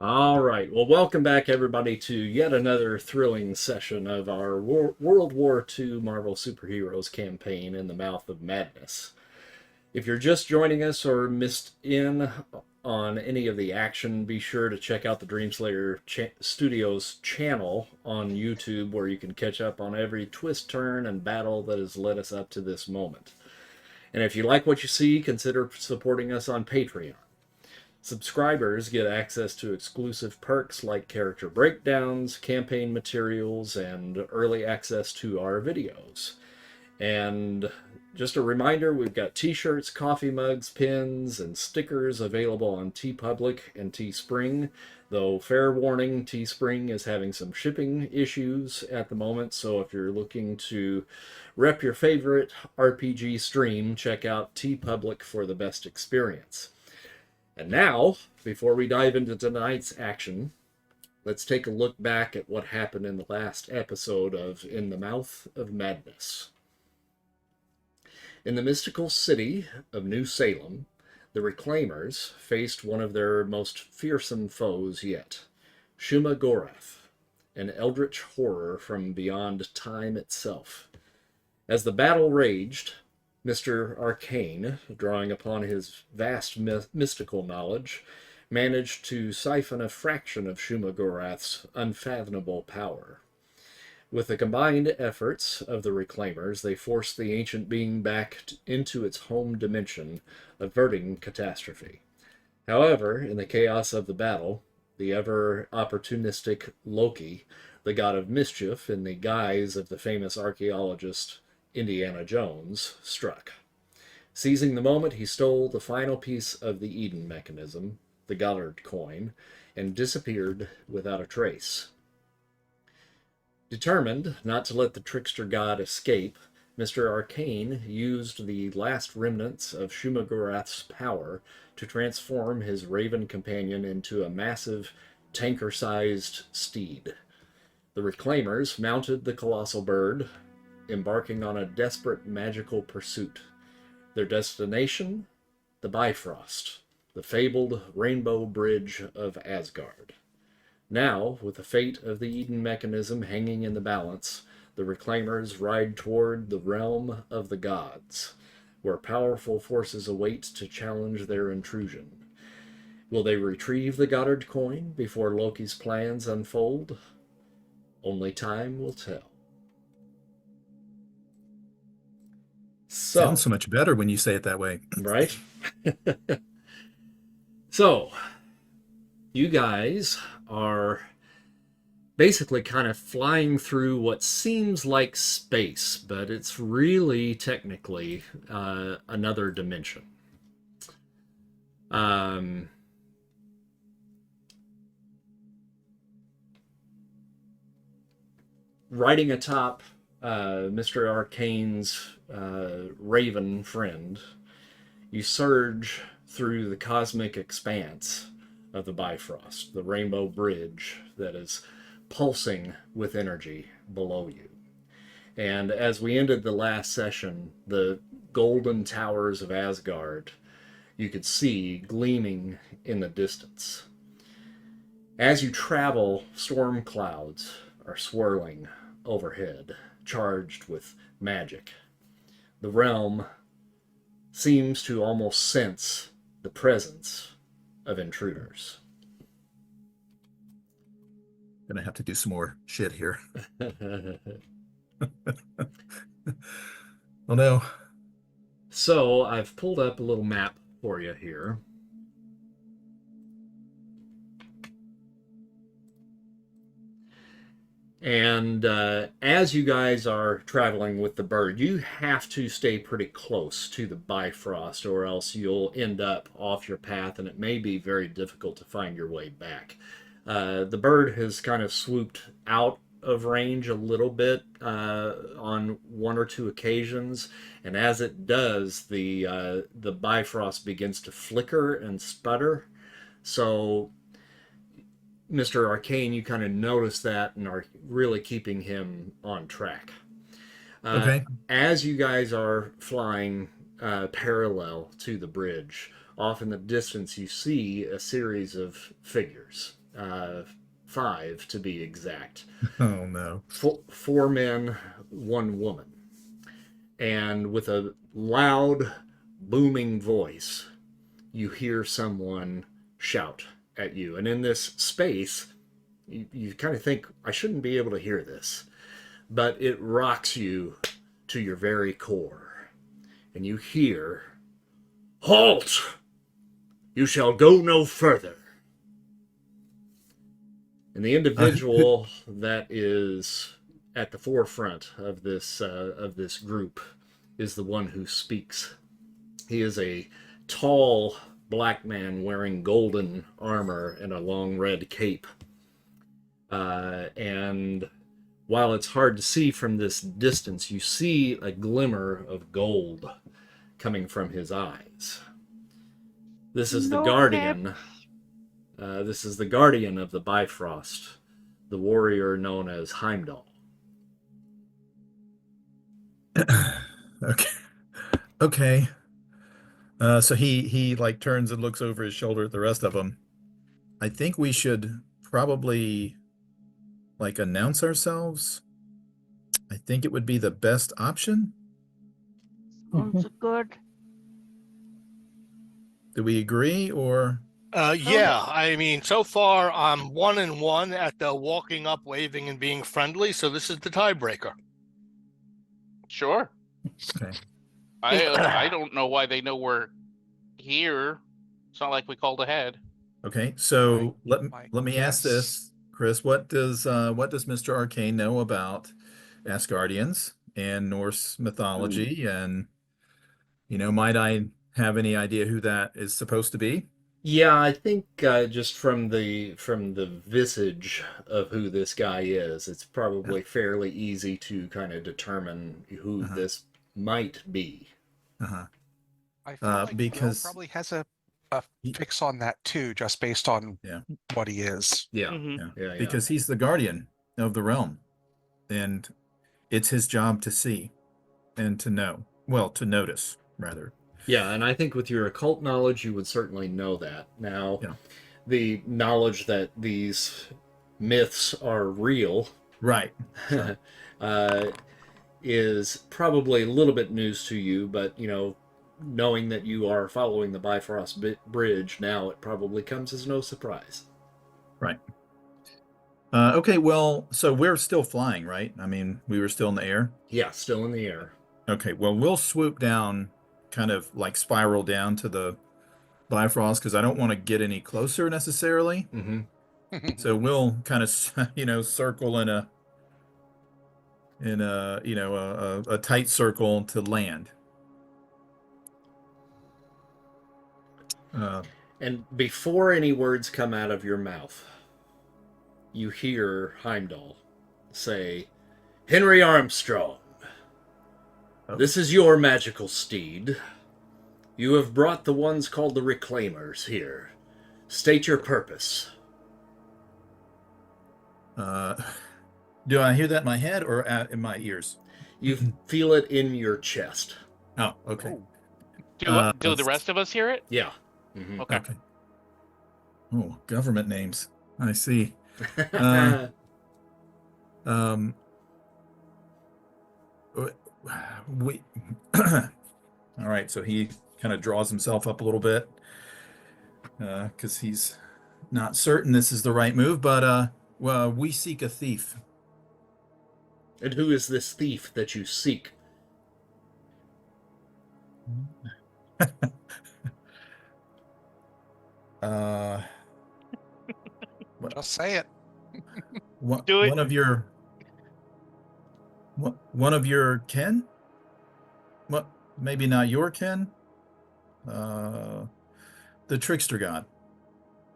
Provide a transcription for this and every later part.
All right. Well, welcome back, everybody, to yet another thrilling session of our World War II Marvel Superheroes campaign in the Mouth of Madness. If you're just joining us or missed in on any of the action, be sure to check out the Studios channel on YouTube, where you can catch up on every twist, turn, and battle that has led us up to this moment. And if you like what you see, consider supporting us on Patreon. Subscribers get access to exclusive perks like character breakdowns, campaign materials, and early access to our videos. And just a reminder, we've got t-shirts, coffee mugs, pins, and stickers available on TeePublic and Teespring. Though, fair warning, Teespring is having some shipping issues at the moment, so if you're looking to rep your favorite RPG stream, check out TeePublic for the best experience. And now, before we dive into tonight's action, let's take a look back at what happened in the last episode of In the Mouth of Madness. In the mystical city of New Salem, the Reclaimers faced one of their most fearsome foes yet, Shumagorath, an eldritch horror from beyond time itself. As the battle raged, Mr. Arcane, drawing upon his vast mystical knowledge, managed to siphon a fraction of Shumagorath's unfathomable power. With the combined efforts of the Reclaimers, they forced the ancient being back into its home dimension, averting catastrophe. However, in the chaos of the battle, the ever opportunistic Loki, the god of mischief in the guise of the famous archaeologist Indiana Jones, struck. Seizing the moment, he stole the final piece of the Eden mechanism, the Goddard Coin, and disappeared without a trace. Determined not to let the trickster god escape, Mr. Arcane used the last remnants of Shumagorath's power to transform his raven companion into a massive, tanker-sized steed. The Reclaimers mounted the colossal bird, embarking on a desperate magical pursuit. Their destination? The Bifrost, the fabled rainbow bridge of Asgard. Now, with the fate of the Eden mechanism hanging in the balance, the Reclaimers ride toward the realm of the gods, where powerful forces await to challenge their intrusion. Will they retrieve the Goddard Coin before Loki's plans unfold? Only time will tell. Sounds So, so much better when you say it that way. right? So, you guys are basically kind of flying through what seems like space, but it's really technically another dimension. Um, Riding atop Mr. Arcane's raven friend, you surge through the cosmic expanse of the Bifrost, the rainbow bridge that is pulsing with energy below you. And as we ended the last session, the golden towers of Asgard you could see gleaming in the distance. As you travel, storm clouds are swirling overhead, charged with magic. The realm seems to almost sense the presence of intruders. Gonna have to do some more shit here. Oh no. So I've pulled up a little map for you here. And as you guys are traveling with the bird, you have to stay pretty close to the Bifrost, or else you'll end up off your path and it may be very difficult to find your way back. The bird has kind of swooped out of range a little bit on one or two occasions, and as it does, the Bifrost begins to flicker and sputter. So Mr. Arcane, you kind of notice that and are really keeping him on track. Uh, Okay. as you guys are flying parallel to the bridge, off in the distance you see a series of figures. uh, 5 to be exact. Oh no. Four men, one woman. And with a loud, booming voice, you hear someone shout at you. And in this space, you kind of think, I shouldn't be able to hear this. But it rocks you to your very core. And you hear, "Halt! You shall go no further." And the individual that is at the forefront of this group is the one who speaks. He is a tall black man wearing golden armor and a long red cape. And while it's hard to see from this distance, you see a glimmer of gold coming from his eyes. This is the guardian. This is the guardian of the Bifrost, the warrior known as Heimdall. Okay. Okay. So he like turns and looks over his shoulder at the rest of them. I think we should probably like announce ourselves. I think it would be the best option. Sounds good. Do we agree or? Yeah, I mean, so far I'm 1-1 at the walking up, waving, and being friendly. So this is the tiebreaker. Sure. Okay. I don't know why they know we're here. It's not like we called ahead. Okay. So let me ask guess- this, Chris. What does Mr. Arcane know about Asgardians and Norse mythology? And might I have any idea who that is supposed to be? Yeah, I think just from the visage of who this guy is, it's probably fairly easy to kind of determine who this might be. Uh-huh. I feel like because- Will probably has a fix on that too, just based on what he is. Yeah, Mhm. yeah. Because he's the guardian of the realm, and it's his job to see and to know. Well, to notice, rather. Yeah, and I think with your occult knowledge, you would certainly know that. Now, Yeah. the knowledge that these myths are real Right. Sure. is probably a little bit news to you, but, knowing that you are following the Bifrost Bridge now, it probably comes as no surprise. Right. Okay, well, so we're still flying, right? I mean, we were still in the air. Yeah, still in the air. Okay, well, we'll swoop down, kind of like spiral down to the Bifrost, because I don't want to get any closer necessarily. Mm-hmm. So we'll kind of, circle in a tight circle to land. And before any words come out of your mouth, you hear Heimdall say, "Henry Armstrong, this is your magical steed. You have brought the ones called the Reclaimers here. State your purpose." Do I hear that in my head or in my ears? You feel it in your chest. Oh, okay. Do the rest of us hear it? Yeah. Mm-hmm. Okay. Okay. Oh, government names. I see. We all right, so he kind of draws himself up a little bit because he's not certain this is the right move, but well, we seek a thief. And who is this thief that you seek? Just say it. Do it. One of your kin? What? Maybe not your kin. The trickster god,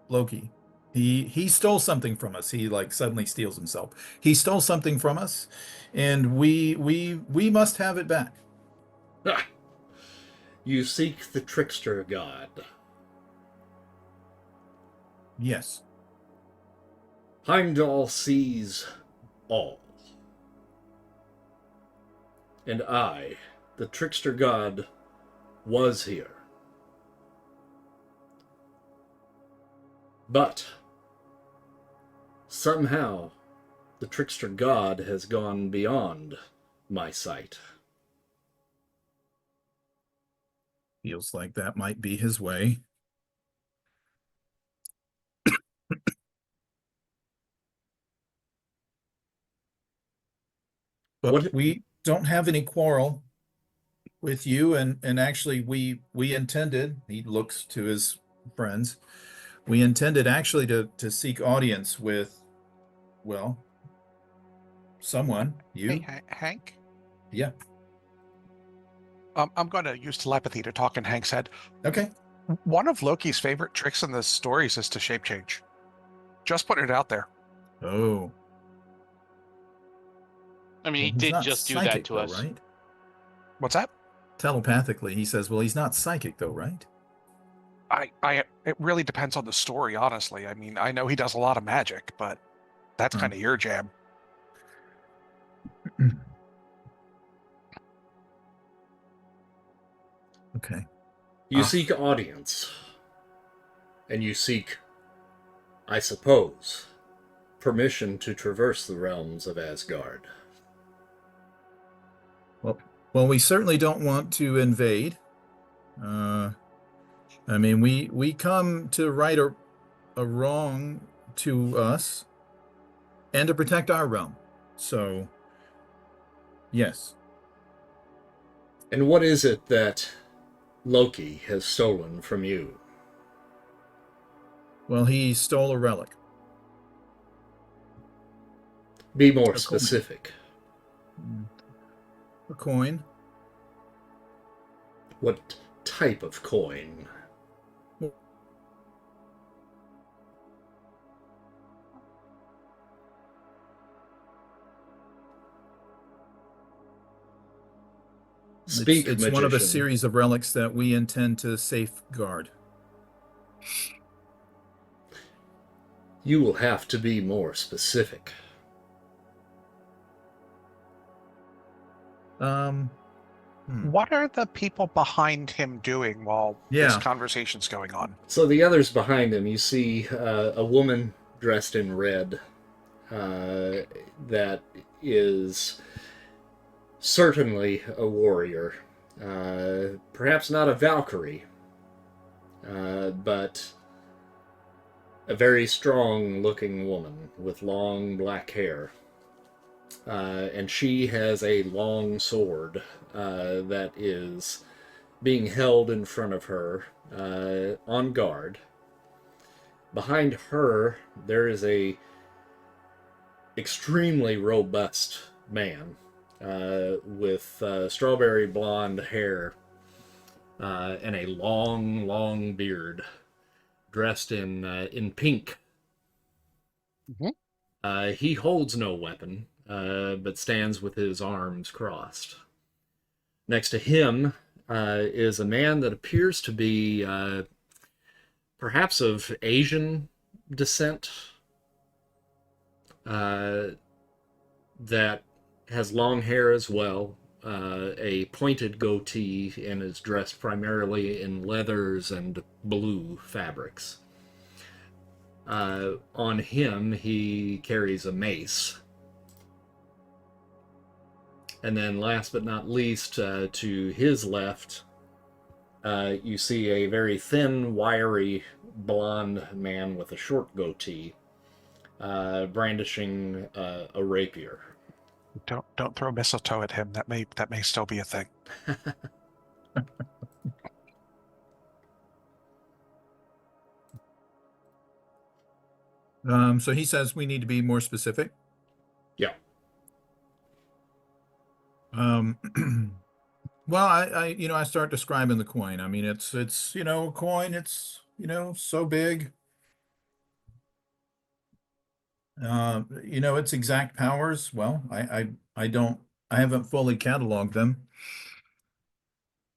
Loki. He stole something from us. He like suddenly steals himself. He stole something from us, and we must have it back. Ah! You seek the trickster god. Yes. Heimdall sees all. And I, the trickster god, was here. But somehow the trickster god has gone beyond my sight. Feels like that might be his way. But What- we don't have any quarrel with you, and actually we intended, he looks to his friends, we intended actually to seek audience with, well, someone, you. Hey, Hank. Yeah. I'm going to use telepathy to talk in Hank's head. Okay. One of Loki's favorite tricks in the stories is to shape change. Just putting it out there. Oh. I mean, he Well, he's did not just do that psychic, to though, us. right? What's that? Telepathically, he says, well, he's not psychic though, right? It really depends on the story, honestly. I mean, I know he does a lot of magic, but that's kind of your jam. Okay. You seek audience, and you seek, I suppose, permission to traverse the realms of Asgard. Well, we certainly don't want to invade. I mean, we come to right a wrong to us and to protect our realm. So, yes. And what is it that Loki has stolen from you? Well, he stole a relic. Be more coin. specific. A coin. What type of coin? Speak, It's magician. one of a series of relics that we intend to safeguard. You will have to be more specific. What are the people behind him doing while this conversation's going on? So the others behind him, you see a woman dressed in red that is certainly a warrior. Perhaps not a Valkyrie, but a very strong-looking woman with long black hair. And she has a long sword that is being held in front of her on guard. Behind her, there is a extremely robust man with strawberry blonde hair and a long beard, dressed in pink. Mm-hmm. He holds no weapon, but stands with his arms crossed. Next to him is a man that appears to be perhaps of Asian descent, that has long hair as well, a pointed goatee, and is dressed primarily in leathers and blue fabrics. On him, he carries a mace. And then last but not least, to his left, you see a very thin, wiry, blonde man with a short goatee, brandishing a rapier. Don't throw mistletoe at him. That may still be a thing. So he says we need to be more specific. Yeah. Well, I start describing the coin. I mean, it's a coin. It's so big. Its exact powers. Well, I haven't fully cataloged them,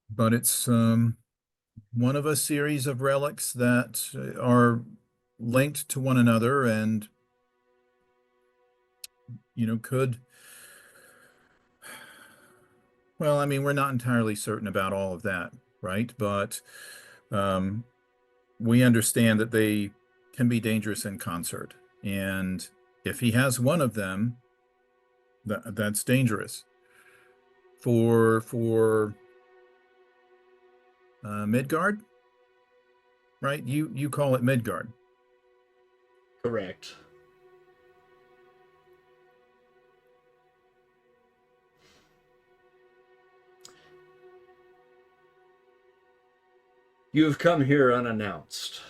but it's one of a series of relics that are linked to one another and could. Well, I mean, we're not entirely certain about all of that, right? But we understand that they can be dangerous in concert. And If he has one of them, that's dangerous. For Midgard, right? You call it Midgard. Correct. You have come here unannounced.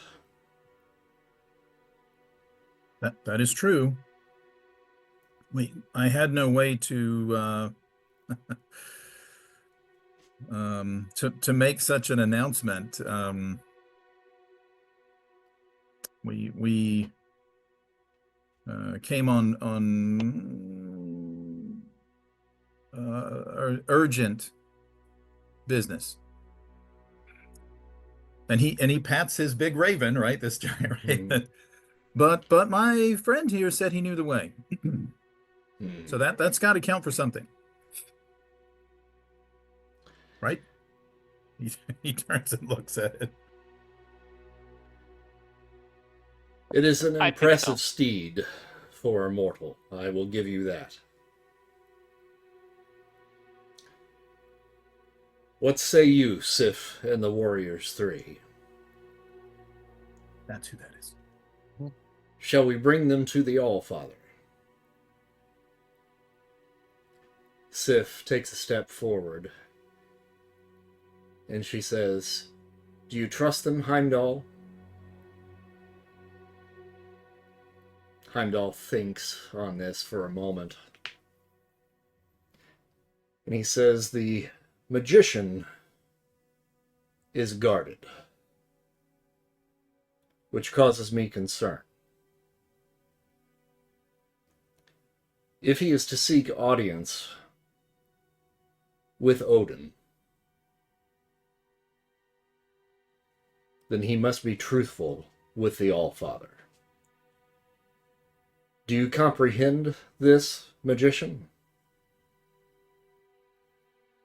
That is true. I had no way to to make such an announcement. We came on urgent business. And he pats his big raven, right? This giant raven. But my friend here said he knew the way. So that's got to count for something. Right? He turns and looks at it. It is an I think impressive so. steed for a mortal. I will give you that. What say you, Sif and the Warriors 3? That's who that is. Shall we bring them to the All-Father? Sif takes a step forward, and she says, "Do you trust them, Heimdall?" Heimdall thinks on this for a moment. And he says, "The magician is guarded, which causes me concern. If he is to seek audience with Odin, then he must be truthful with the All-Father. Do you comprehend this, magician?"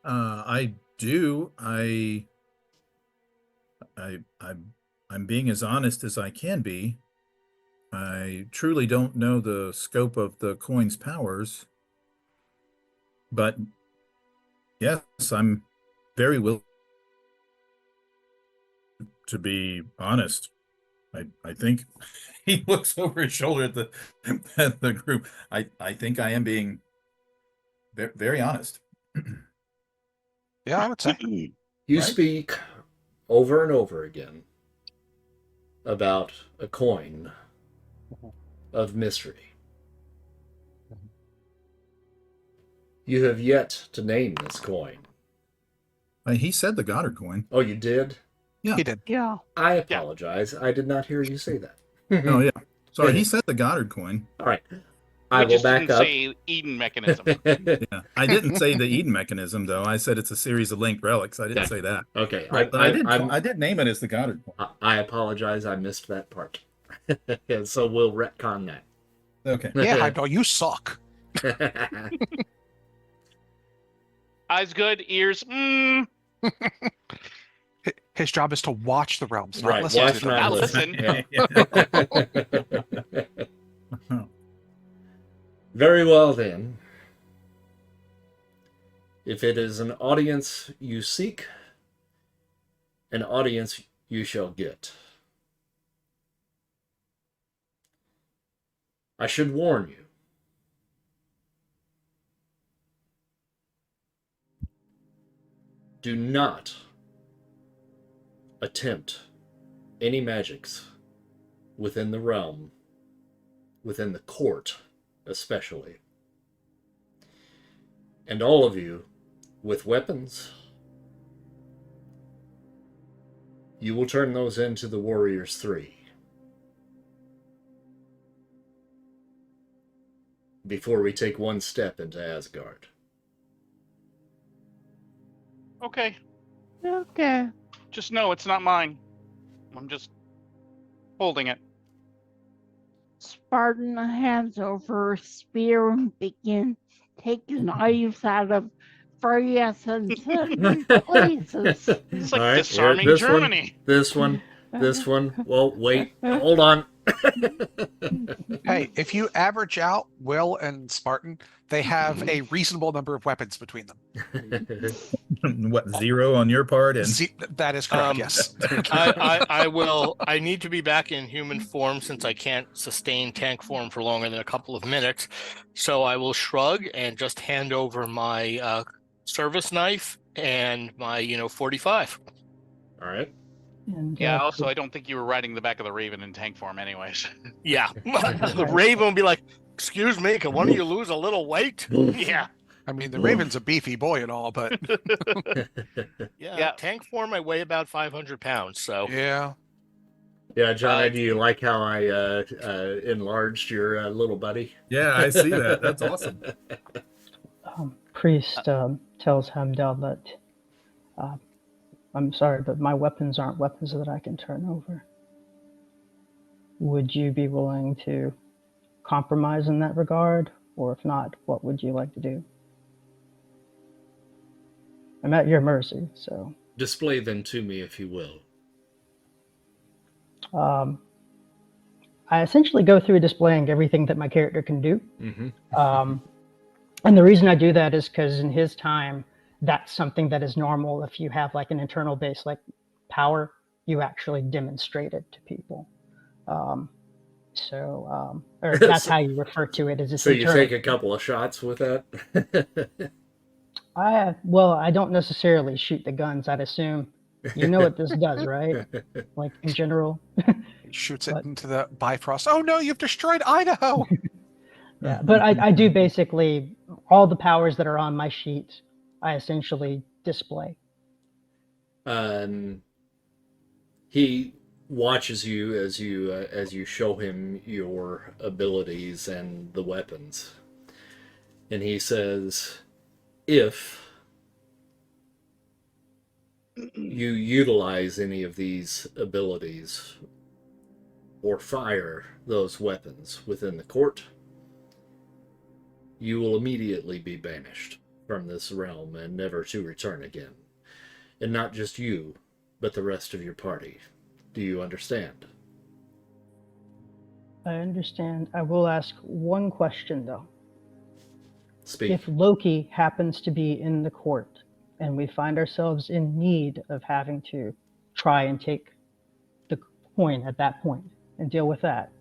I do. I'm being as honest as I can be. I truly don't know the scope of the coin's powers, but yes, I'm very willing to be honest. I think he looks over his shoulder at the group. I think I am being very honest. Yeah, I would say. You Right? speak over and over again about a coin of mystery. You have yet to name this coin. He said the Goddard coin. Oh, you did? Yeah. He did. Yeah. I apologize. I did not hear you say that. Oh yeah. Sorry, he said the Goddard coin. All right. I We will just back didn't up. say Eden mechanism. Yeah. I didn't say the Eden mechanism though. I said it's a series of linked relics. I didn't Yeah. say that. Okay. But I did name it as the Goddard coin. I apologize. I missed that part. So we'll retcon that. Okay. Yeah, Heimdall, you suck. Eyes good, ears. His job is to watch the realms, not Right, listen watch to them. not Now listen. listen. Very well then. If it is an audience you seek, an audience you shall get. I should warn you. Do not attempt any magics within the realm, within the court especially. And all of you with weapons, you will turn those into the Warriors 3 before we take one step into Asgard. Okay. Okay. Just know it's not mine. I'm just holding it. Spartan hands over a spear and begin taking knives out of various and sundry places. It's like All right, disarming this one. Germany. This one. Well, wait. Hold on. Hey, if you average out Will and Spartan, they have a reasonable number of weapons between them. What, 0 on your part? And That is correct, Um, yes. I will. I need to be back in human form since I can't sustain tank form for longer than a couple of minutes. So I will shrug and just hand over my service knife and my 45. All right. And Yeah, also, I don't think you were riding the back of the Raven in tank form anyways. Yeah, the Raven will be like, "Excuse me, can one of you lose a little weight?" Yeah, I mean, the Raven's a beefy boy and all, but yeah. Yeah. Tank form, I weigh about 500 pounds. So yeah. Yeah, Johnny, Uh, do you like how I enlarged your little buddy? yeah, I see that. That's awesome. Priest tells Heimdall that I'm sorry, but my weapons aren't weapons that I can turn over. Would you be willing to compromise in that regard? Or if not, what would you like to do? I'm at your mercy, so. Display them to me, if you will. I essentially go through displaying everything that my character can do. Mm-hmm. And the reason I do that is because in his time, that's something that is normal. If you have like an internal base like power, you actually demonstrate it to people. Or that's how you refer to it as it's So you internal. take a couple of shots with that? I don't necessarily shoot the guns. I'd assume you know what this does, right? Like in general. He shoots it into the Bifrost. Oh no, you've destroyed Idaho! Yeah, but I do basically all the powers that are on my sheet. I essentially display. He watches you as you show him your abilities and the weapons, and he says, "If you utilize any of these abilities or fire those weapons within the court, you will immediately be banished from this realm and never to return again. And not just you, but the rest of your party. Do you understand?" I understand. I will ask one question though. Speak. If Loki happens to be in the court and we find ourselves in need of having to try and take the coin at that point and deal with that,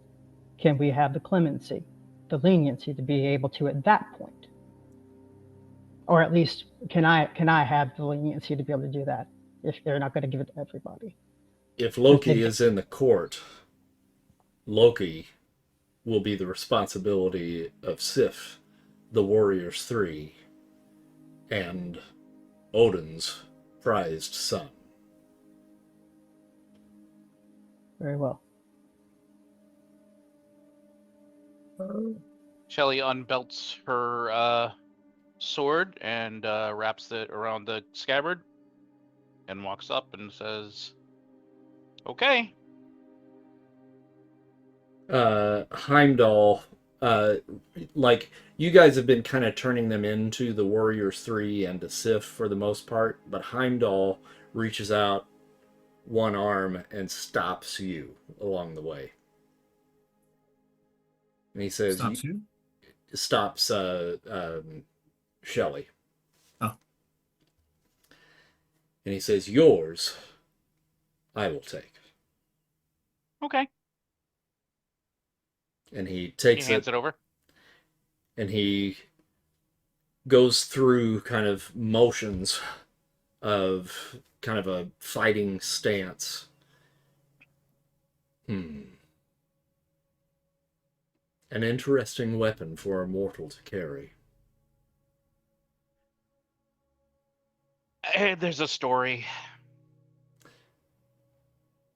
can we have the clemency, the leniency to be able to at that point? Or at least can I have the leniency to be able to do that if they're not going to give it to everybody? If Loki is in the court, Loki will be the responsibility of Sif, the Warriors 3, and Odin's prized son. Very well. Shelly unbelts her sword and wraps it around the scabbard and walks up and says, "Okay." Heimdall, like, you guys have been kind of turning them into the Warriors 3 and to Sif for the most part, but Heimdall reaches out one arm and stops you along the way. And he says, Stops you? stops Shelley. Oh. And he says, "Yours, I will take." Okay. And he He takes hands it over. and he goes through kind of motions of kind of a fighting stance. An interesting weapon for a mortal to carry. There's a story.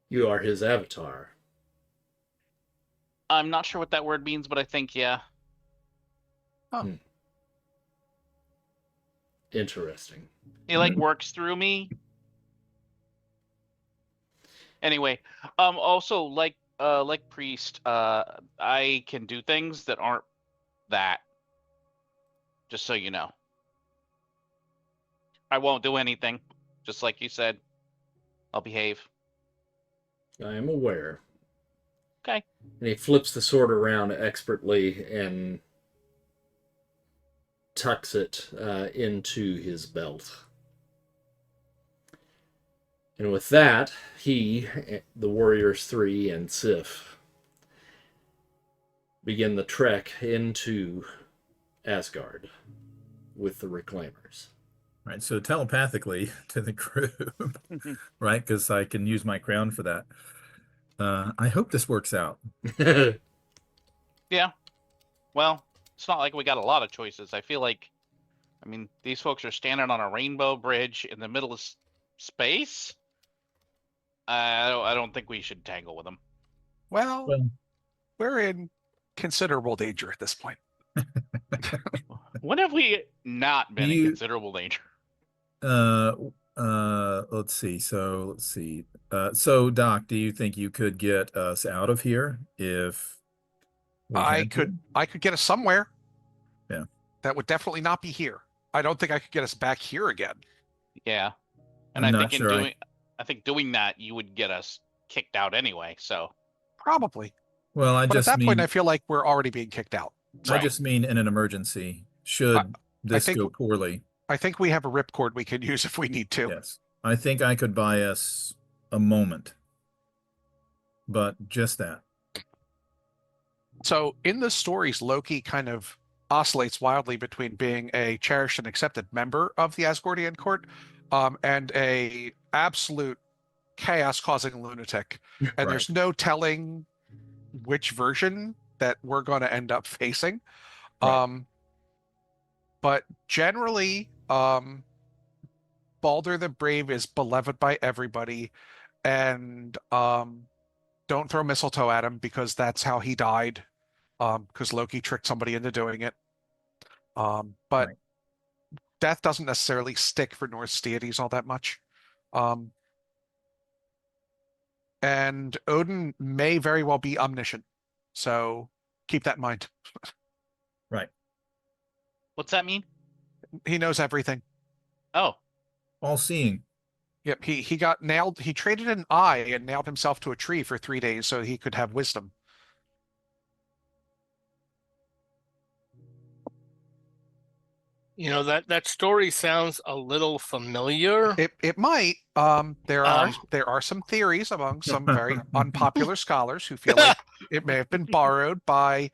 You are his avatar. I'm not sure what that word means, but I think, yeah. Interesting. He works through me. Anyway, also like Priest, I can do things that aren't that. Just so you know. I won't do anything. Just like you said. I'll behave. I am aware. Okay. And he flips the sword around expertly and tucks it into his belt. And with that, he, the Warriors 3, and Sif begin the trek into Asgard with the Reclaimers. Right. So telepathically to the group, right? Because I can use my crown for that. I hope this works out. Yeah. Well, it's not like we got a lot of choices. I feel like, I mean, these folks are standing on a rainbow bridge in the middle of space. I don't think we should tangle with them. Well, Well, we're in considerable danger at this point. When have we not been in You- considerable danger? let's see. So Doc, do you think you could get us out of here if we had to? I could get us somewhere. Yeah. That would definitely not be here. I don't think I could get us back here again. Yeah. And I'm I not think sure I- in doing that, you would get us kicked out anyway. So Probably. Well, I But at just that mean point, I feel like we're already being kicked out. I just mean in an emergency. Should this think- go poorly? I think we have a ripcord we can use if we need to. Yes. I think I could buy us a moment. But just that. So in the stories, Loki kind of oscillates wildly between being a cherished and accepted member of the Asgardian court and a absolute chaos-causing lunatic. And Right. there's no telling which version that we're going to end up facing. Right. But generally, Balder the Brave is beloved by everybody, and don't throw mistletoe at him because that's how he died, because Loki tricked somebody into doing it. But Right. death doesn't necessarily stick for Norse deities all that much. And Odin may very well be omniscient, so keep that in mind. Right. what's that mean? He knows everything. Oh, All seeing. Yep, he got nailed. He traded an eye and nailed himself to a tree for 3 days so he could have wisdom. You know, that story sounds a little familiar. It might. There are some theories among some very unpopular scholars who feel like it may have been borrowed by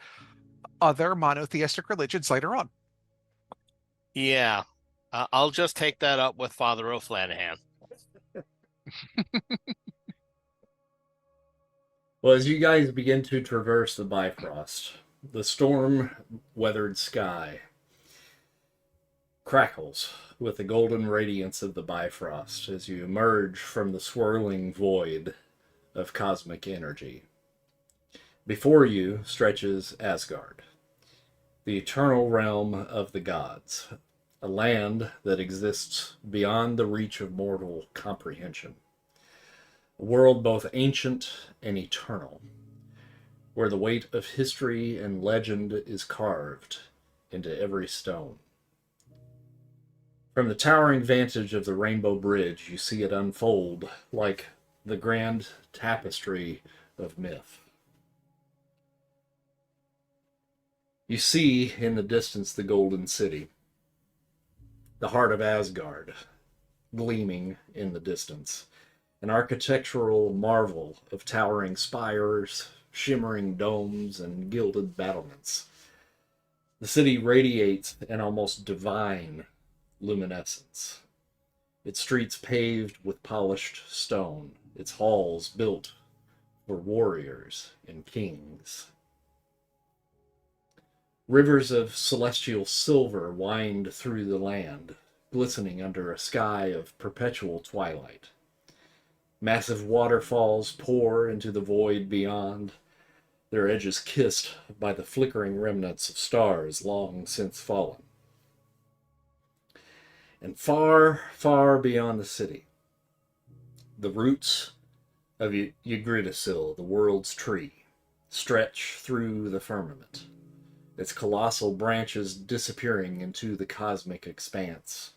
other monotheistic religions later on. Yeah. I'll just take that up with Father O'Flanahan. Well, as you guys begin to traverse the Bifrost, the storm-weathered sky crackles with the golden radiance of the Bifrost as you emerge from the swirling void of cosmic energy. Before you stretches Asgard, the eternal realm of the gods, a land that exists beyond the reach of mortal comprehension. A world both ancient and eternal, where the weight of history and legend is carved into every stone. From the towering vantage of the Rainbow Bridge, you see it unfold like the grand tapestry of myth. You see in the distance the Golden City, the heart of Asgard, gleaming in the distance, an architectural marvel of towering spires, shimmering domes, and gilded battlements. The city radiates an almost divine luminescence, its streets paved with polished stone, its halls built for warriors and kings. Rivers of celestial silver wind through the land, glistening under a sky of perpetual twilight. Massive waterfalls pour into the void beyond, their edges kissed by the flickering remnants of stars long since fallen. And far, far beyond the city, the roots of Yggdrasil, the world's tree, stretch through the firmament, its colossal branches disappearing into the cosmic expanse.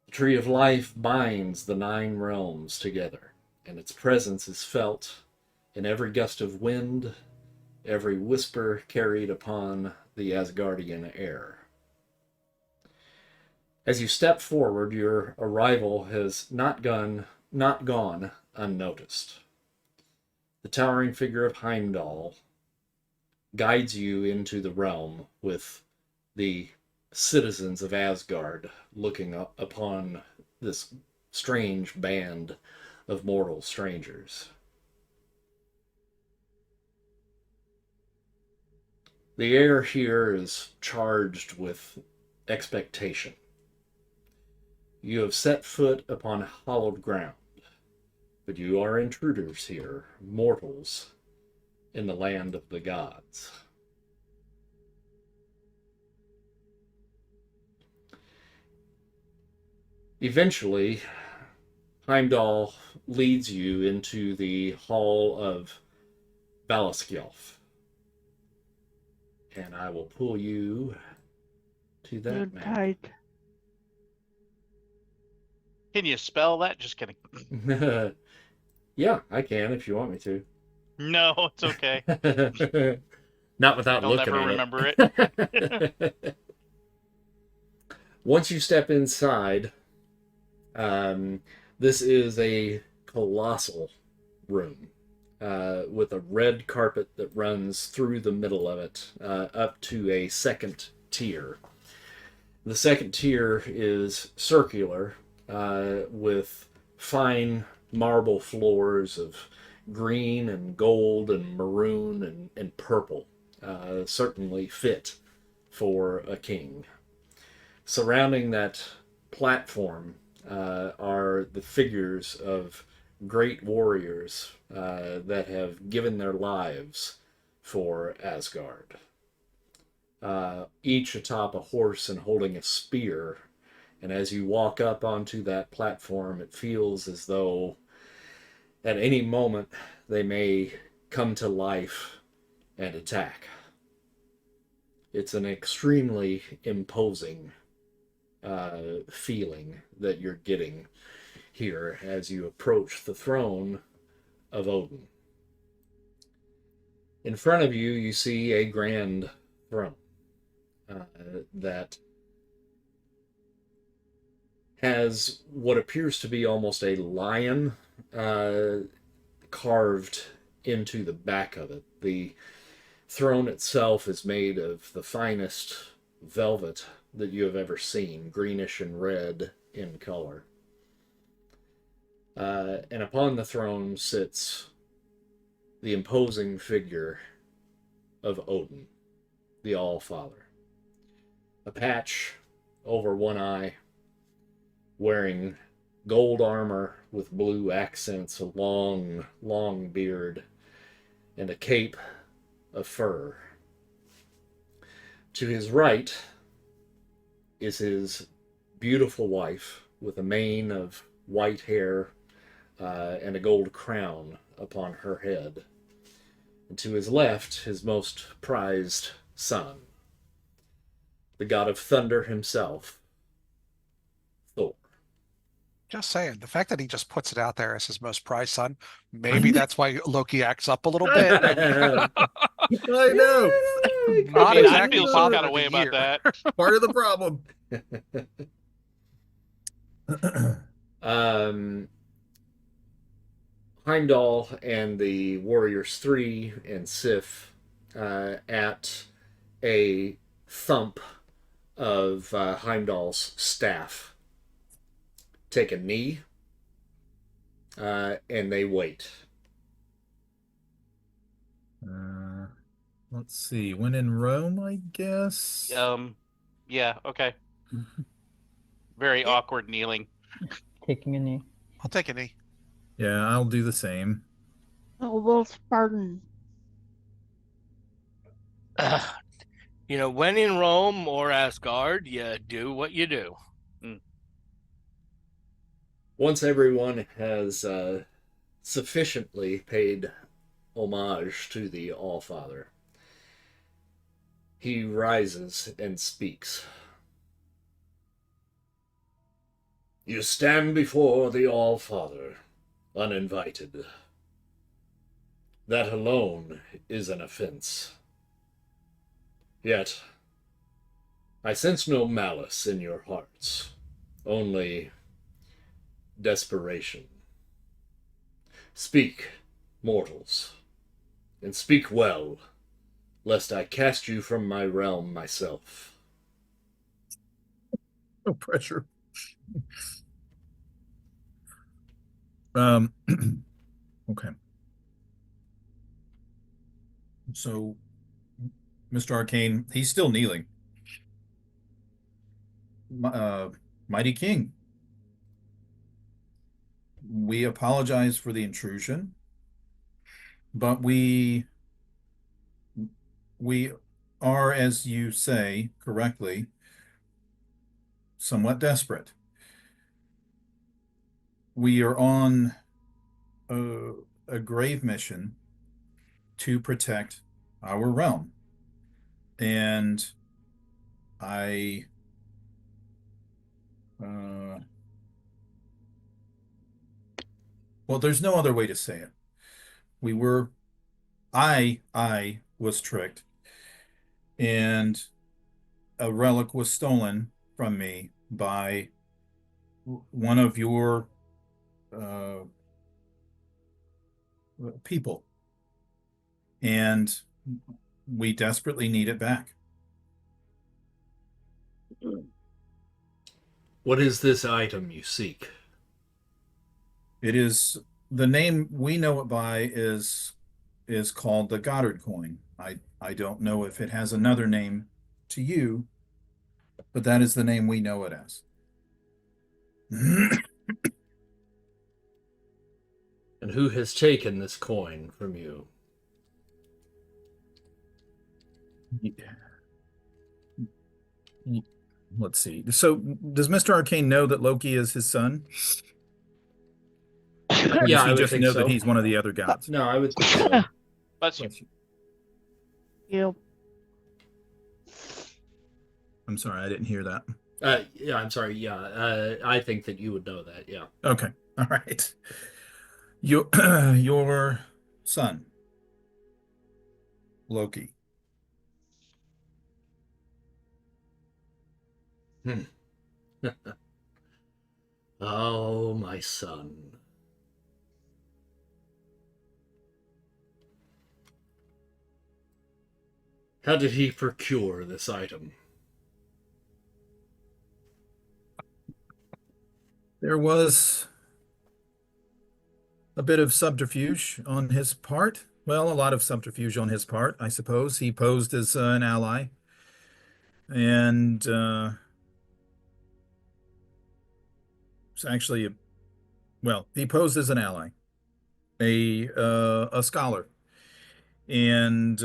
The tree of life binds the 9 realms together, and its presence is felt in every gust of wind, every whisper carried upon the Asgardian air. As you step forward, your arrival has not gone unnoticed. The towering figure of Heimdall guides you into the realm with the citizens of Asgard looking upon this strange band of mortal strangers. The air here is charged with expectation. You have set foot upon hallowed ground, but you are intruders here, mortals, in the land of the gods. Eventually, Heimdall leads you into the Hall of Valaskjalf, and I will pull you to that Good map. tight. Can you spell that? Just kidding. Yeah, I can if you want me to. No, it's okay. Not without I'll looking never at remember it. Once you step inside, this is a colossal room with a red carpet that runs through the middle of it up to a second tier. The second tier is circular with fine marble floors of green and gold and maroon and purple, certainly fit for a king. Surrounding that platform are the figures of great warriors that have given their lives for Asgard. Each atop a horse and holding a spear. And as you walk up onto that platform, it feels as though at any moment they may come to life and attack. It's an extremely imposing feeling that you're getting here as you approach the throne of Odin. In front of you, you see a grand throne that has what appears to be almost a lion carved into the back of it. The throne itself is made of the finest velvet that you have ever seen, greenish and red in color. And upon the throne sits the imposing figure of Odin, the All-Father. A patch over one eye, wearing gold armor with blue accents, a long, long beard, and a cape of fur. To his right is his beautiful wife with a mane of white hair and a gold crown upon her head. And to his left, his most prized son, the god of thunder himself, Thor. Just saying, the fact that he just puts it out there as his most prized son, maybe that's why Loki acts up a little bit. I know. Not I mean, I exactly feel some father kind of of way the about year. that. Part of the problem. Heimdall and the Warriors 3 and Sif at a thump of Heimdall's staff take a knee and they wait. Let's see. When in Rome, I guess. Yeah, okay. Very awkward kneeling. Taking a knee. I'll take a knee. Yeah, I'll do the same. Noble Spartan. When in Rome or Asgard, you do what you do. Once everyone has sufficiently paid homage to the All-Father, he rises and speaks. You stand before the All-Father, uninvited. That alone is an offense. Yet, I sense no malice in your hearts, only desperation. Speak, mortals, and speak well, lest I cast you from my realm myself. No pressure. Okay. So, Mr. Arcane, he's still kneeling. Mighty King, we apologize for the intrusion, but we are, as you say correctly, somewhat desperate. We are on a grave mission to protect our realm. And I well, there's no other way to say it. I was tricked, and a relic was stolen from me by one of your people, and we desperately need it back. What is this item you seek? It is the name we know it by is called the Goddard Coin. I don't know if it has another name to you, but that is the name we know it as. And who has taken this coin from you? Let's see. So, does Mr. Arcane know that Loki is his son? Or Yeah, does I he would just think know so. that he's one of the other gods? No, I would think so. Bless you. Yep. I'm sorry, I didn't hear that. Yeah, I'm sorry. Yeah, I think that you would know that. Yeah. Okay, all right. Your son, Loki. Oh, my son. How did he procure this item? There was a bit of subterfuge on his part. Well, a lot of subterfuge on his part, I suppose. He posed as an ally, and it's actually, well, he posed as an ally, a scholar, and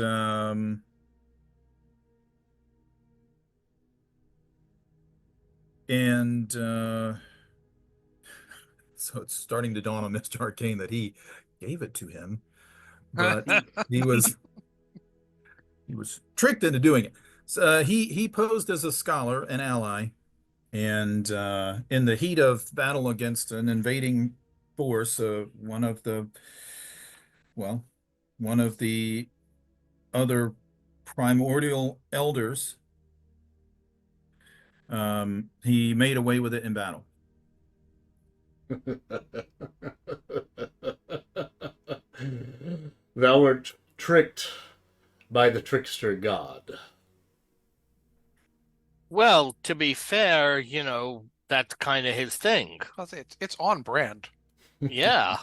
and so it's starting to dawn on Mr. Arcane that he gave it to him, but he was tricked into doing it. So he posed as a scholar, an ally, and in the heat of battle against an invading force, one of the other primordial elders, he made away with it in battle. Thou wert tricked by the trickster god. Well, to be fair, that's kind of his thing. It's on brand. Yeah.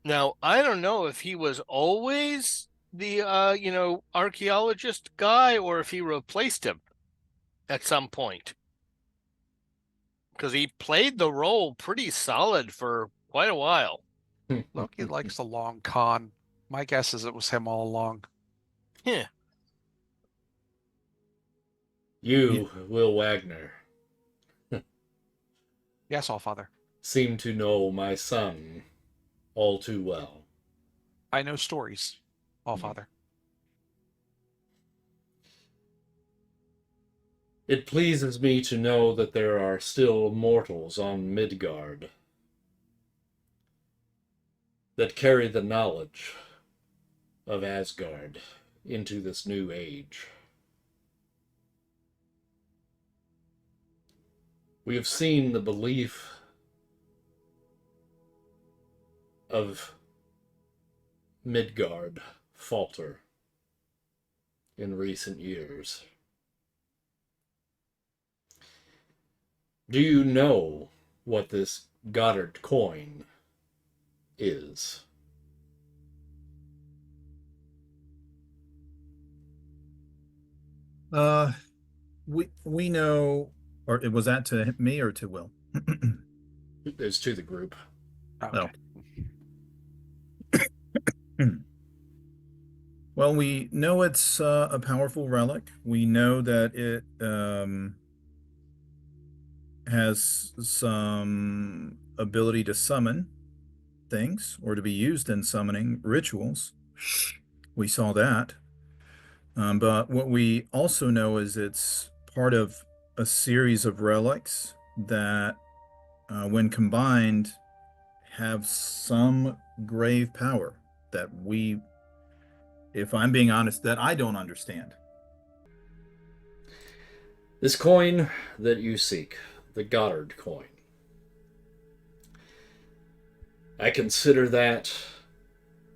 Now, I don't know if he was always the archaeologist guy or if he replaced him at some point. Because he played the role pretty solid for quite a while. Loki likes the long con. My guess is it was him all along. Yeah. You, Will Wagner, Yes, Allfather. seem to know my son all too well. I know stories, Allfather. It pleases me to know that there are still mortals on Midgard that carry the knowledge of Asgard into this new age. We have seen the belief of Midgard falter in recent years. Do you know what this Goddard Coin is? We know, or was that to me or to Will? It's to the group. Okay. Well, we know it's a powerful relic. We know that it has some ability to summon things or to be used in summoning rituals. We saw that. But what we also know is it's part of a series of relics that, when combined, have some grave power that we, if I'm being honest, that I don't understand. This coin that you seek, the Goddard Coin, I consider that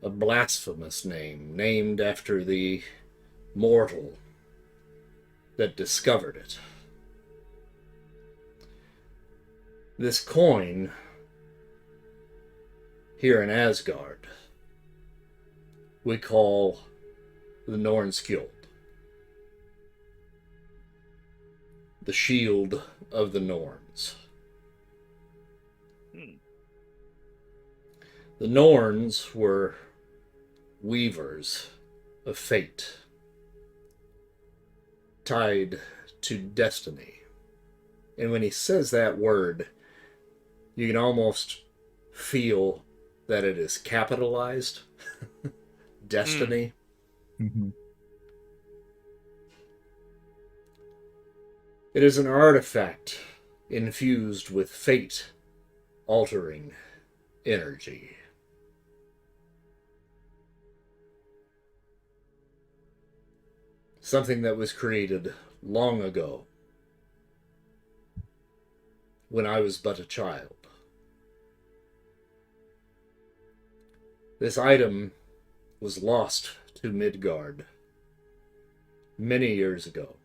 a blasphemous name, named after the mortal that discovered it. This coin here in Asgard we call the Nornskjöld, the shield of the Norns. The Norns were weavers of fate, tied to destiny. And when he says that word, you can almost feel that it is capitalized. Destiny. Mm-hmm. It is an artifact infused with fate-altering energy. Something that was created long ago, when I was but a child. This item was lost to Midgard many years ago.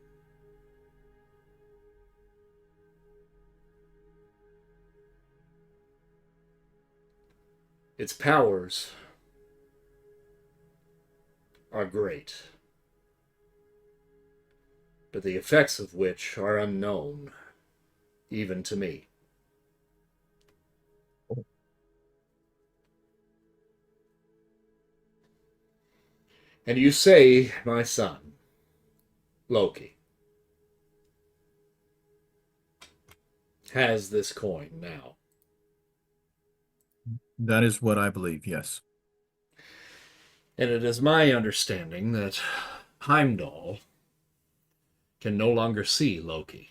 Its powers are great, but the effects of which are unknown even to me. And you say, my son, Loki, has this coin now. That is what I believe, yes. And it is my understanding that Heimdall can no longer see Loki.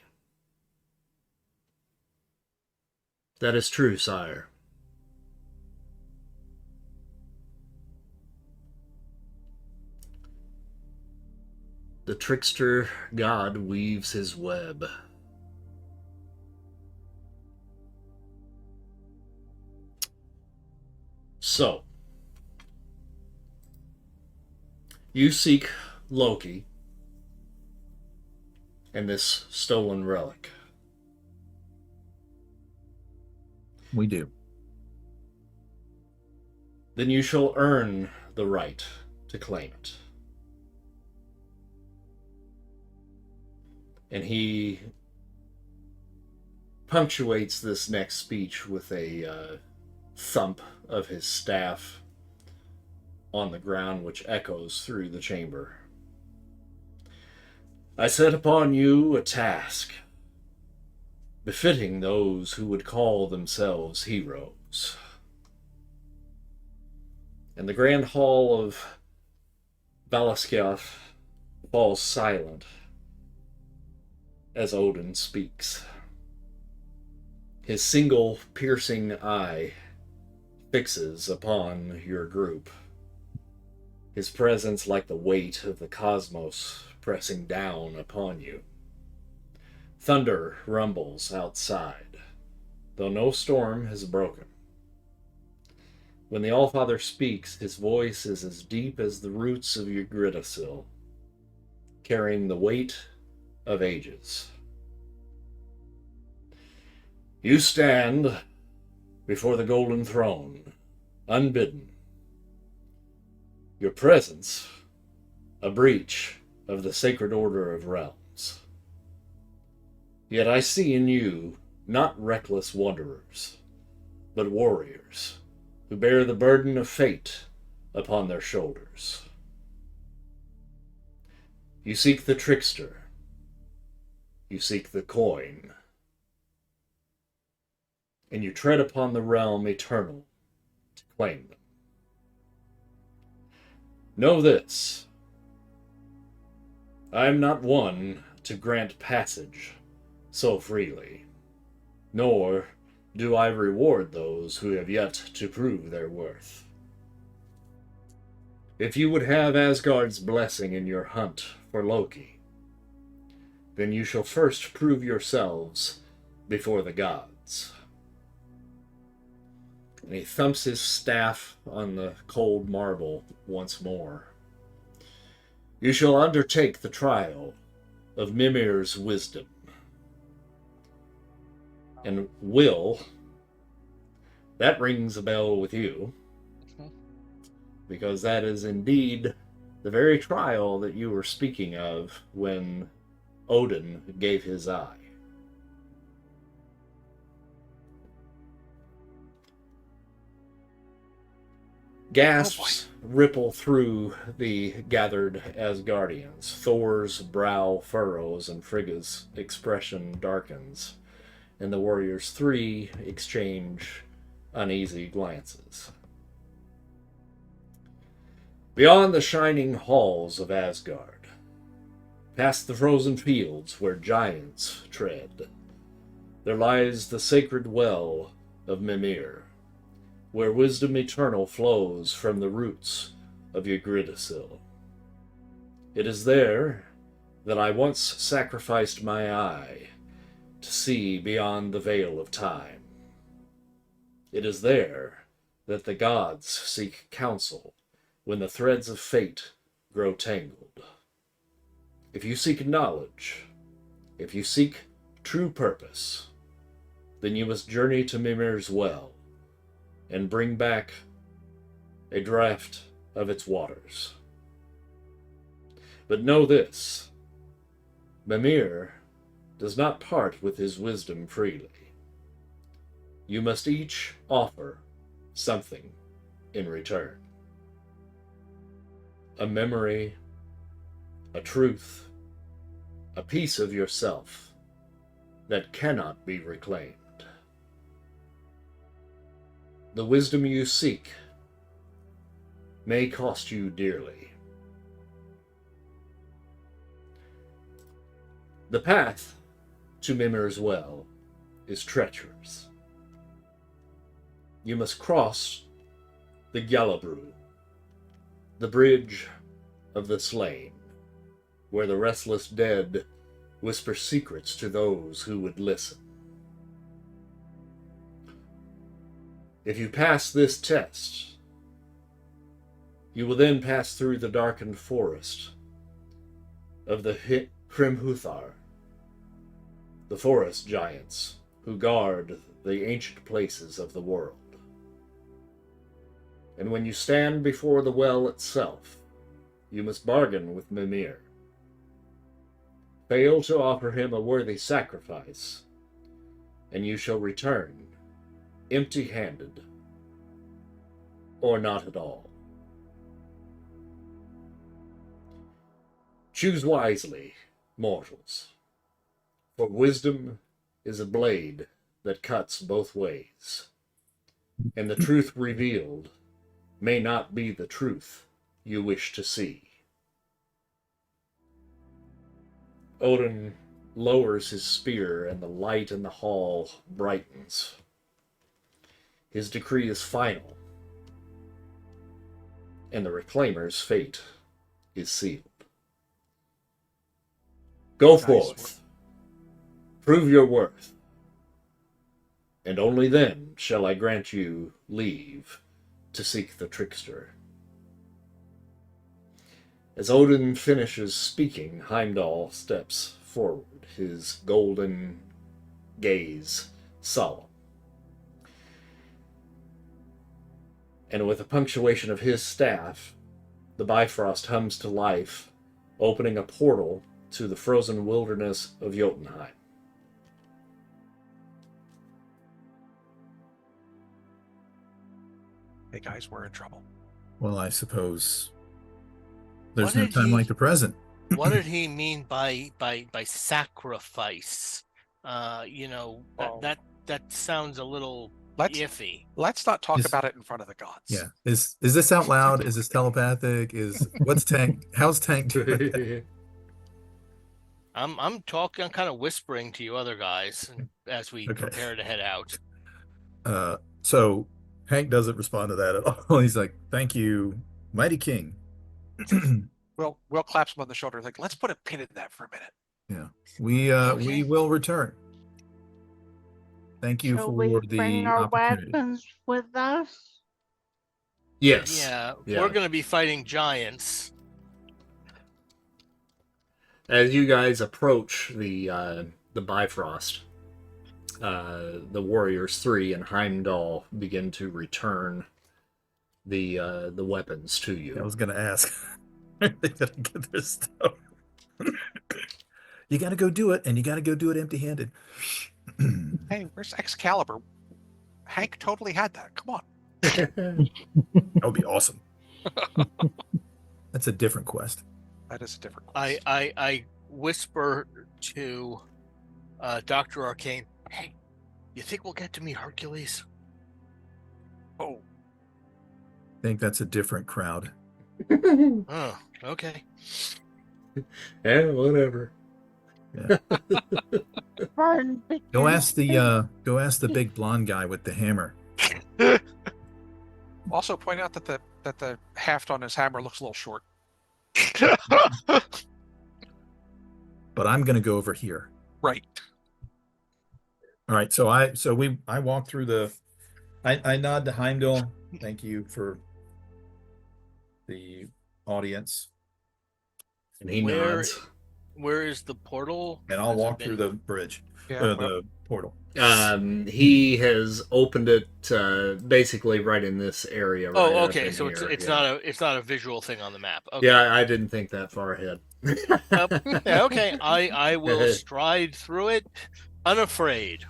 That is true, sire. The trickster god weaves his web. So, you seek Loki and this stolen relic. We do. Then you shall earn the right to claim it. And he punctuates this next speech with a thump of his staff on the ground, which echoes through the chamber. I set upon you a task befitting those who would call themselves heroes. And the grand hall of Valaskjaff falls silent as Odin speaks. His single piercing eye fixes upon your group. His presence like the weight of the cosmos pressing down upon you. Thunder rumbles outside, though no storm has broken. When the Allfather speaks, his voice is as deep as the roots of Yggdrasil, carrying the weight of ages. You stand before the golden throne, unbidden. Your presence, a breach of the sacred order of realms. Yet I see in you not reckless wanderers, but warriors who bear the burden of fate upon their shoulders. You seek the trickster. You seek the coin. And you tread upon the realm eternal to claim them. Know this. I am not one to grant passage so freely, nor do I reward those who have yet to prove their worth. If you would have Asgard's blessing in your hunt for Loki, then you shall first prove yourselves before the gods. And he thumps his staff on the cold marble once more. You shall undertake the trial of Mimir's wisdom. And will, that rings a bell with you, because that is indeed the very trial that you were speaking of when Odin gave his eye. Gasps ripple through the gathered Asgardians. Thor's brow furrows and Frigga's expression darkens, and the warriors three exchange uneasy glances. Beyond the shining halls of Asgard, past the frozen fields where giants tread, there lies the sacred well of Mimir, where wisdom eternal flows from the roots of Yggdrasil. It is there that I once sacrificed my eye to see beyond the veil of time. It is there that the gods seek counsel when the threads of fate grow tangled. If you seek knowledge, if you seek true purpose, then you must journey to Mimir's well and bring back a draught of its waters. But know this, Mimir does not part with his wisdom freely. You must each offer something in return. A memory, a truth, a piece of yourself that cannot be reclaimed. The wisdom you seek may cost you dearly. The path to Mimir's well is treacherous. You must cross the Gjallabru, the bridge of the slain, where the restless dead whisper secrets to those who would listen. If you pass this test, you will then pass through the darkened forest of the Hrimhuthar, the forest giants who guard the ancient places of the world. And when you stand before the well itself, you must bargain with Mimir. Fail to offer him a worthy sacrifice, and you shall return empty-handed, or not at all. Choose wisely, mortals, for wisdom is a blade that cuts both ways, and the truth revealed may not be the truth you wish to see. Odin lowers his spear, and the light in the hall brightens. His decree is final. and the Reclaimer's fate is sealed. Go forth, prove your worth, and only then shall I grant you leave to seek the trickster. As Odin finishes speaking, Heimdall steps forward, his golden gaze solemn. And with a punctuation of his staff, the Bifrost hums to life, opening a portal to the frozen wilderness of Jotunheim. Hey guys, we're in trouble. Well, I suppose there's What no did time he- like the present. What did he mean by sacrifice? That sounds a little Let's iffy. let's not talk Is- about it in front of the gods. Yeah. Is this out loud? Is this telepathic? How's Tank doing? I'm talking, I'm kind of whispering to you other guys as we Okay. prepare to head out. So Hank doesn't respond to that at all. He's like, "Thank you, mighty king." We'll clap him on the shoulder. Like, let's put a pin in that for a minute. Yeah, we Okay. will return. Thank you Shall for we the bring our opportunity. weapons with us? Yes. Yeah, Yeah. we're going to be fighting giants. As you guys approach the Bifrost, the Warriors 3 and Heimdall begin to return the weapons to you. I was gonna ask. They gotta get their stuff. You gotta go do it, and you gotta go do it empty-handed. Hey, where's Excalibur? Hank totally had that. Come on. That would be awesome. That's a different quest. That is a different quest. I whisper to Dr. Arcane, hey, you think we'll get to meet Hercules? Oh, I think that's a different crowd. Oh, okay. Yeah, whatever. Burn Go ask the big blonde guy with the hammer. also point out that the haft on his hammer looks a little short. But I'm gonna go over here. Right. All right, so I walk through the. I nod to Heimdall. Thank you for the audience, And he Where- nods. Where is the portal? and I'll Has it walk through been- the bridge, Yeah. the portal. He has opened it basically right in this area. Right Oh, up okay. in So here, it's yeah. not a visual thing on the map. Okay. Yeah, I didn't think that far ahead. Yeah, okay. I will stride through it unafraid.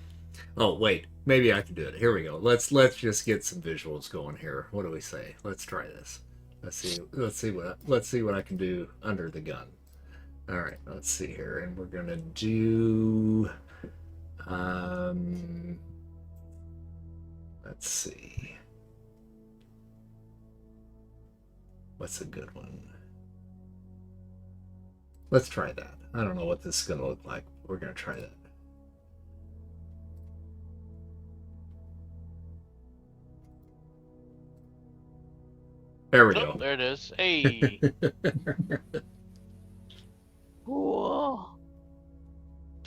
Oh wait, maybe I can do it. Here we go. Let's just get some visuals going here. What do we say? Let's try this. Let's see what I can do under the gun. All right, let's see here, and we're gonna do. Let's see. What's a good one? Let's try that. I don't know what this is gonna look like. We're gonna try that. There we Oh, go. there it is. Hey. Cool.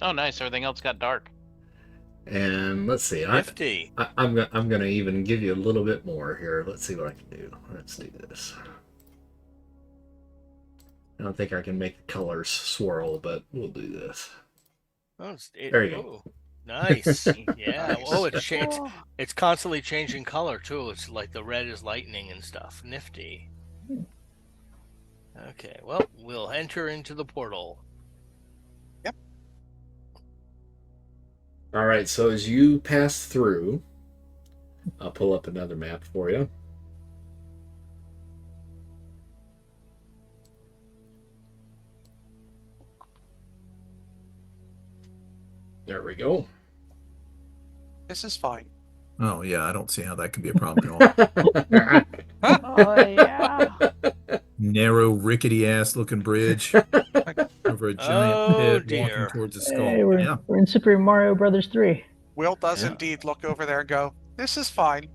Oh, nice. Everything else got dark. And let's see. Nifty. I'm gonna even give you a little bit more here. Let's see what I can do. Let's do this. I don't think I can make the colors swirl, but we'll do this. Oh, There you go. oh, nice. Yeah. Nice. Oh, it's Cool. it's constantly changing color too. It's like the red is lightning and stuff. Nifty. Okay. Well, we'll enter into the portal. All right. So as you pass through, I'll pull up another map for you. There we go. This is fine. Oh yeah, I don't see how that can be a problem at all. Oh yeah. Narrow, rickety ass looking bridge over a giant Oh, pit dear. walking towards a skull. Hey, we're in Super Mario Brothers 3. Will does Yeah. indeed look over there and go, this is fine.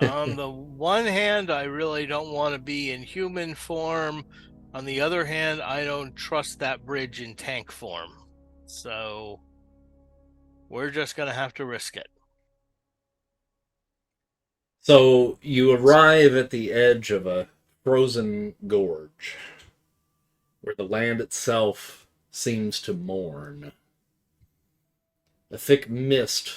On the one hand, I really don't want to be in human form. On the other hand, I don't trust that bridge in tank form. So we're just going to have to risk it. So you arrive at the edge of a frozen gorge where the land itself seems to mourn. A thick mist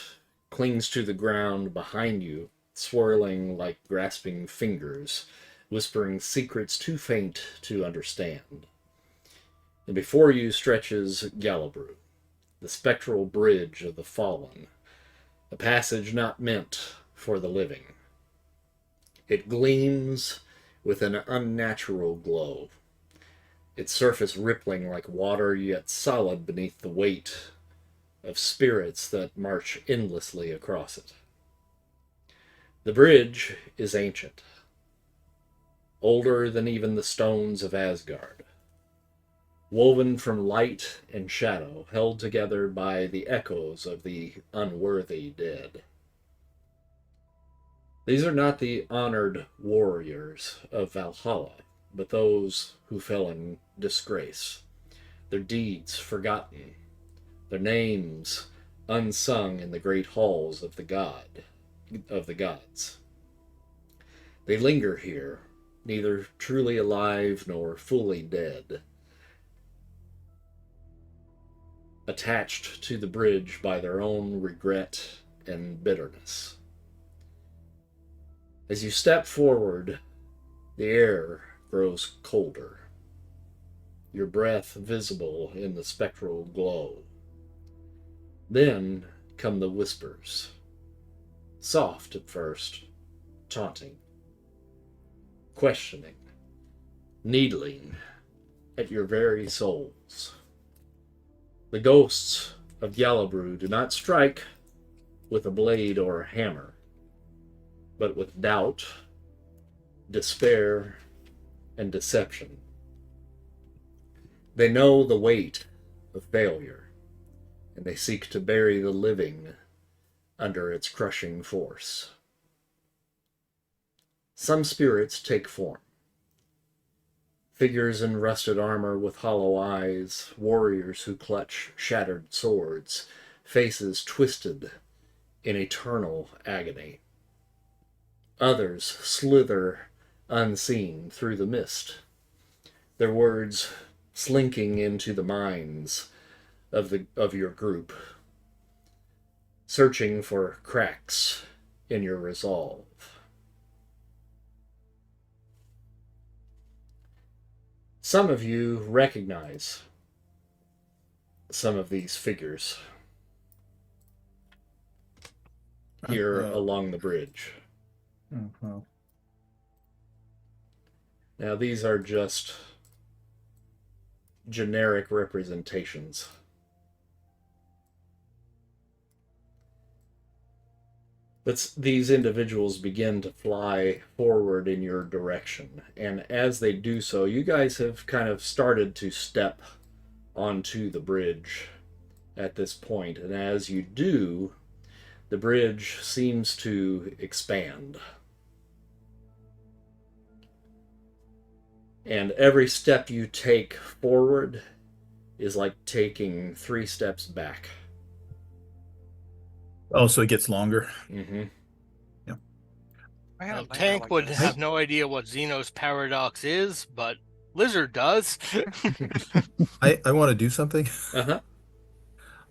clings to the ground behind you, swirling like grasping fingers, whispering secrets too faint to understand. And before you stretches Galabru, the spectral bridge of the fallen, a passage not meant for the living. It gleams with an unnatural glow, its surface rippling like water, yet solid beneath the weight of spirits that march endlessly across it. The bridge is ancient, older than even the stones of Asgard, woven from light and shadow, held together by the echoes of the unworthy dead. These are not the honored warriors of Valhalla, but those who fell in disgrace, their deeds forgotten, their names unsung in the great halls of the gods. They linger here, neither truly alive nor fully dead, attached to the bridge by their own regret and bitterness. As you step forward, the air grows colder, your breath visible in the spectral glow. Then come the whispers, soft at first, taunting, questioning, needling at your very souls. The ghosts of Galabru do not strike with a blade or a hammer, but with doubt, despair, and deception. They know the weight of failure, and they seek to bury the living under its crushing force. Some spirits take form. Figures in rusted armor with hollow eyes, warriors who clutch shattered swords, faces twisted in eternal agony. Others slither unseen through the mist, their words slinking into the minds of your group, searching for cracks in your resolve. Some of you recognize some of these figures here along the bridge. Now, these are just generic representations. But these individuals begin to fly forward in your direction. And as they do so, you guys have kind of started to step onto the bridge at this point. And as you do, the bridge seems to expand. And every step you take forward is like taking 3 steps back. Oh, so it gets longer. Mm-hmm. Yeah. Tank would have no idea what Zeno's paradox is, but Lizard does. I want to do something. Uh-huh.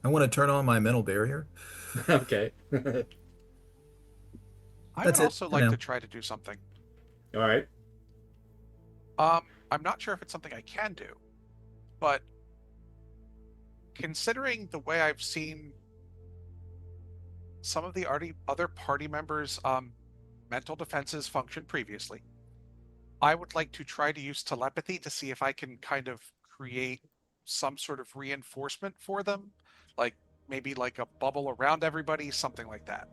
I want to turn on my mental barrier. Okay. I That's would it, also for like now. to try to do something. All right. I'm not sure if it's something I can do, but considering the way I've seen some of the other party members' mental defenses function previously, I would like to try to use telepathy to see if I can kind of create some sort of reinforcement for them, like maybe like a bubble around everybody, something like that.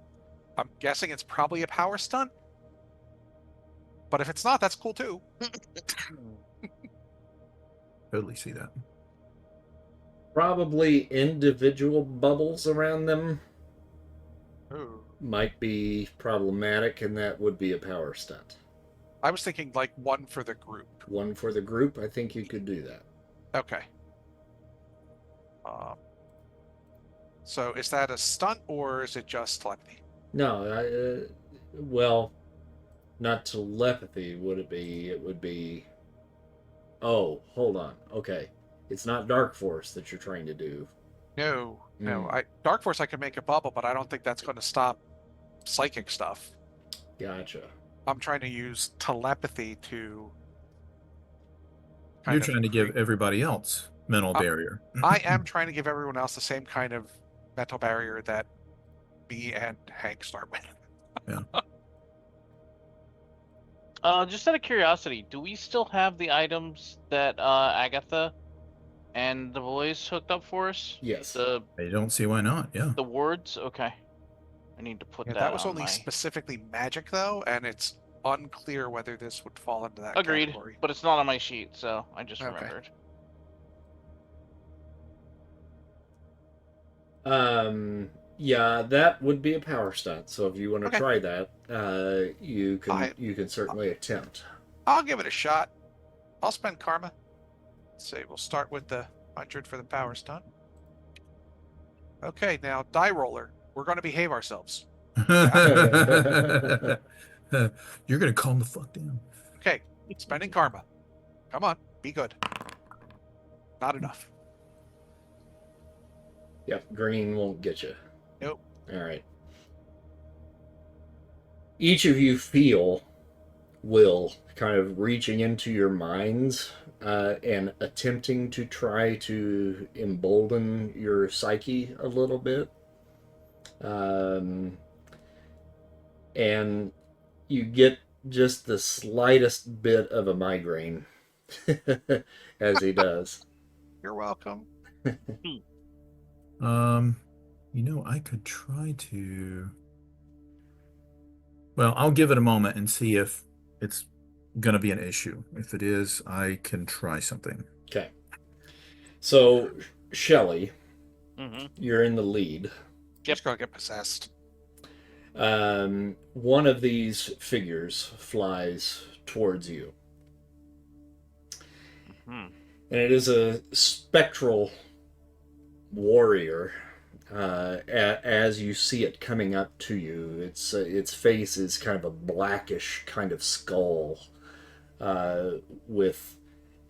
I'm guessing it's probably a power stunt, but if it's not, that's cool too. Totally see that. Probably individual bubbles around them Ooh. might be problematic, and that would be a power stunt. I was thinking like one for the group. One for the group, I think you could do that. Okay. So is that a stunt or is it just telepathy? No, well, not telepathy would it be? It would be. Oh, hold on. Okay. It's not Dark Force that you're trying to do. No. Hmm. Dark Force I can make a bubble, but I don't think that's going to stop psychic stuff. Gotcha. I'm trying to use telepathy to You're kind of trying to give everybody else mental barrier. I am trying to give everyone else the same kind of mental barrier that me and Hank start with. Just out of curiosity, do we still have the items that Agatha and the boys hooked up for us? Yes. The I don't see why not. Yeah. wards? Okay. I need to put Yeah, that that was on only my... specifically magic though, and it's unclear whether this would fall into that Agreed, category. but it's not on my sheet, so I just Okay. remembered. Yeah, that would be a power stunt. So if you want to Okay. try that, you can certainly attempt. I'll give it a shot. I'll spend karma. Let's see, we'll start with the 100 for the power stunt. Okay, now die roller. We're going to behave ourselves. You're gonna calm the fuck down. Okay, spending karma. Come on, be good. Not enough. Yep, green won't get you. Nope. All right. Each of you feel Will kind of reaching into your minds and attempting to try to embolden your psyche a little bit. And you get just the slightest bit of a migraine as he does. You're welcome. I could try to. Well, I'll give it a moment and see if it's gonna be an issue. If it is, I can try something. Okay. So, Shelley, Mm-hmm. you're in the lead. Just gonna get possessed. One of these figures flies towards you. Hmm. And it is a spectral warrior. As you see it coming up to you, its face is kind of a blackish kind of skull with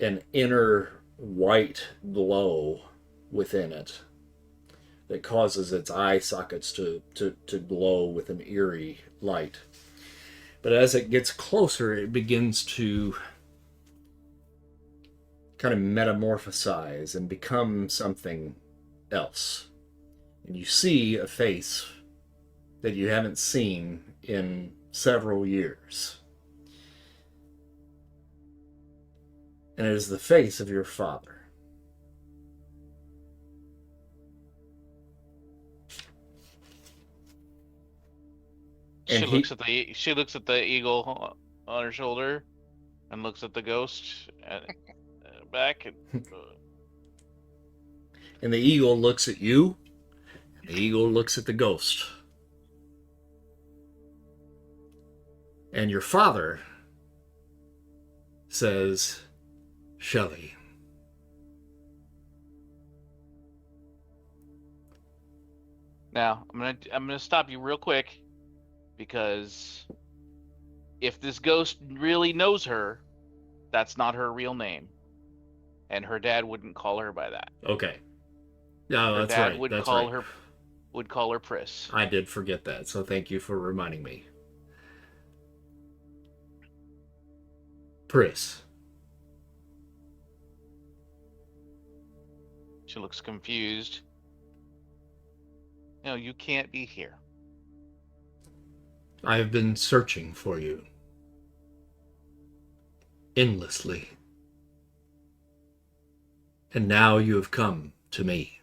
an inner white glow within it that causes its eye sockets to glow with an eerie light. But as it gets closer, it begins to kind of metamorphosize and become something else. And you see a face that you haven't seen in several years. And it is the face of your father. And She looks at the eagle on her shoulder, and looks at the ghost and back. And the eagle looks at you, and the eagle looks at the ghost. And your father says, Shelley. Now I'm gonna stop you real quick, because if this ghost really knows her, that's not her real name, and her dad wouldn't call her by that. Okay. No, Her that's dad right. would That's call right. her Pris. I did forget that, so thank you for reminding me. Pris. She looks confused. No, you can't be here. I have been searching for you. Endlessly. And now you have come to me.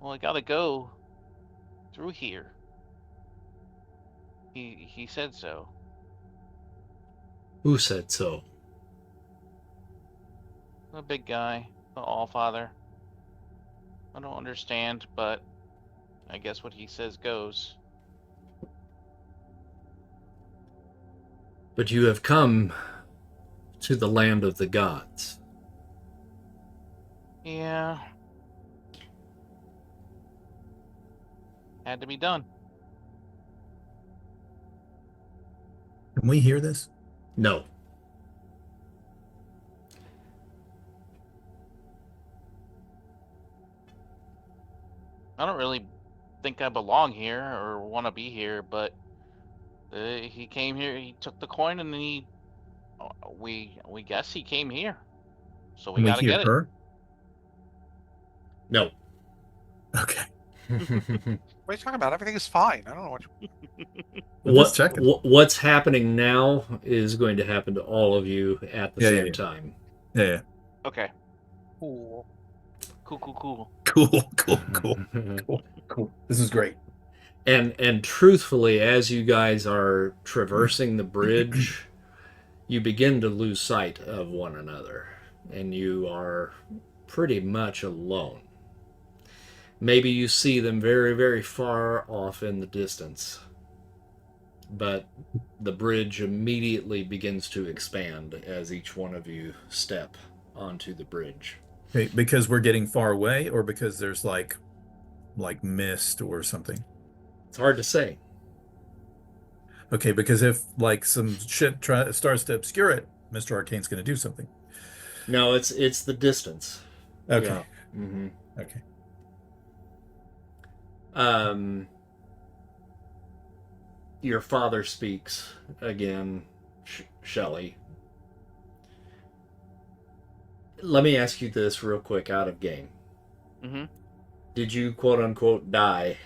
Well, I gotta go through here. He said so. Who said so? The big guy, the Allfather. I don't understand, but I guess what he says goes. But you have come to the land of the gods. Yeah. Had to be done. Can we hear this? No. I don't really think I belong here or want to be here, but he came here. He took the coin, and then we guess he came here, so we Can we gotta hear get her? No. Okay. What are you talking about? Everything is fine. I don't know what. Just checking. What's happening now is going to happen to all of you at the same time. Yeah. it. Okay. Cool. Cool. Cool. This is great. And truthfully, as you guys are traversing the bridge, you begin to lose sight of one another, and you are pretty much alone. Maybe you see them very, very far off in the distance, but the bridge immediately begins to expand as each one of you step onto the bridge. Okay, because we're getting far away, or because there's like mist or something. It's hard to say. Okay, because if like some shit starts to obscure it, Mr. Arcane's going to do something. No, it's the distance. Okay. Yeah. Mm-hmm. Okay. Your father speaks again, Shelley. Let me ask you this real quick out of game. Mm-hmm. Did you quote unquote die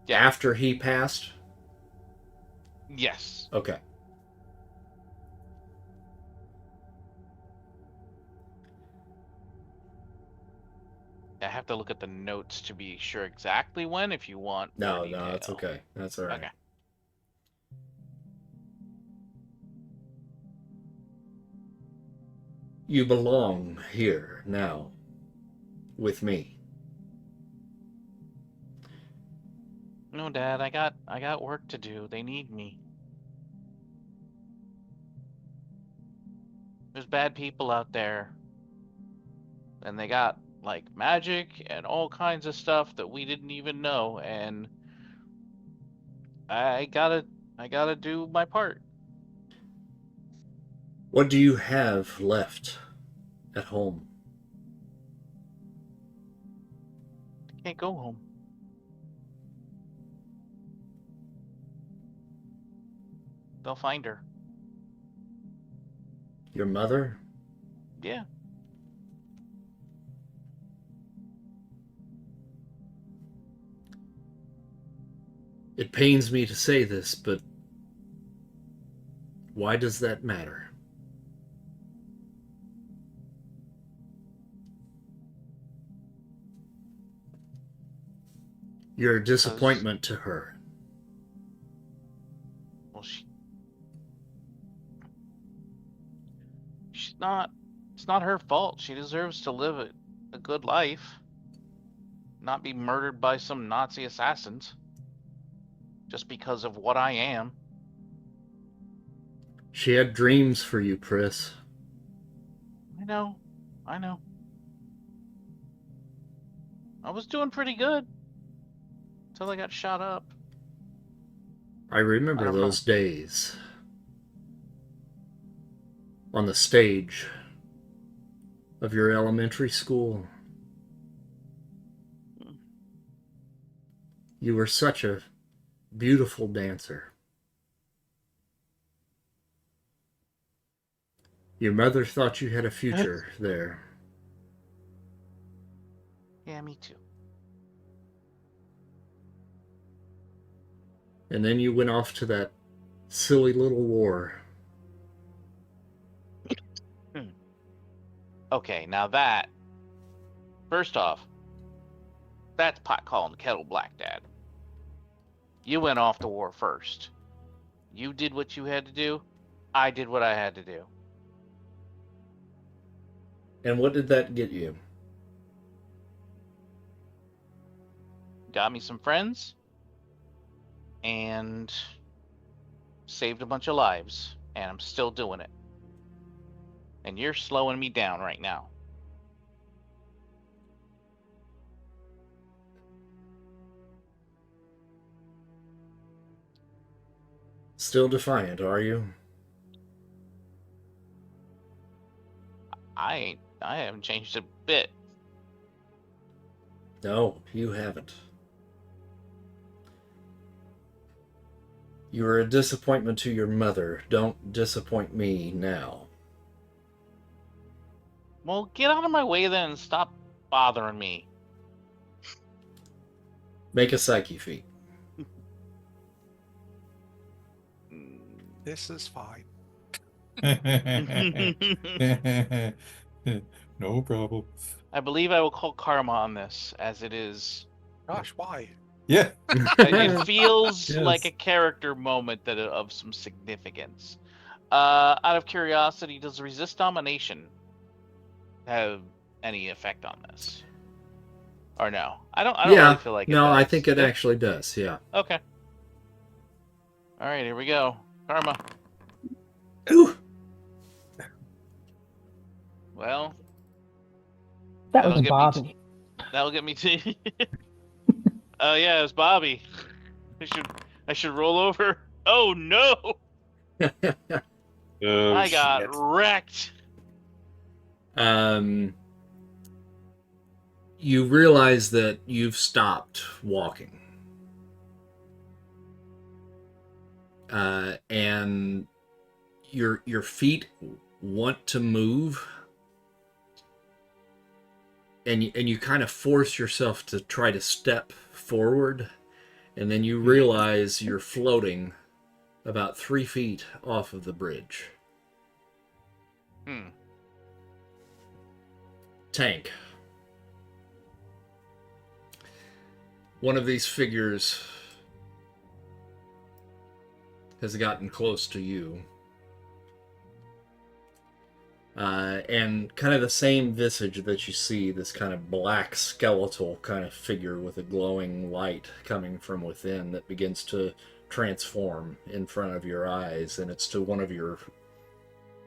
Yeah. after he passed? Yes. Okay. I have to look at the notes to be sure exactly when, if you want. No, more that's detail. okay. That's all right. Okay. You belong here now with me. No, Dad, I got work to do. They need me. There's bad people out there. And they got like magic and all kinds of stuff that we didn't even know, and I gotta do my part. What do you have left at home? Can't go home. They'll find her. Your mother? Yeah. It pains me to say this, but why does that matter? You're a disappointment to her. Well, she's not. It's not her fault. She deserves to live a good life, not be murdered by some Nazi assassins just because of what I am. She had dreams for you, Pris. I know. I was doing pretty good until I got shot up. I remember I don't those days on the stage of your elementary school. You were such a beautiful dancer. Your mother thought you had a future there. Yeah, me too. And then you went off to that silly little war. Okay, now that, first off, that's pot calling the kettle black, Dad. You went off to war first. You did what you had to do. I did what I had to do. And what did that get you? Got me some friends and saved a bunch of lives, and I'm still doing it. And you're slowing me down right now. Still defiant, are you? I haven't changed a bit. No, you haven't. You are a disappointment to your mother. Don't disappoint me now. Well, get out of my way then and stop bothering me. Make a psyche feat. This is fine. No problem. I believe I will call karma on this, as it is. Gosh, why? Yeah. It feels Yes. like a character moment that of some significance. Out of curiosity, does resist domination have any effect on this? Or no? I don't really feel like it no, I does. think it actually does, yeah. Okay. All right, here we go. Karma. Ooh. Well, That That'll was get me Bobby. that'll get me to. Oh yeah, it was Bobby. I should roll over. Oh no! I got wrecked. You realize that you've stopped walking. And your feet want to move, and you kind of force yourself to try to step forward, and then you realize you're floating about 3 feet off of the bridge. Tank. One of these figures has gotten close to you. And kind of the same visage that you see, this kind of black skeletal kind of figure with a glowing light coming from within that begins to transform in front of your eyes, and it's to one of your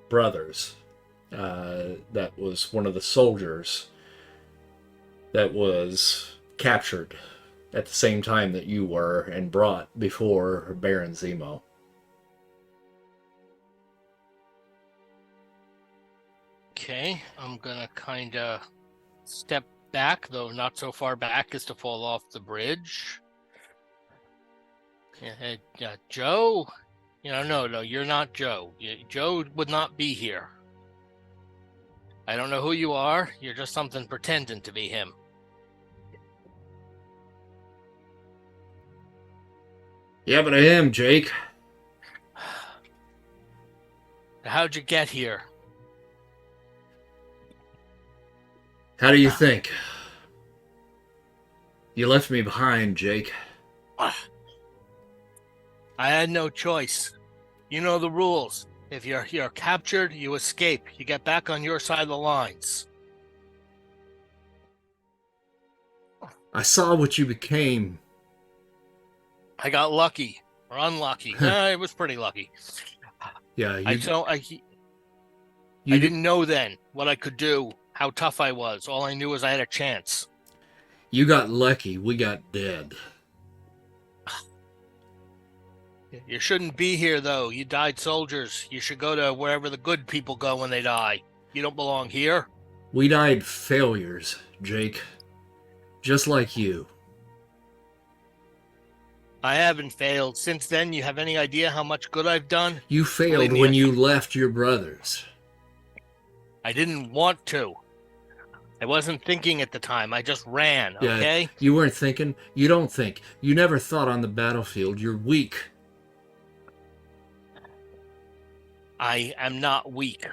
brothers. That was one of the soldiers that was captured at the same time that you were and brought before Baron Zemo. Okay, I'm gonna kind of step back, though not so far back as to fall off the bridge. Joe? No, you're not Joe. Joe would not be here. I don't know who you are. You're just something pretending to be him. Yeah, but I am, Jake. How'd you get here? How do you think? You left me behind, Jake. I had no choice. You know the rules. If you're captured, you escape. You get back on your side of the lines. I saw what you became. I got lucky. Or unlucky. It was pretty lucky. Yeah, I didn't know then what I could do, how tough I was. All I knew was I had a chance. You got lucky. We got dead. You shouldn't be here, though. You died soldiers. You should go to wherever the good people go when they die. You don't belong here. We died failures, Jake. Just like you. I haven't failed. Since then, you have any idea how much good I've done? You failed Believe me, when you left your brothers. I didn't want to. I wasn't thinking at the time. I just ran, Yeah, okay? you weren't thinking. You don't think. You never thought on the battlefield. You're weak. I am not weak.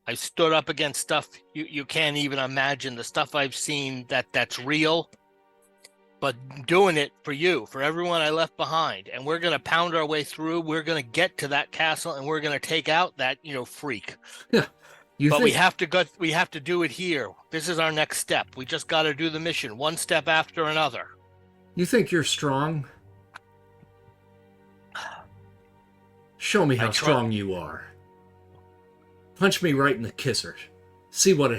I stood up against stuff you can't even imagine. The stuff I've seen that's real. But doing it for you, for everyone I left behind. And we're going to pound our way through. We're going to get to that castle and we're going to take out that, freak. Yeah. You But think we have to do it here. This is our next step. We just got to do the mission one step after another. you think you're strong? Show me I how try- strong you are. Punch me right in the kisser. See what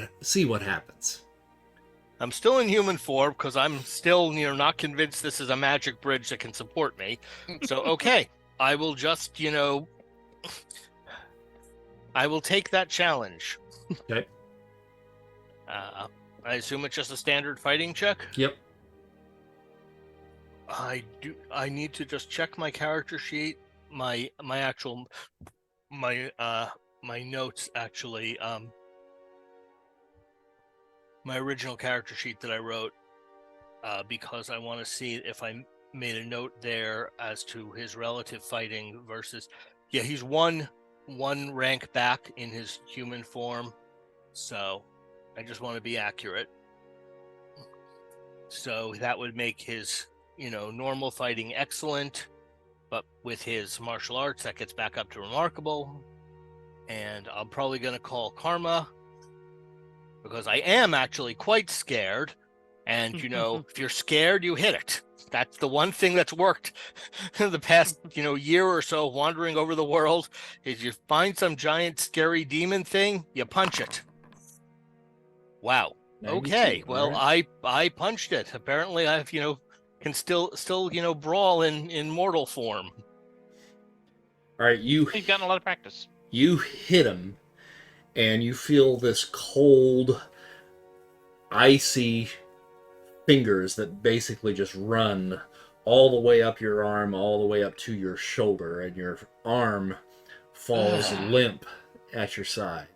happens. I'm still in human form because I'm still, not convinced this is a magic bridge that can support me. So, okay, I will just, I will take that challenge. Okay. I assume it's just a standard fighting check. Yep. I need to just check my character sheet, my notes actually. My original character sheet that I wrote, because I want to see if I made a note there as to his relative fighting versus. Yeah, he's one rank back in his human form, so I just want to be accurate. So that would make his, normal fighting excellent, but with his martial arts, that gets back up to remarkable. And I'm probably going to call Karma, because I am actually quite scared. And, if you're scared, you hit it. That's the one thing that's worked the past, year or so wandering over the world, is you find some giant scary demon thing, you punch it. Wow. 92, Okay. Well, all right. I punched it. Apparently I've, can still, brawl in mortal form. All right, You've gotten a lot of practice. you hit him, and you feel this cold, icy fingers that basically just run all the way up your arm, all the way up to your shoulder, and your arm falls limp at your side.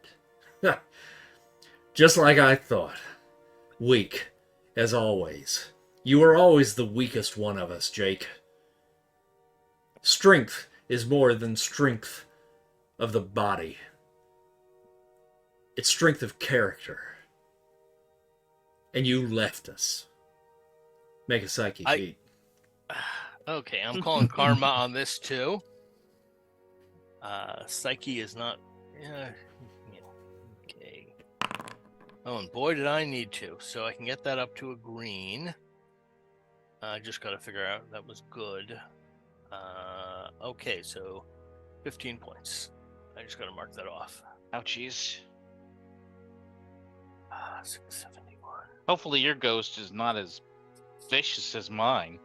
Just like I thought. Weak, as always. You are always the weakest one of us, Jake. Strength is more than strength of the body. It's strength of character. And you left us. Make a psyche feat. Okay, I'm calling Karma on this too. Psyche is not. Okay. Oh, and boy, did I need to. So I can get that up to a green. I just got to figure out that was good. Okay, so 15 points. I just got to mark that off. Ouchies. 671. Hopefully your ghost is not as vicious as mine.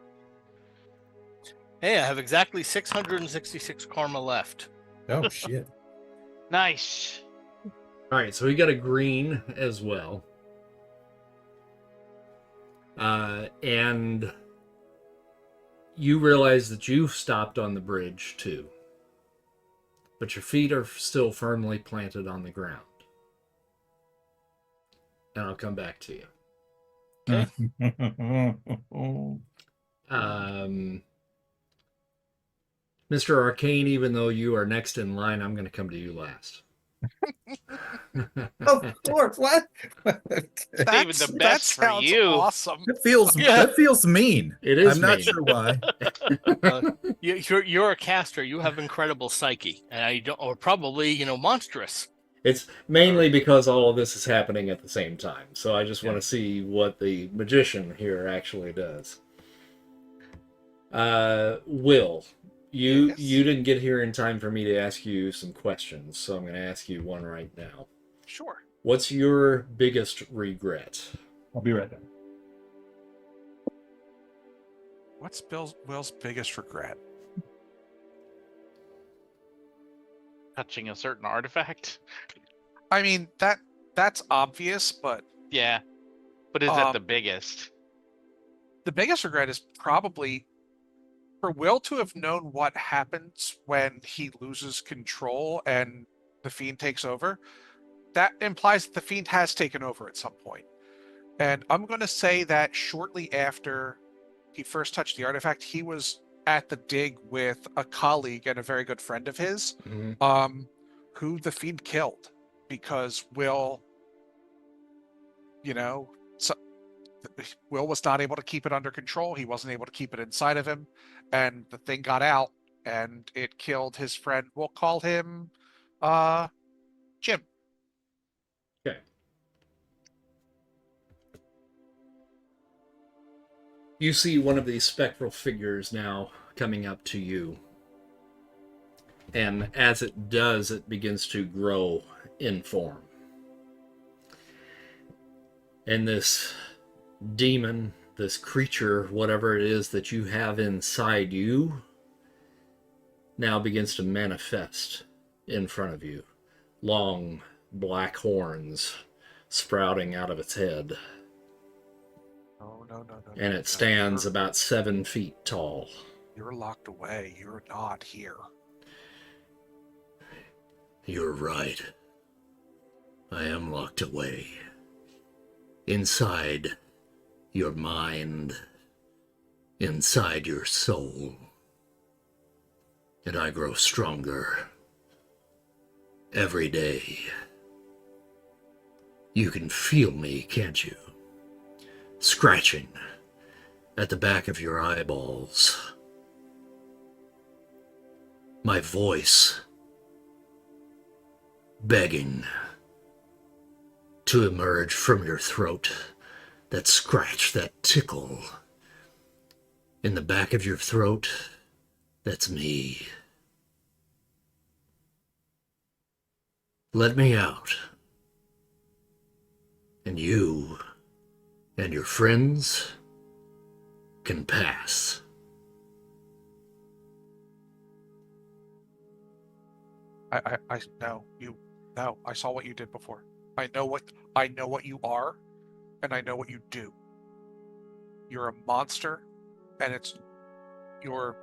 Hey, I have exactly 666 karma left. Oh shit. Nice. All right, so we got a green as well. And you realize that you've stopped on the bridge too. But your feet are still firmly planted on the ground. And I'll come back to you. Okay. Mr. Arcane, even though you are next in line, I'm going to come to you last. Of course. What? Saving the best for sounds you. awesome. That feels mean. It is I'm not mean. sure why. You're a caster. You have incredible psyche, and I don't, or probably monstrous. It's mainly because all of this is happening at the same time. So I just want to see what the magician here actually does. Will, you didn't get here in time for me to ask you some questions, so I'm going to ask you one right now. Sure. What's your biggest regret? I'll be right there. What's Will's biggest regret? Touching a certain artifact. I mean, that's obvious, but Yeah. But is that the biggest? the biggest regret is probably for Will to have known what happens when he loses control and the Fiend takes over. That implies that the Fiend has taken over at some point. And I'm going to say that shortly after he first touched the artifact, he was at the dig with a colleague and a very good friend of his, who the Fiend killed because Will, Will was not able to keep it under control. He wasn't able to keep it inside of him, and the thing got out and it killed his friend. We'll call him Jim. You see one of these spectral figures now coming up to you. And as it does, it begins to grow in form. And this demon, this creature, whatever it is that you have inside you, now begins to manifest in front of you. Long black horns sprouting out of its head. No. And it stands about 7 feet tall. You're locked away. You're not here. You're right. I am locked away. Inside your mind. Inside your soul. And I grow stronger. Every day. You can feel me, can't you? Scratching at the back of your eyeballs. My voice begging to emerge from your throat. That scratch, that tickle in the back of your throat, that's me. Let me out. And you and your friends can pass. I no, you no, I saw what you did before. I know what you are, and I know what you do. You're a monster, and it's you're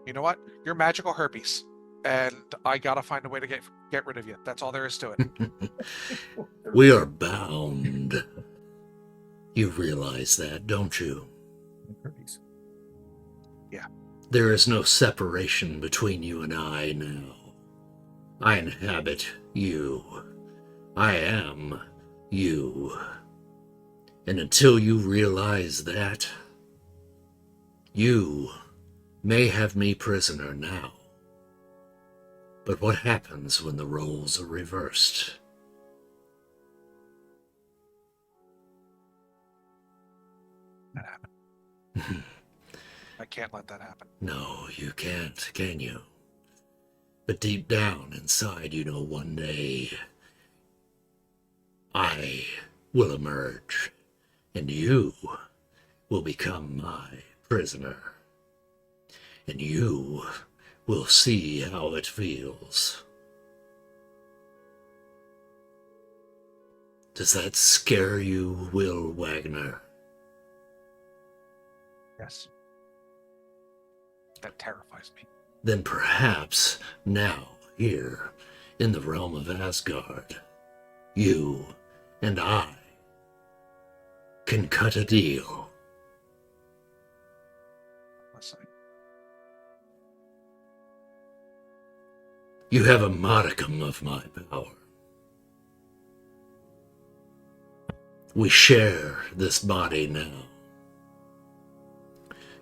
you know what? You're magical herpes. And I gotta find a way to get rid of you. That's all there is to it. We are bound. You realize that, don't you? Yeah. There is no separation between you and I now. I inhabit you. I am you. And until you realize that, you may have me prisoner now. But what happens when the roles are reversed? That happened. I can't let that happen. No, you can't, can you? But deep down inside, you know one day I will emerge, and you will become my prisoner. And you will see how it feels. Does that scare you, Will Wagner? Yes. That terrifies me. Then perhaps now, here, in the realm of Asgard, you and I can cut a deal. Listen. You have a modicum of my power. We share this body now.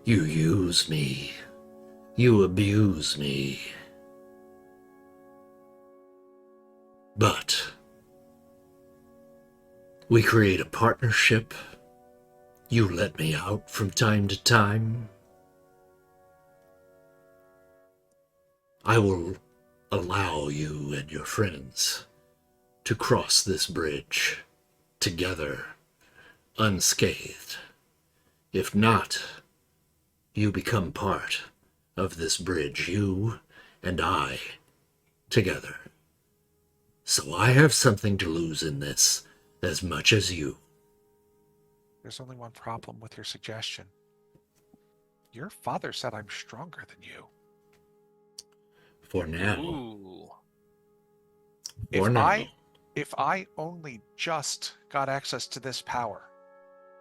You use me. You abuse me. But we create a partnership. You let me out from time to time. I will allow you and your friends to cross this bridge together, unscathed. If not, you become part of this bridge, you and I, together. So I have something to lose in this as much as you. There's only one problem with your suggestion. Your father said I'm stronger than you. For now. Ooh. For now. If I only just got access to this power,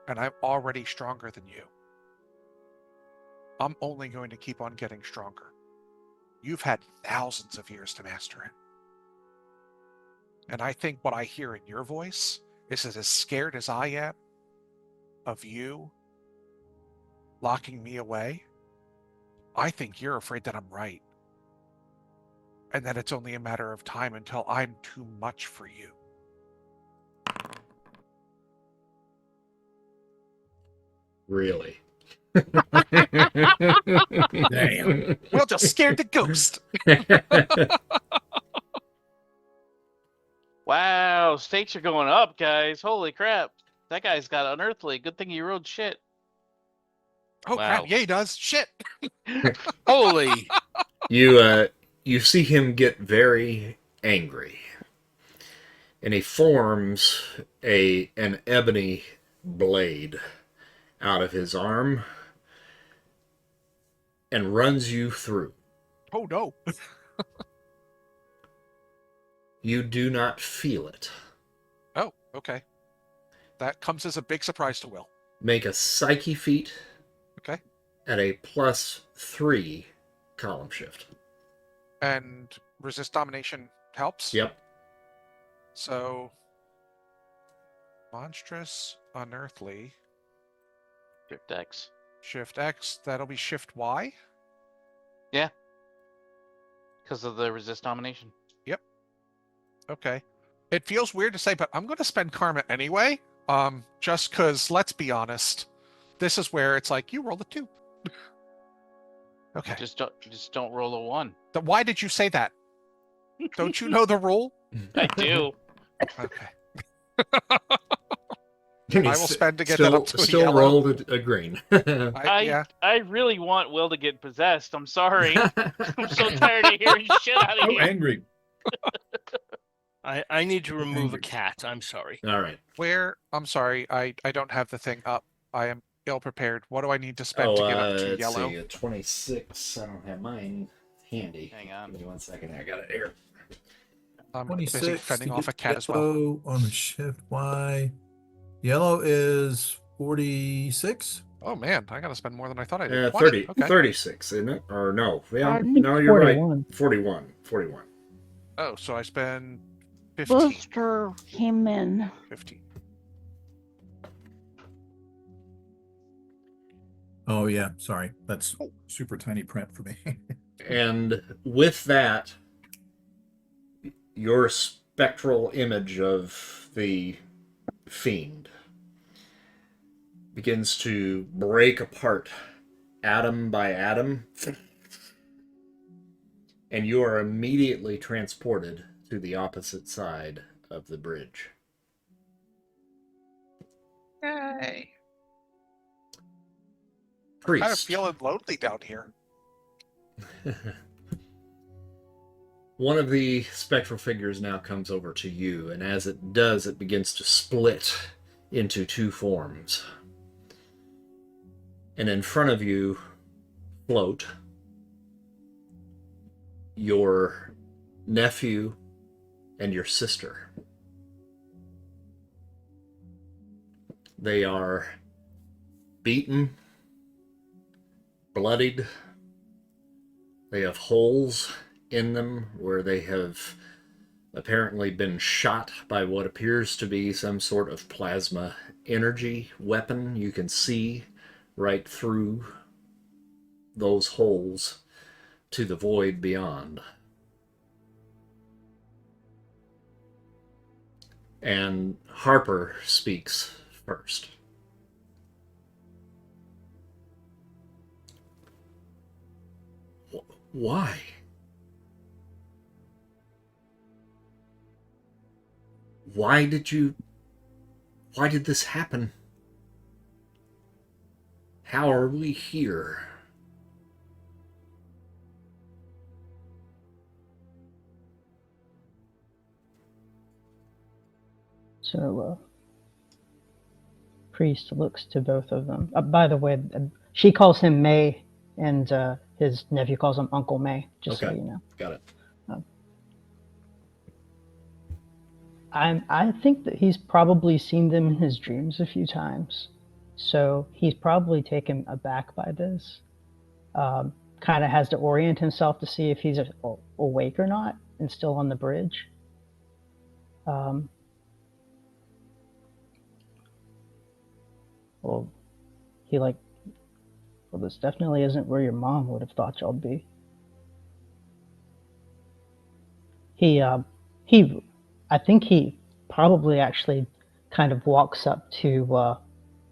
and I'm already stronger than you, I'm only going to keep on getting stronger. You've had thousands of years to master it. And I think what I hear in your voice is that as scared as I am of you locking me away, I think you're afraid that I'm right. And that it's only a matter of time until I'm too much for you. Really? Damn. Will just scared the ghost. Wow, stakes are going up, guys. Holy crap. That guy's got unearthly. Good thing he rolled shit. Oh Wow. crap! Yeah, he does. Shit. Holy. You see him get very angry, and he forms an ebony blade out of his arm and runs you through. Oh no. You do not feel it. Oh, okay. That comes as a big surprise to Will. Make a psyche feat Okay. at a +3 column shift. And resist domination helps. Yep. So monstrous, unearthly, Shift X. shift X. That'll be shift Y. Because of the resist domination. Okay. It feels weird to say, but I'm going to spend karma anyway. Just because, let's be honest, this is where it's like you roll a 2. Okay. Just don't roll a 1. Why did you say that? Don't you know the rule? I do. Okay. And I he will spend to get still, that up to a still yellow. rolled a green. Yeah. I really want Will to get possessed. I'm sorry. I'm so tired of hearing shit out of So you. angry. I need to remove a Angry. cat. I'm sorry. All right. Where? I'm sorry, I don't have the thing up. I am ill prepared. What do I need to spend to get up to let's yellow? see, a 26. I don't have mine handy. Hang on. Give me 1 second. I got it here. I'm busy 26 fending to off a get cat as well. yellow on the shift Y. Yellow is 46. Oh man, I gotta spend more than I thought I did. 20. 30, Okay. 36, isn't it? Or no? Yeah, I think no, you're 41. right. 41. Oh, so I spend 15. Booster came in. 15. Oh yeah, sorry. That's super tiny print for me. And with that, your spectral image of the fiend begins to break apart atom by atom, and you are immediately transported to the opposite side of the bridge. Yay. Priest. Kind of feeling lonely down here. One of the spectral figures now comes over to you, and as it does, it begins to split into 2 forms. And in front of you float your nephew and your sister. They are beaten, bloodied. They have holes in them where they have apparently been shot by what appears to be some sort of plasma energy weapon. You can see right through those holes to the void beyond. And Harper speaks first. Why? Why did this happen? How are we here? So, Priest looks to both of them. By the way, she calls him May, and his nephew calls him Uncle May, just so Okay. you know. Got it. I think that he's probably seen them in his dreams a few times. So he's probably taken aback by this. Kind of has to orient himself to see if he's awake or not and still on the bridge. Well, this definitely isn't where your mom would have thought y'all be. I think he probably actually kind of walks up to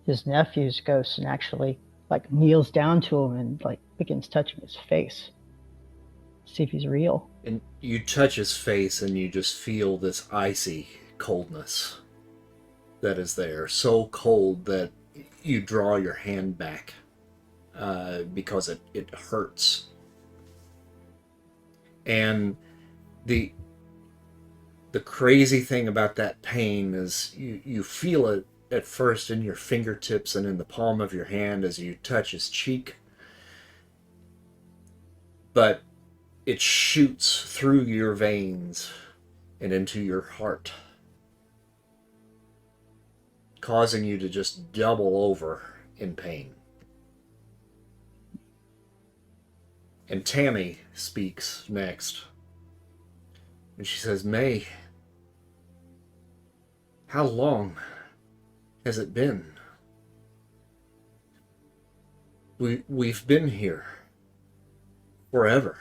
his nephew's ghost and actually like kneels down to him and like begins touching his face. See if he's real. And you touch his face and you just feel this icy coldness that is there. So cold that you draw your hand back because it hurts. And the crazy thing about that pain is you feel it at first in your fingertips and in the palm of your hand as you touch his cheek. But it shoots through your veins and into your heart, causing you to just double over in pain. And Tammy speaks next. And she says, May, how long has it been? We've been here forever.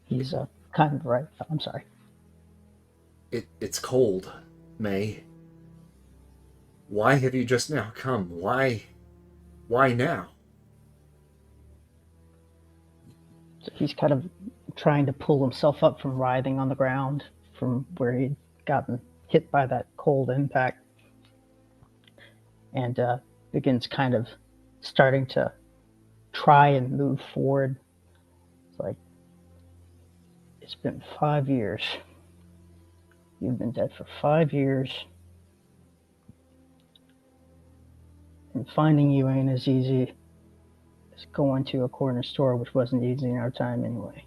He's kind of right. I'm sorry. It's cold, May. Why have you just now come? Why now? So he's kind of trying to pull himself up from writhing on the ground from where he'd gotten hit by that cold impact, and begins kind of starting to try and move forward. It's like, it's been 5 years. You've been dead for 5 years. And finding you ain't as easy as going to a corner store, which wasn't easy in our time anyway.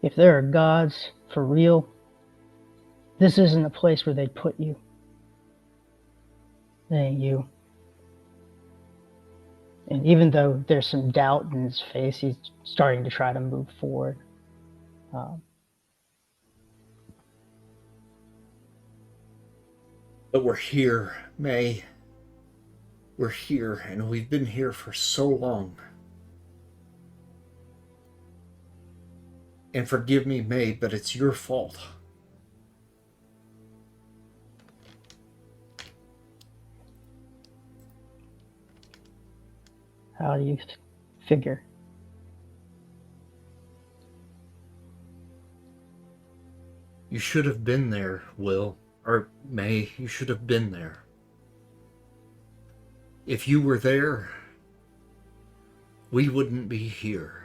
If there are gods for real, this isn't a place where they'd put you. It ain't you. And even though there's some doubt in his face, he's starting to try to move forward. But we're here, May. We're here, and we've been here for so long. And forgive me, May, but it's your fault. How do you figure? You should have been there, Will. Or May, you should have been there. If you were there, we wouldn't be here.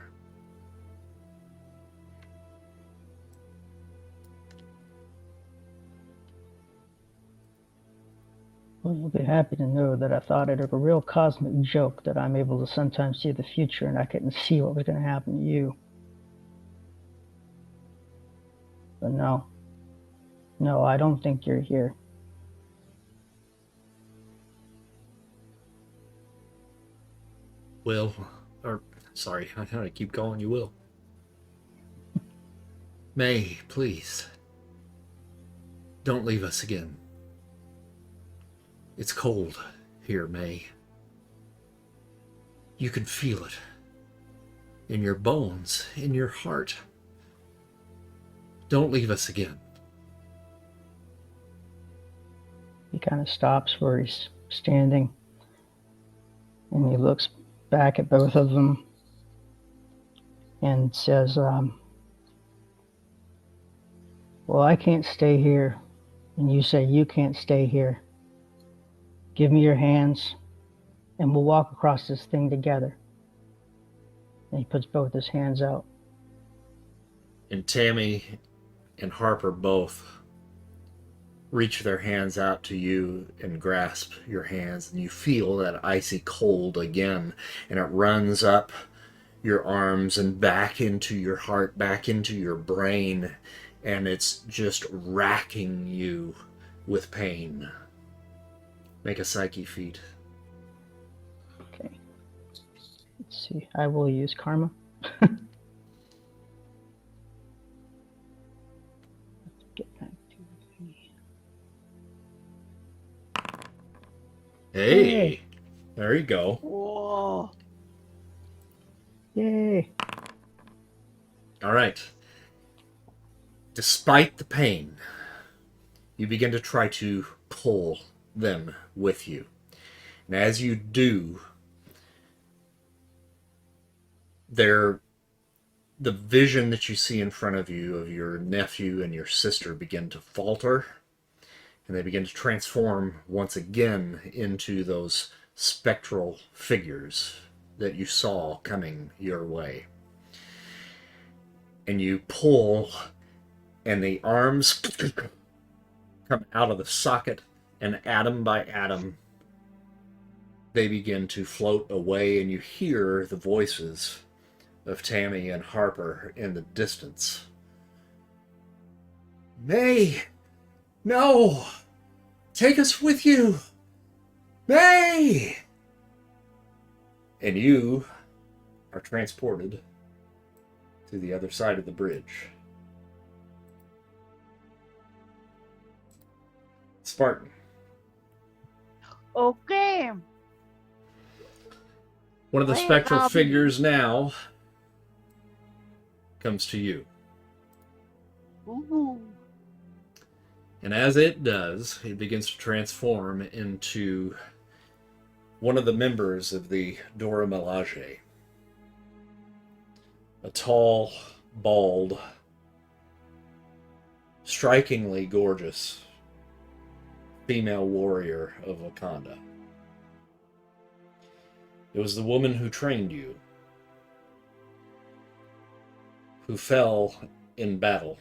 Well, you'll be happy to know that I thought it a real cosmic joke that I'm able to sometimes see the future and I couldn't see what was going to happen to you. But no, I don't think you're here. Will, or sorry, I keep calling you Will. May, please, don't leave us again. It's cold here, May. You can feel it in your bones, in your heart. Don't leave us again. He kind of stops where he's standing and he looks back at both of them and says, well, I can't stay here, and you say you can't stay here. Give me your hands, and we'll walk across this thing together. And he puts both his hands out. And Tammy and Harper both reach their hands out to you and grasp your hands, and you feel that icy cold again, and it runs up your arms and back into your heart, back into your brain, and it's just racking you with pain. Make a psyche feat. Okay. Let's see. I will use karma. Get back to me. Hey! There you go. Whoa. Yay. All right. Despite the pain, you begin to try to pull them with you. And as you do, the vision that you see in front of you of your nephew and your sister begin to falter, and they begin to transform once again into those spectral figures that you saw coming your way. And you pull, and the arms come out of the socket, and atom by atom, they begin to float away, and you hear the voices of Tammy and Harper in the distance. May! No! Take us with you! May! And you are transported to the other side of the bridge. Spartan. Okay. One of the spectral figures now comes to you. Ooh. And as it does, it begins to transform into one of the members of the Dora Milaje. A tall, bald, strikingly gorgeous female warrior of Wakanda. It was the woman who trained you, who fell in battle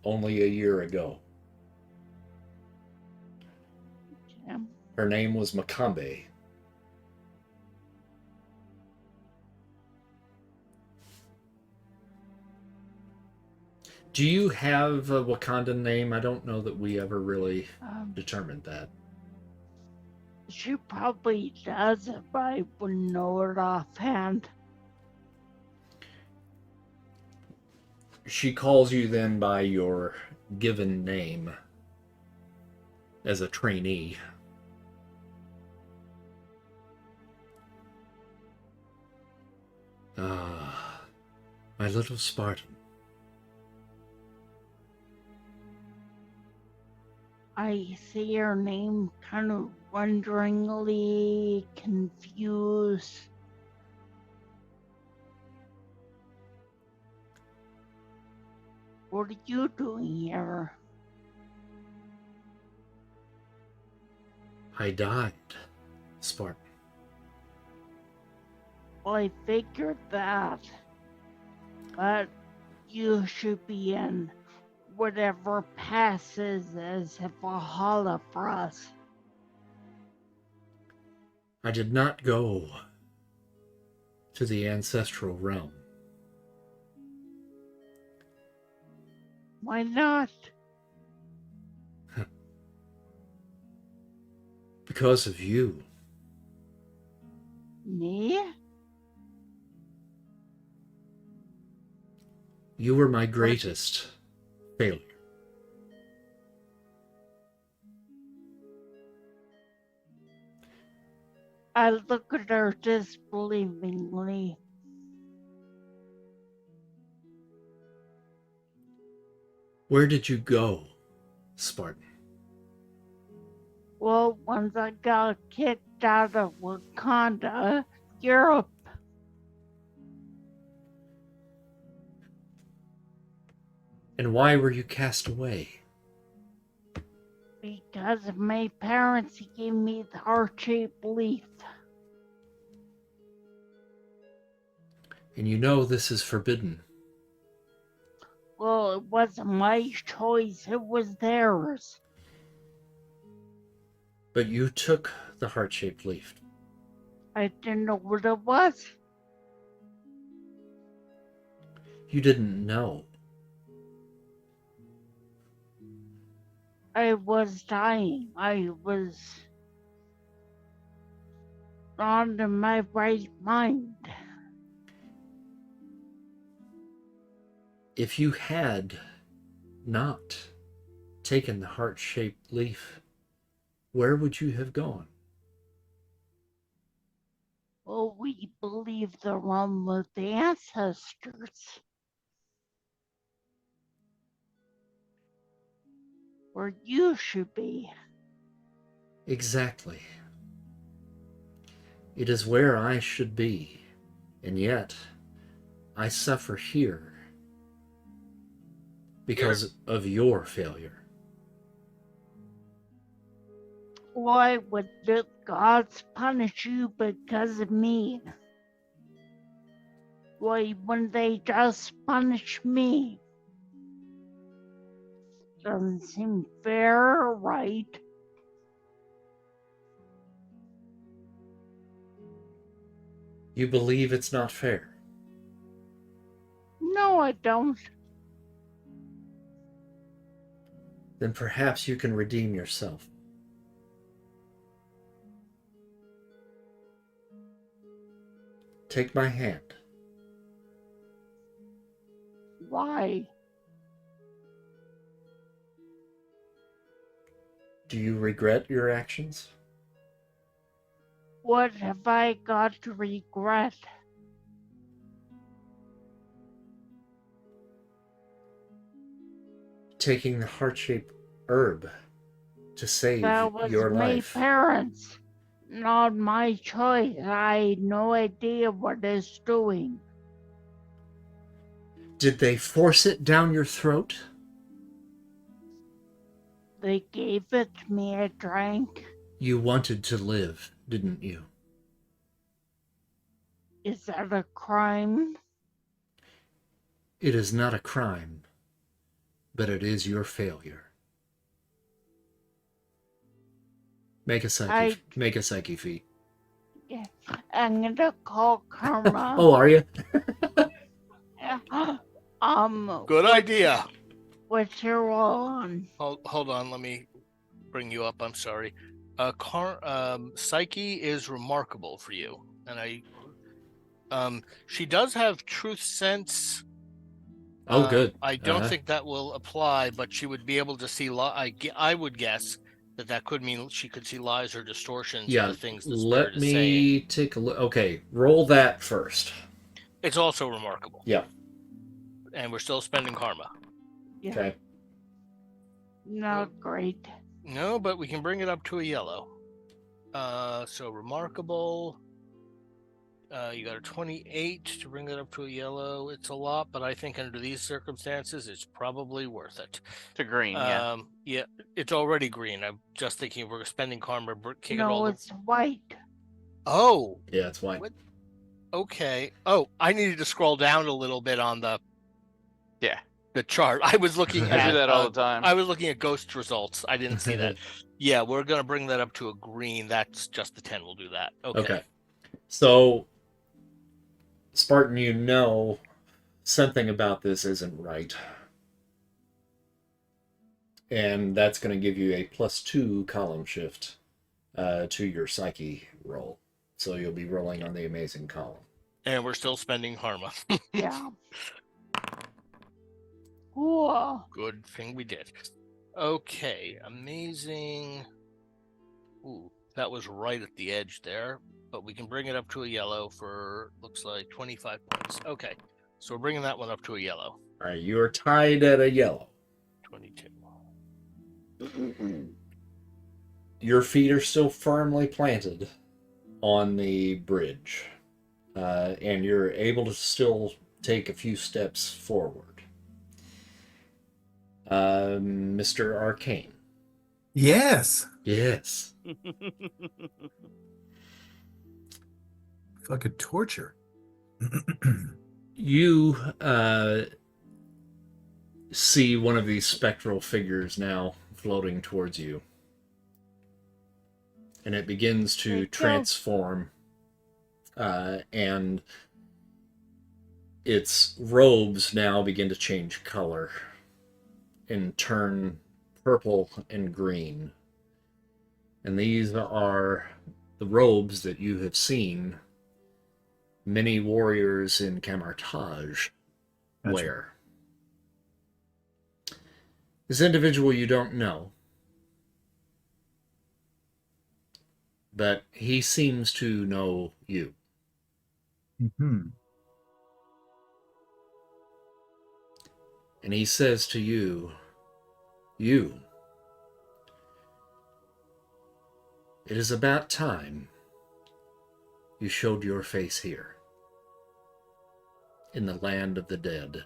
only a year ago. Yeah. Her name was Makambe. Do you have a Wakandan name? I don't know that we ever really determined that. She probably does if I wouldn't know it offhand. She calls you then by your given name as a trainee. Ah, my little Spartan. I see her name kind of wonderingly confused. What are you doing here? I died, Spartan. Well, I figured that. But you should be in whatever passes as a Valhalla for us. I did not go to the ancestral realm. Why not? Because of you. Me? You were my greatest failure. I look at her disbelievingly. Where did you go, Spartan? Well, once I got kicked out of Wakanda, Europe. And why were you cast away? Because my parents gave me the heart-shaped leaf. And you know this is forbidden. Well, it wasn't my choice, it was theirs. But you took the heart-shaped leaf. I didn't know what it was. You didn't know. I was dying. I was not in my right mind. If you had not taken the heart-shaped leaf, where would you have gone? Well, we believe the realm of the ancestors. where you should be. Exactly. It is where I should be, and yet I suffer here because of your failure. Why would the gods punish you because of me? Why wouldn't they just punish me? Doesn't seem fair or right. You believe it's not fair. No, I don't. Then perhaps you can redeem yourself. Take my hand. Why? Do you regret your actions? What have I got to regret? Taking the heart-shaped herb to save That was your my life. parents, not my choice. I had no idea what it's doing. Did they force it down your throat? They gave it to me, I drank. You wanted to live, didn't you? Is that a crime? It is not a crime, but it is your failure. Make a psyche feat. Yeah, I'm gonna call Karma. Oh, are you? Good idea. What's your roll on? Hold on, let me bring you up. I'm sorry. Psyche is remarkable for you, and she does have truth sense. Oh, good. I don't think that will apply, but she would be able to see. I would guess that could mean she could see lies or distortions. Yeah, of the things the let spirit is saying. me take a look. Okay, roll that first. It's also remarkable. Yeah. And we're still spending karma. Yeah. Okay. Not great. No, but we can bring it up to a yellow. So remarkable. You got a 28 to bring it up to a yellow. It's a lot, but I think under these circumstances, it's probably worth it. To green, yeah. Yeah, it's already green. I'm just thinking we're spending karma. No, it's white. Oh. Yeah, it's white. What? Okay. Oh, I needed to scroll down a little bit on the chart. I was looking at I do that all the time. I was looking at ghost results. I didn't see that. Yeah, we're gonna bring that up to a green. That's just the 10. We'll do that. Okay. So, Spartan, you know something about this isn't right. And that's going to give you a +2 column shift to your psyche roll. So you'll be rolling on the amazing column. And we're still spending karma. Yeah. Cool. Good thing we did. Okay, amazing. Ooh, that was right at the edge there, but we can bring it up to a yellow for, looks like 25 points. Okay, so we're bringing that one up to a yellow. All right, you are tied at a yellow. 22. Your feet are still firmly planted on the bridge, and you're able to still take a few steps forward. Mr. Arcane. Yes. Yes. Fucking torture. You see one of these spectral figures now floating towards you. And it begins to transform. And its robes now begin to change color and turn purple and green. And these are the robes that you have seen many warriors in Camartage wear. This individual you don't know, but he seems to know you. Mm-hmm. And he says to you, you It is about time you showed your face here, in the land of the dead.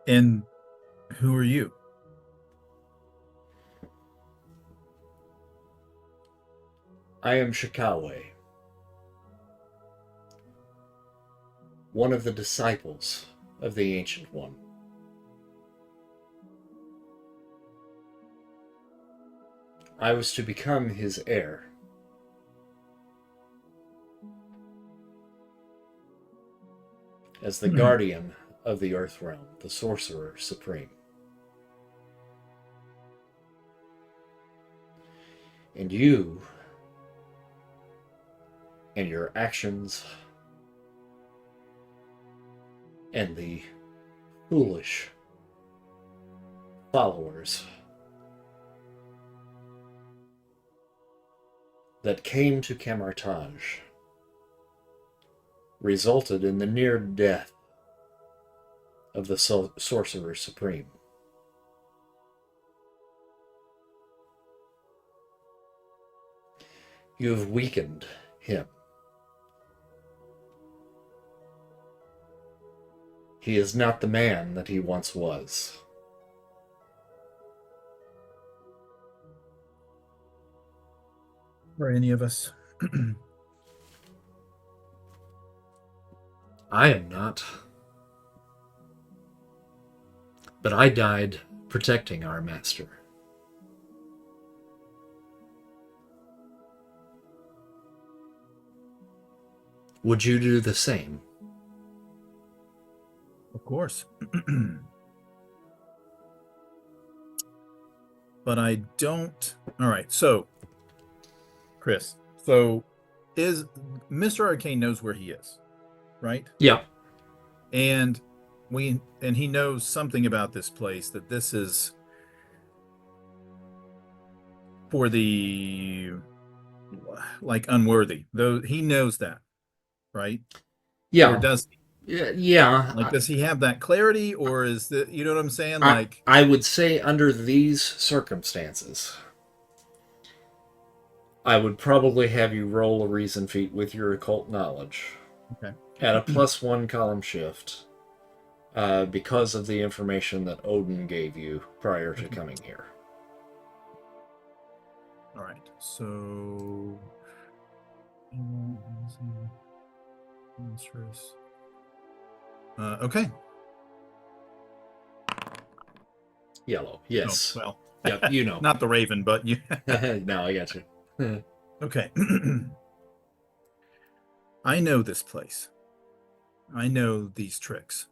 And who are you? I am Shikawe, one of the disciples of the Ancient One. I was to become his heir. As the guardian of the Earth Realm, the Sorcerer Supreme. And you, and your actions, and the foolish followers that came to Camartage resulted in the near death of the Sorcerer Supreme. You have weakened him. He is not the man that he once was. Or any of us? I am not. But I died protecting our master. Would you do the same? Of course. But I don't. All right. So, Chris, so is Mr. Arcane knows where he is, right? Yeah. And he knows something about this place, that this is for the like unworthy. Though he knows that, right? Yeah. Or does Yeah. like does he have that clarity, or is that, you know what I'm saying? I would say under these circumstances, I would probably have you roll a reason feat with your occult knowledge. Okay. At a +1 column shift, because of the information that Odin gave you prior to coming here. All right. So okay. Yellow. Yes. Oh, well. Yep, you know. Not the Raven, but you. No, I got you. Okay. I know this place. I know these tricks.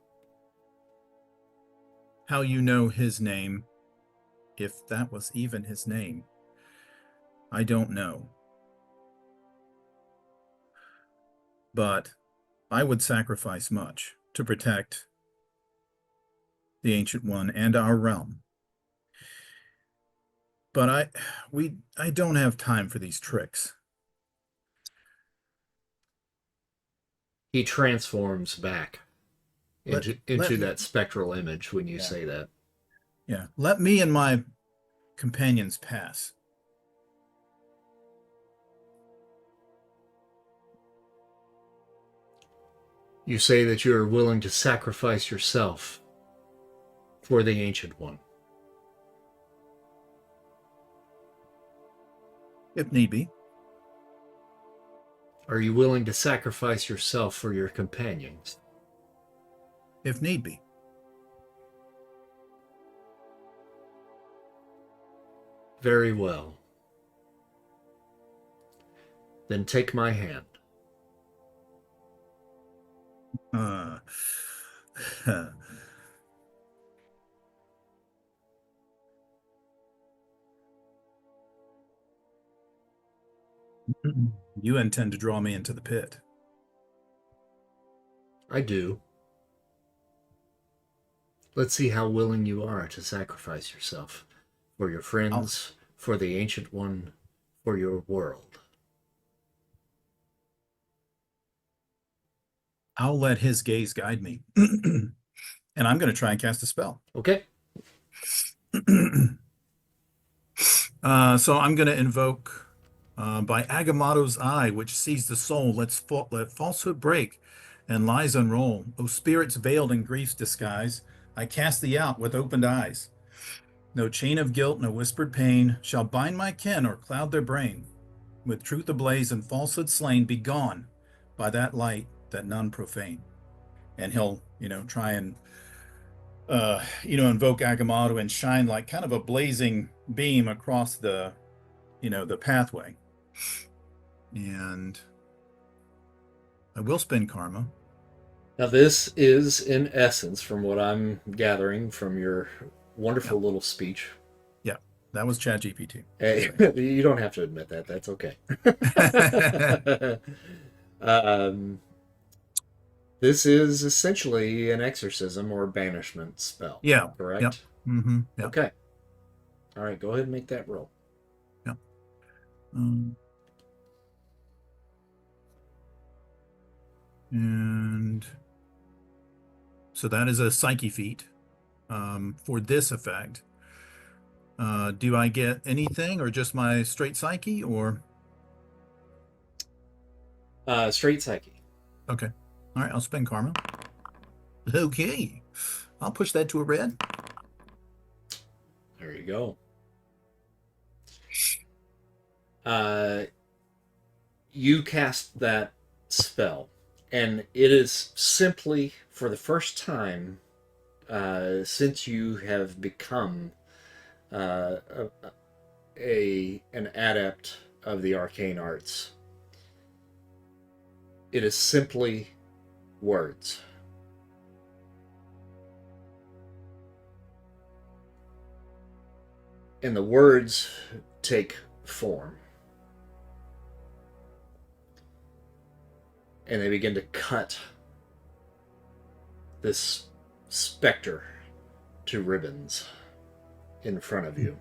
How you know his name, if that was even his name, I don't know. But I would sacrifice much to protect the Ancient One and our realm. But I don't have time for these tricks. He transforms back into me- that spectral image when you say that. Yeah, let me and my companions pass. You say that you are willing to sacrifice yourself for the Ancient One. If need be. Are you willing to sacrifice yourself for your companions? If need be. Very well. Then take my hand. You intend to draw me into the pit. I do. Let's see how willing you are to sacrifice yourself for your friends, for the Ancient One, for your world. I'll let his gaze guide me. And I'm going to try and cast a spell. Okay. So I'm going to invoke by Agamotto's eye, which sees the soul. Let falsehood break and lies unroll. O spirits veiled in grief's disguise, I cast thee out with opened eyes. No chain of guilt, no whispered pain shall bind my kin or cloud their brain. With truth ablaze and falsehood slain, be gone by that light that none profane. And he'll, try and, invoke Agamotto and shine like kind of a blazing beam across the pathway. And I will spend karma. Now, this is, in essence, from what I'm gathering from your wonderful little speech. Yeah, that was ChatGPT. Hey, you don't have to admit that. That's okay. This is essentially an exorcism or banishment spell. Yeah. Correct? Yep. Mm-hmm. Yep. Okay. All right, go ahead and make that roll. Yeah. And so that is a psyche feat for this effect. Do I get anything or just my straight psyche or? Straight psyche. Okay. All right, I'll spend karma. Okay. I'll push that to a red. There you go. You cast that spell, and it is simply, for the first time since you have become an adept of the arcane arts, it is simply words. And the words take form. And they begin to cut this specter to ribbons in front of you.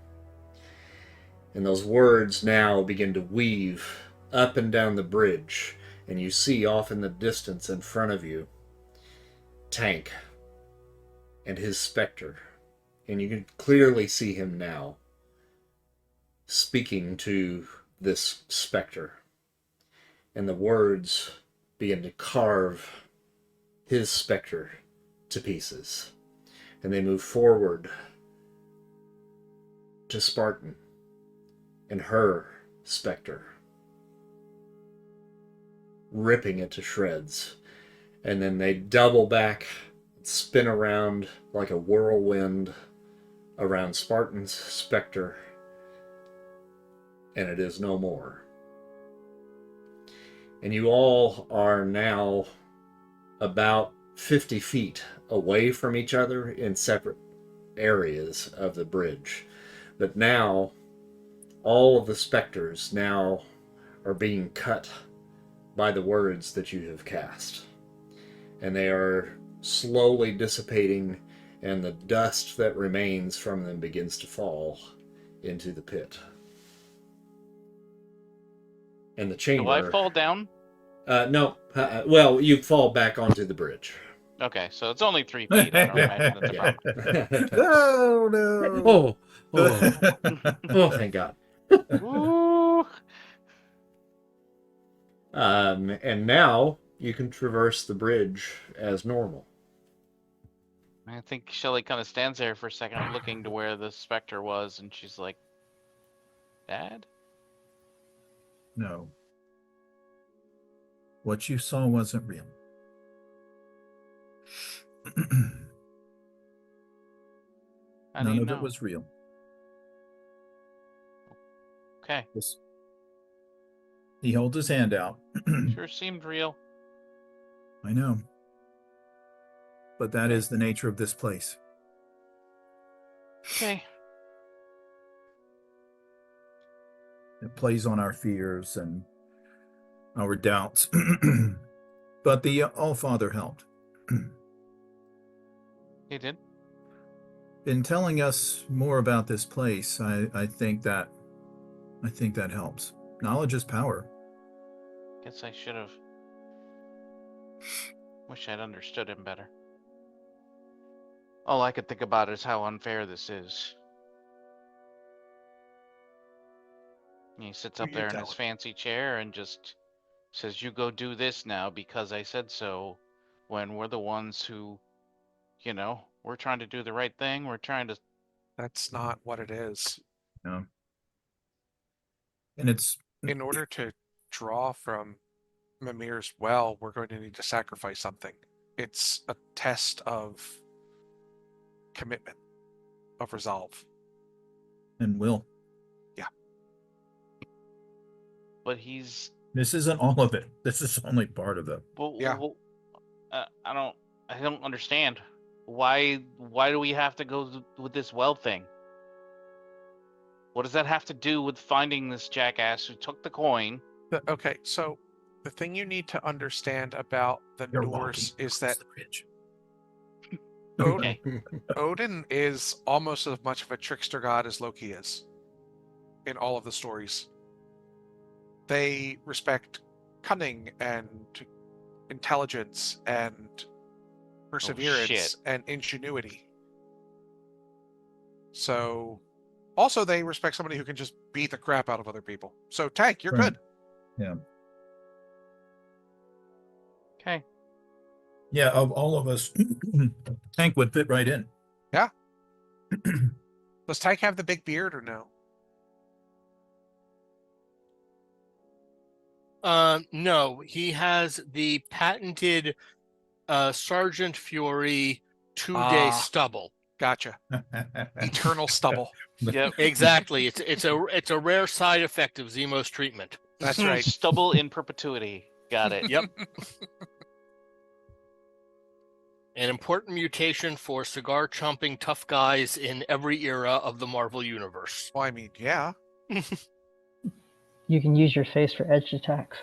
And those words now begin to weave up and down the bridge. And you see off in the distance in front of you Tank and his specter. And you can clearly see him now speaking to this specter. And the words begin to carve his specter to pieces. And they move forward to Spartan and her specter, ripping it to shreds. And then they double back, spin around like a whirlwind around Spartan's specter, and it is no more. And you all are now about 50 feet away from each other in separate areas of the bridge. But now, all of the specters now are being cut by the words that you have cast. And they are slowly dissipating, and the dust that remains from them begins to fall into the pit. And the chamber... Do I fall down? No. Well, you fall back onto the bridge. Okay, so it's only 3 feet. I don't imagine that's a problem. Oh, no. Oh, thank God. Ooh. And now you can traverse the bridge as normal. I think Shelly kind of stands there for a second looking to where the specter was, and she's like, Dad? No. What you saw wasn't real. None of it was real. Okay. He held his hand out. Sure seemed real. I know. But that is the nature of this place. Okay. It plays on our fears and our doubts. But the All-Father helped. He did? In telling us more about this place, I think that helps. Knowledge is power. Guess I should have. Wish I'd understood him better. All I could think about is how unfair this is. He sits up You there in tell his him. fancy chair and just says, "You go do this now because I said so," when we're the ones who, we're trying to do the right thing. We're trying to. That's not what it is. No. And it's In order to draw from Mimir's well, we're going to need to sacrifice something. It's a test of commitment, of resolve. and will. But he's. This isn't all of it. This is only part of it. Well, Yeah. I don't understand. Why do we have to go with this well thing? What does that have to do with finding this jackass who took the coin? Okay, so the thing you need to understand about the You're Norse walking is across that the bridge. Okay. Odin is almost as much of a trickster god as Loki is in all of the stories. They respect cunning and intelligence and perseverance shit. and ingenuity. So, also they respect somebody who can just beat the crap out of other people. So, Tank, you're Right. good. Yeah. Okay. Yeah, of all of us, Tank would fit right in. Does Tank have the big beard or no? No, he has the patented Sergeant Fury 2-day Ah. stubble. Gotcha. Eternal stubble. Yep. Exactly. It's a rare side effect of Zemo's treatment. That's right. Stubble in perpetuity. Got it. Yep. An important mutation for cigar chomping tough guys in every era of the Marvel Universe. Well, I mean, yeah. You can use your face for edge attacks.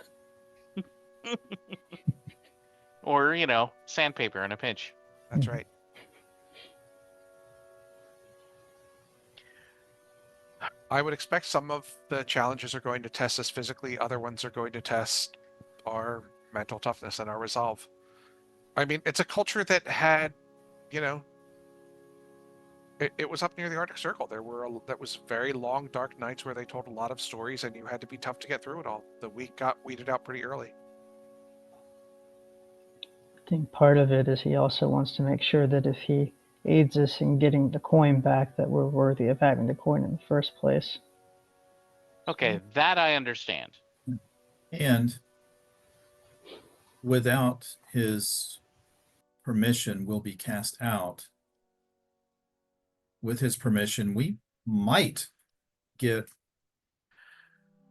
Or, sandpaper in a pinch. That's right. I would expect some of the challenges are going to test us physically, other ones are going to test our mental toughness and our resolve. I mean, it's a culture that had, it was up near the Arctic Circle. That was very long, dark nights where they told a lot of stories, and you had to be tough to get through it all. The week got weeded out pretty early. I think part of it is he also wants to make sure that if he aids us in getting the coin back, that we're worthy of having the coin in the first place. Okay, that I understand. And without his permission, we'll be cast out. With his permission, we might get,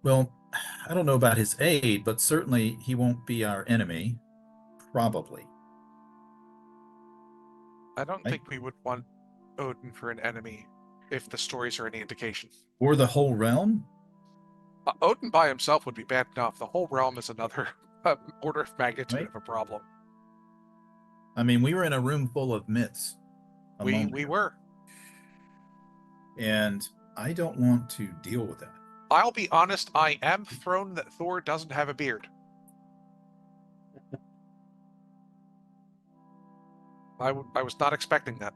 well, I don't know about his aid, but certainly he won't be our enemy. Probably. I don't Right. think we would want Odin for an enemy if the stories are any indication. Or the whole realm? Odin by himself would be bad enough. The whole realm is another order of magnitude Right. of a problem. I mean, we were in a room full of myths. We were. And I don't want to deal with that. I'll be honest, I am thrown that Thor doesn't have a beard. I was not expecting that.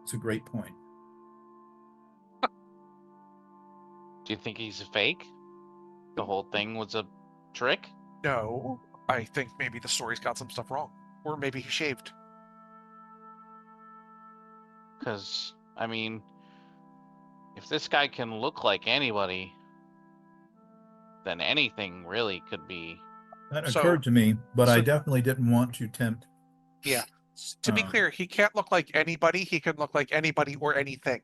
It's a great point. Do you think he's a fake? The whole thing was a trick? No, I think maybe the story's got some stuff wrong. Or maybe he shaved. Because, if this guy can look like anybody, then anything really could be. That So- occurred to me, but I so- definitely didn't want to tempt. Yeah. To be clear, he can't look like anybody. He can look like anybody or anything.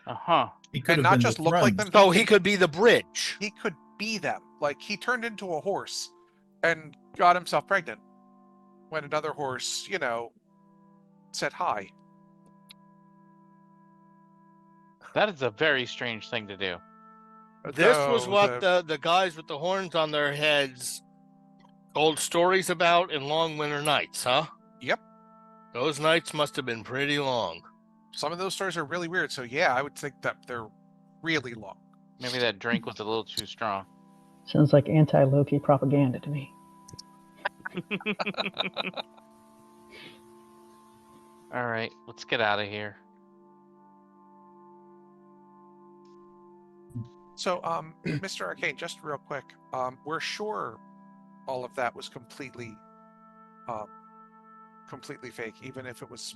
Uh-huh. He could And have not been just the look like throne. them. So he could be the bridge. He could be them. Like, he turned into a horse and got himself pregnant when another horse, said hi. That is a very strange thing to do. This was Though what the guys with the horns on their heads told stories about in Long Winter Nights, huh? Yep. Those nights must have been pretty long. Some of those stories are really weird. So, yeah, I would think that they're really long. Maybe that drink was a little too strong. Sounds like anti-Loki propaganda to me. All right, let's get out of here. So, Mr. Arcane, just real quick, we're sure all of that was completely fake, even if it was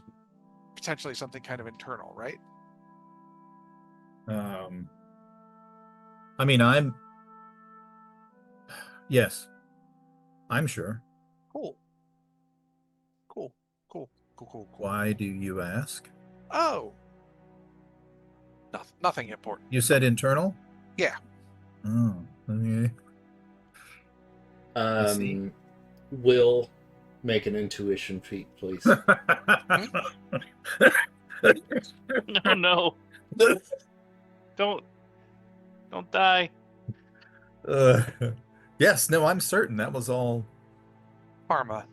potentially something kind of internal, right? I mean, yes, I'm sure. Cool. Why do you ask? Oh, nothing important. You said internal? Yeah. Oh, okay. I see. Will make an intuition feat, please. Oh no! Don't die. Yes, no, I'm certain that was all. Karma.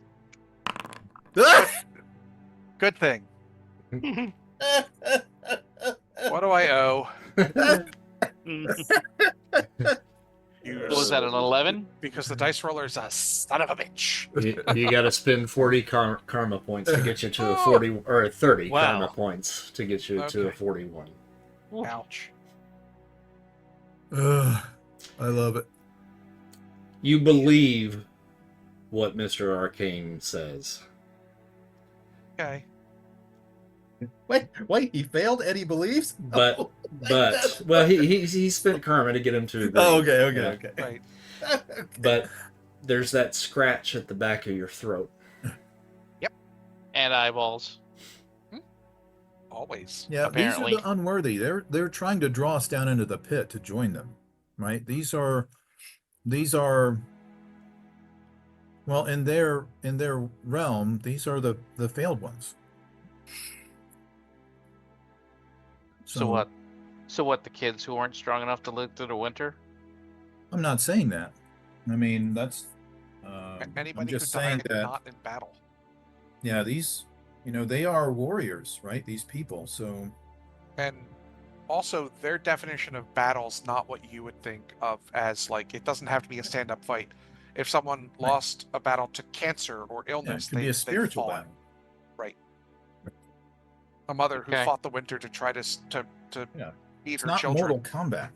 Good thing. What do I owe? What was that, an 11? Because the dice roller's a son of a bitch. You got to spend 40 karma points to get you to a 40, or 30 Wow. karma points to get you to a Okay. 41. Ouch. I love it. You believe what Mr. Arcane says. Okay. Wait, he failed and he believes? But well, he spent karma to get him to agree. Oh, okay. Yeah. Right. But there's that scratch at the back of your throat. And eyeballs. Always. Yeah, Apparently. these are the unworthy. They're trying to draw us down into the pit to join them, right? These are well, in their realm, these are the failed ones. So what? So what? The kids who weren't strong enough to live through the winter? I'm not saying that. I mean, that's Anybody I'm who just saying died that. not in battle. Yeah, these, they are warriors, right? These people. So And also, their definition of battle's not what you would think of as, like, it doesn't have to be a stand-up fight. If someone lost a battle to cancer or yeah, illness, it could be a spiritual fought. battle. Right. A mother who Okay. fought the winter to try to Yeah. feed It's her not children. mortal combat.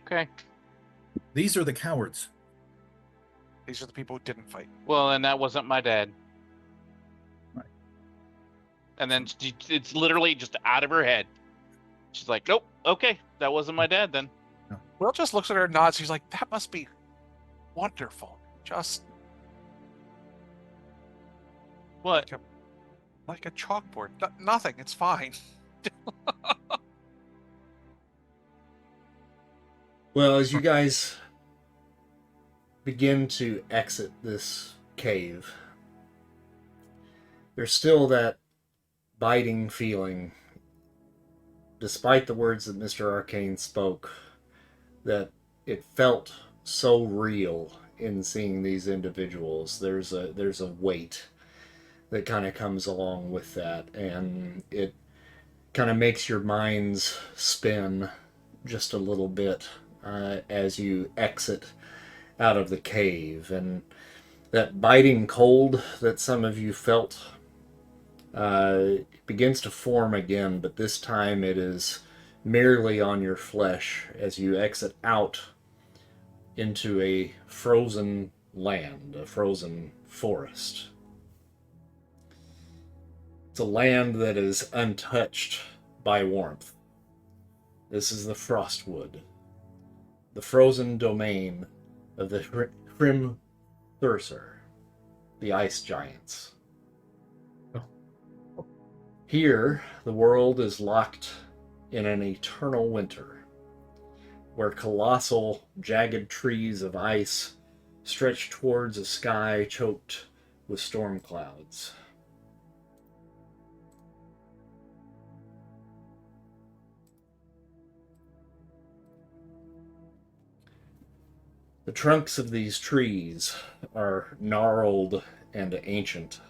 Okay. These are the cowards. These are the people who didn't fight. Well, and that wasn't my dad. Right. And then it's literally just out of her head. She's like, nope, okay, that wasn't my dad then. Will just looks at her and nods. He's like, that must be wonderful. Just What? like a chalkboard. Nothing. It's fine. Well, as you guys begin to exit this cave, there's still that biting feeling, despite the words that Mr. Arcane spoke, that it felt so real in seeing these individuals. There's a weight that kind of comes along with that, and it kind of makes your minds spin just a little bit as you exit out of the cave. And that biting cold that some of you felt begins to form again, but this time it is merely on your flesh as you exit out into a frozen land, a frozen forest. It's a land that is untouched by warmth. This is the Frostwood, the frozen domain of the Hrim Thursar, the ice giants. Here, the world is locked in an eternal winter, where colossal, jagged trees of ice stretch towards a sky choked with storm clouds. The trunks of these trees are gnarled and ancient,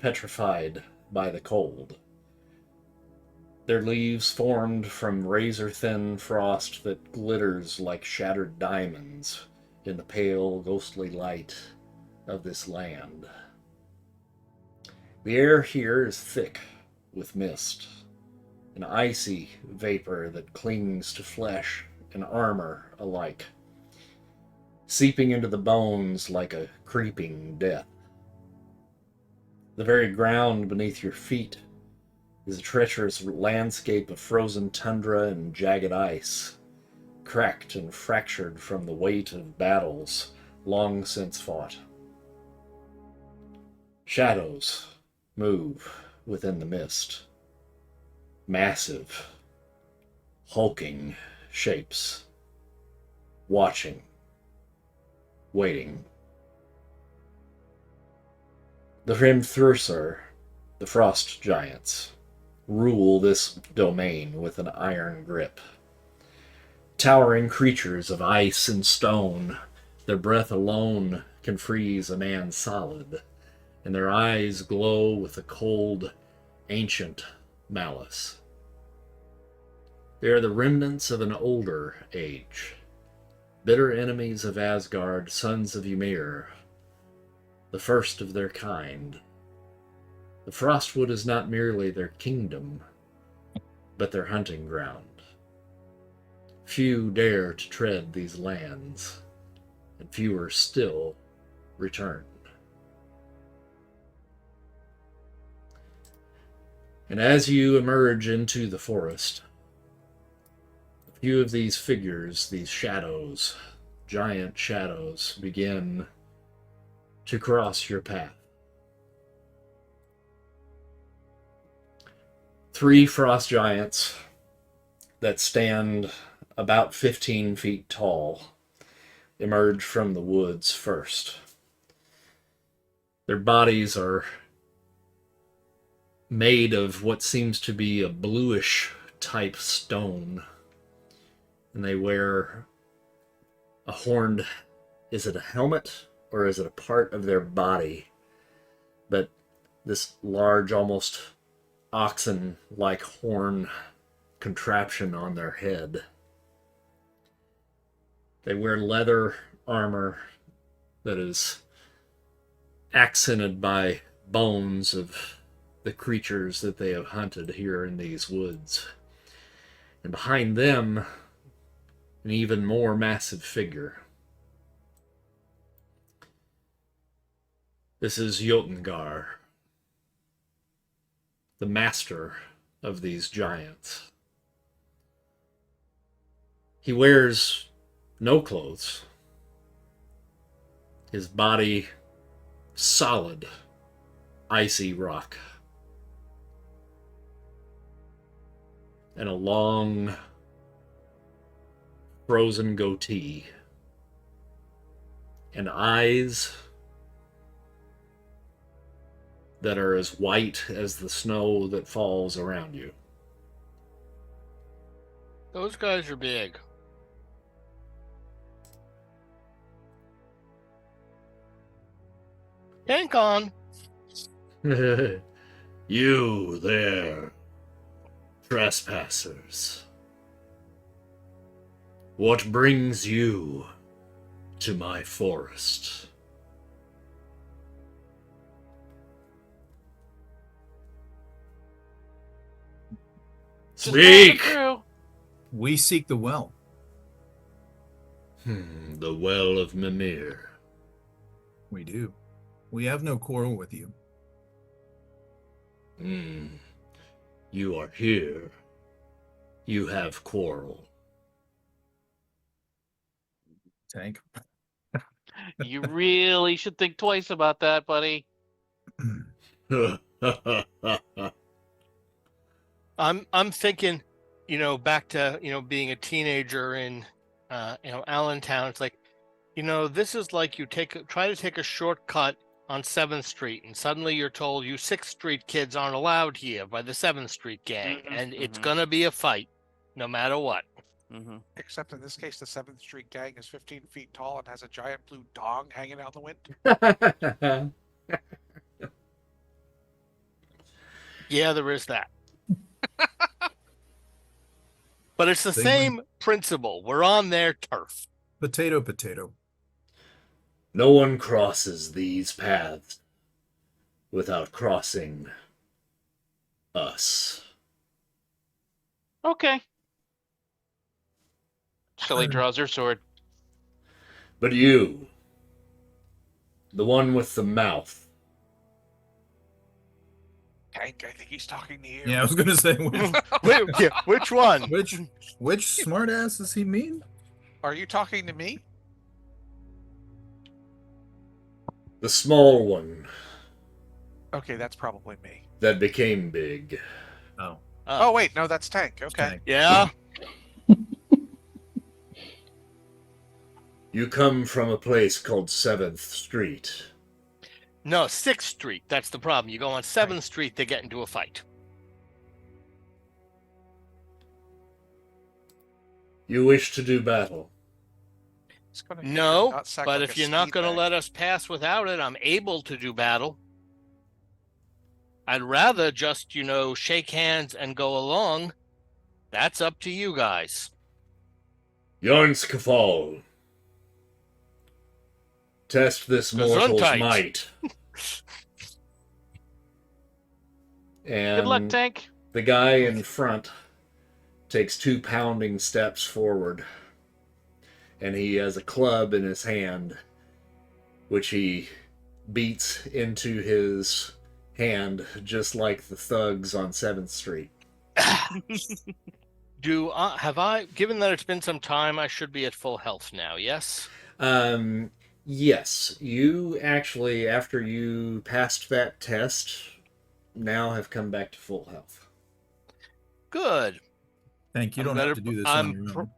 petrified by the cold. Their leaves formed from razor-thin frost that glitters like shattered diamonds in the pale, ghostly light of this land. The air here is thick with mist, an icy vapor that clings to flesh and armor alike, seeping into the bones like a creeping death. The very ground beneath your feet is a treacherous landscape of frozen tundra and jagged ice, cracked and fractured from the weight of battles long since fought. Shadows move within the mist. Massive, hulking shapes, watching, waiting. The Hrimthursar, the frost giants, rule this domain with an iron grip. Towering creatures of ice and stone, their breath alone can freeze a man solid, and their eyes glow with a cold, ancient malice. They are the remnants of an older age, bitter enemies of Asgard, sons of Ymir, the first of their kind. The Frostwood is not merely their kingdom, but their hunting ground. Few dare to tread these lands, and fewer still return. And as you emerge into the forest, a few of these figures, these shadows, giant shadows, begin to cross your path. 3 frost giants that stand about 15 feet tall emerge from the woods first. Their bodies are made of what seems to be a bluish type stone, and they wear a horned, is it a helmet or is it a part of their body? But this large, almost oxen-like horn contraption on their head. They wear leather armor that is accented by bones of the creatures that they have hunted here in these woods. And behind them, an even more massive figure. This is Jotungar, the master of these giants. He wears no clothes. His body solid, icy rock. And a long, frozen goatee. And eyes that are as white as the snow that falls around you. Those guys are big. Tank on. You there, trespassers. What brings you to my forest? Just passing Speak! through. We seek the well. The Well of Mimir. We do. We have no quarrel with you. You are here. You have quarrel. Tank. You really should think twice about that, buddy. I'm thinking, back to, being a teenager in, Allentown. It's like, this is like you try to take a shortcut on 7th Street, and suddenly you're told you 6th Street kids aren't allowed here by the 7th Street gang, and it's gonna be a fight, no matter what. Except in this case, the 7th Street gang is 15 feet tall and has a giant blue dong hanging out the window. Yeah, there is that. But it's the They same principle. We're on their turf. Potato, potato. No one crosses these paths without crossing us. Okay. Shelly draws her sword. But you, the one with the mouth, Tank, I think he's talking to you. Yeah, I was gonna say Which one? which smartass does he mean? Are you talking to me? the small one Okay, that's probably me. that became big. Oh, Oh, wait, no, that's Tank. Okay. Tank. Yeah. You come from a place called 7th Street. No, 6th Street. That's the problem. You go on 7th Street, they get into a fight. You wish to do battle. It's gonna No, not sack but like if a you're not speed going to bag. let us pass without it, I'm able to do battle. I'd rather just, shake hands and go along. That's up to you guys. Yarnskafal. Test this mortal's Gesundheit. might. And Good luck, Tank. the guy in front takes 2 pounding steps forward. And he has a club in his hand, which he beats into his hand just like the thugs on 7th Street. Have I, given that it's been some time, I should be at full health now, yes? Yes, you actually, after you passed that test, now have come back to full health. Good. Tank, you I'm don't better- have to do this I'm on your own.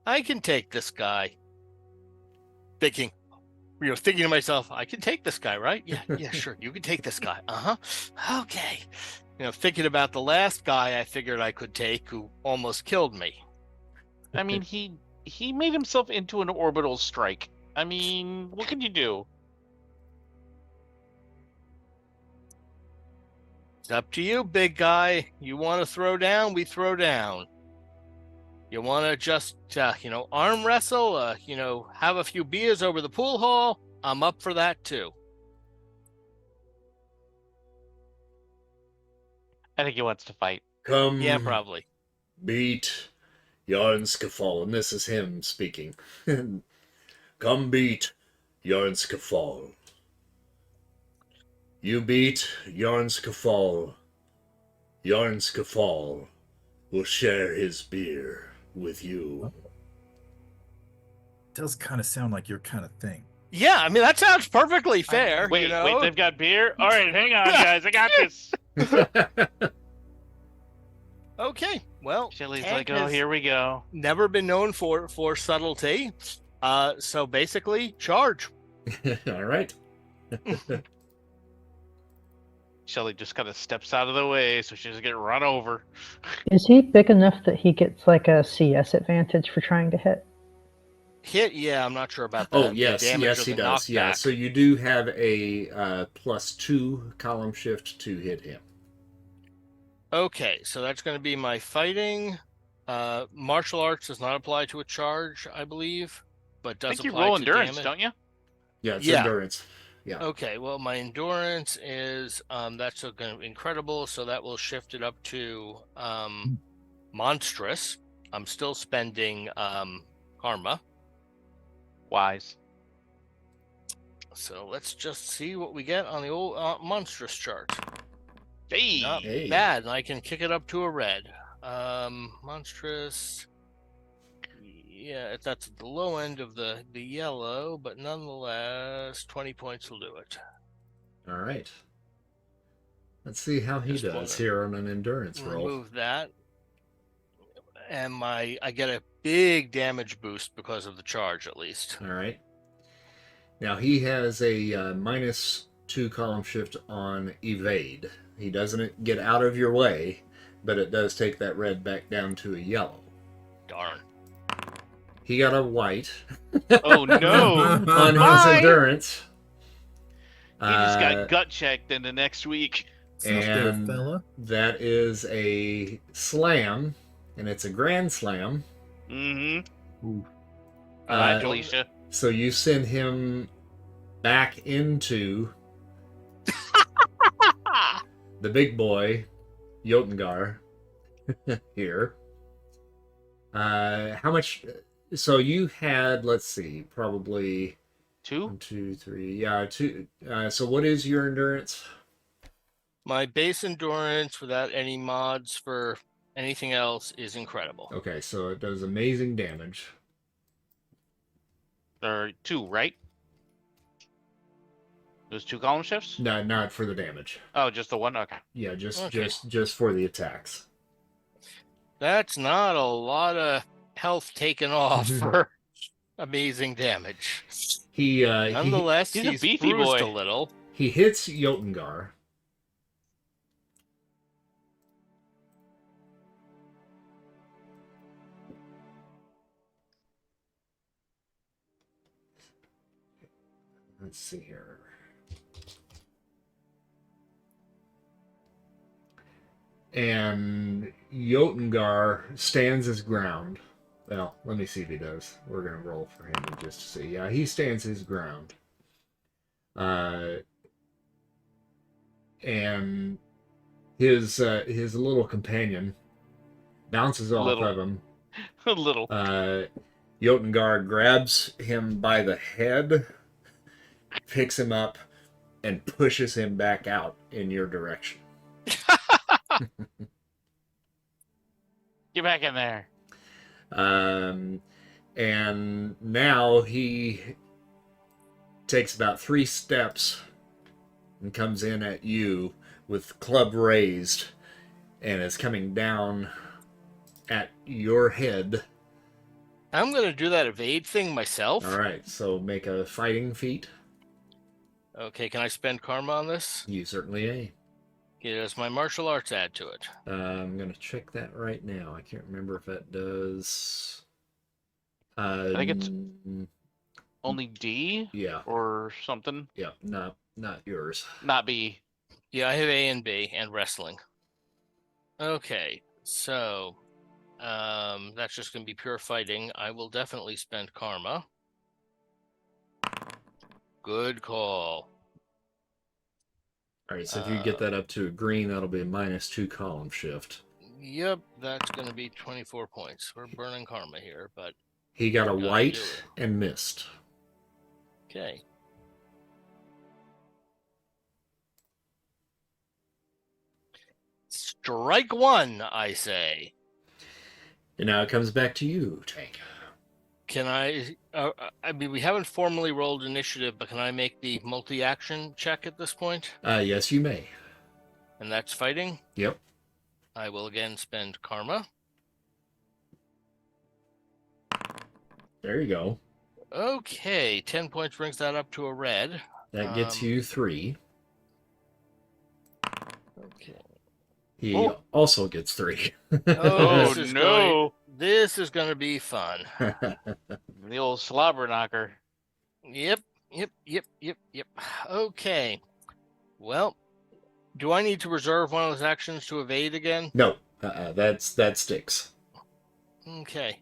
I can take this guy. Thinking to myself, I can take this guy, right? Yeah, sure. You can take this guy. Okay. Thinking about the last guy I figured I could take who almost killed me. I mean, he made himself into an orbital strike. I mean, what can you do? It's up to you, big guy. You want to throw down, we throw down. You want to just, arm wrestle, have a few beers over the pool hall, I'm up for that too. I think he wants to fight. Come Yeah, probably. beat Yarnskafal. And this is him speaking. Come beat Yarnskafal. You beat Yarnskafal. Yarnskafal will share his beer with you. Does kind of sound like your kind of thing. Yeah, I mean, that sounds perfectly fair. Wait, they've got beer? All right, hang on, guys. I got this. Okay, well, Shelly's Tank like, oh, has here we go. never been known for subtlety. So basically, charge. All right. Shelly just kind of steps out of the way so she doesn't get run over. Is he big enough that he gets like a CS advantage for trying to hit? Hit, yeah, I'm not sure about that. Oh, The yes, damage yes, or he the does. Yeah, knockback. so you do have a +2 column shift to hit him. Okay, so that's going to be my fighting. Martial arts does not apply to a charge, I believe, but I does think you apply roll to endurance, damage. don't you? Yeah, it's Yeah. endurance. Yeah. Okay, well, my endurance is that's going to be incredible, so that will shift it up to monstrous. I'm still spending karma, Wise. so let's just see what we get on the old monstrous chart. Hey. Not Hey. bad, and I can kick it up to a red. Monstrous. Yeah, that's at the low end of the yellow, but nonetheless, 20 points will do it. All right. Let's see how he Just does wanna here on an endurance roll. Remove that, and I get a big damage boost because of the charge, at least. All right. Now he has a -2 column shift on evade. He doesn't get out of your way, but it does take that red back down to a yellow. Darn. He got a white Oh, no. on his Bye. endurance. He just got gut checked into next week. Sounds good, And fella. that is a slam, and it's a grand slam. Mm-hmm. Ooh. All right, Uh, Felicia. So you send him back into the big boy, Jotungar, here. How much? So you had, let's see, probably 2? 1, 2, 3. Yeah, 2. So what is your endurance? My base endurance without any mods for anything else is incredible. Okay, so it does amazing damage. Or 2, right? Those 2 column shifts? No, not for the damage. Oh, just the one? Okay. Yeah, just Okay. just for the attacks. That's not a lot of health taken off for amazing damage. He Nonetheless, he's a he's beefy bruised boy. a little. he hits Jotungar. Let's see here. And Jotungar stands his ground. Well, let me see if he does. We're going to roll for him just to see. Yeah, he stands his ground. And his little companion bounces off of him. A little. Jotungar grabs him by the head, picks him up, and pushes him back out in your direction. Get back in there. And now he takes about 3 steps and comes in at you with club raised and is coming down at your head. I'm going to do that evade thing myself. All right, so make a fighting feat. Okay, can I spend karma on this? You certainly may. Does my martial arts add to it? I'm going to check that right now. I can't remember if that does. I think it's only D Yeah. or something. Yeah, not yours. Not B. Yeah, I have A and B and wrestling. Okay, so that's just going to be pure fighting. I will definitely spend karma. Good call. All right, so if you get that up to a green, that'll be a -2 column shift. Yep, that's going to be 24 points. We're burning karma here, but He got a Gotta do white it. and missed. okay. Strike one, I say. And now it comes back to you, Tank. Can I mean, we haven't formally rolled initiative, but can I make the multi-action check at this point? Yes, you may. And that's fighting. Yep. I will again spend karma. There you go. Okay, 10 points brings that up to a red. That gets you 3. Okay. He Oh. also gets 3. Oh, this is no. This is going to be fun. The old slobber knocker. Yep. Okay. Well, do I need to reserve one of those actions to evade again? No, that sticks. Okay.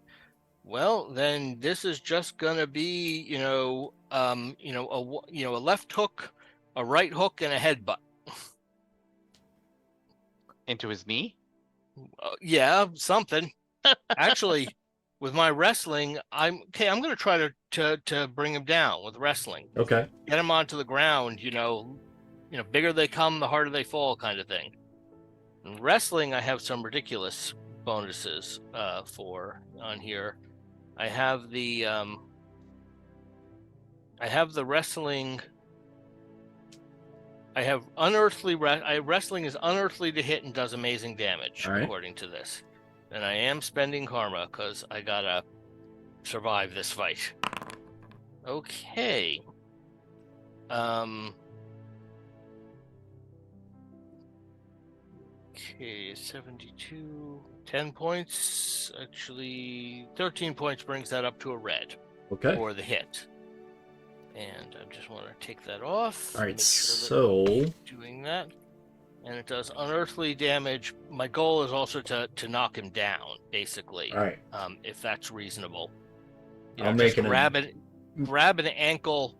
Well, then this is just gonna be, a left hook, a right hook, and a headbutt. Into his knee? Yeah, something. Actually, with my wrestling, I'm gonna try to bring him down with wrestling. Okay. Get him onto the ground. Bigger they come, the harder they fall, kind of thing. In wrestling, I have some ridiculous bonuses for on here. I have the wrestling. I have unearthly. Wrestling is unearthly to hit and does amazing damage, All right. according to this. And I am spending karma because I gotta survive this fight. Okay. Okay, 72, 10 points. Actually, 13 points brings that up to a red Okay. for the hit. And I just want to take that off. All right. make sure So that I'm doing that. And it does unearthly damage. My goal is also to knock him down, basically. all right. If that's reasonable. I'll make just an grab it. grab an ankle,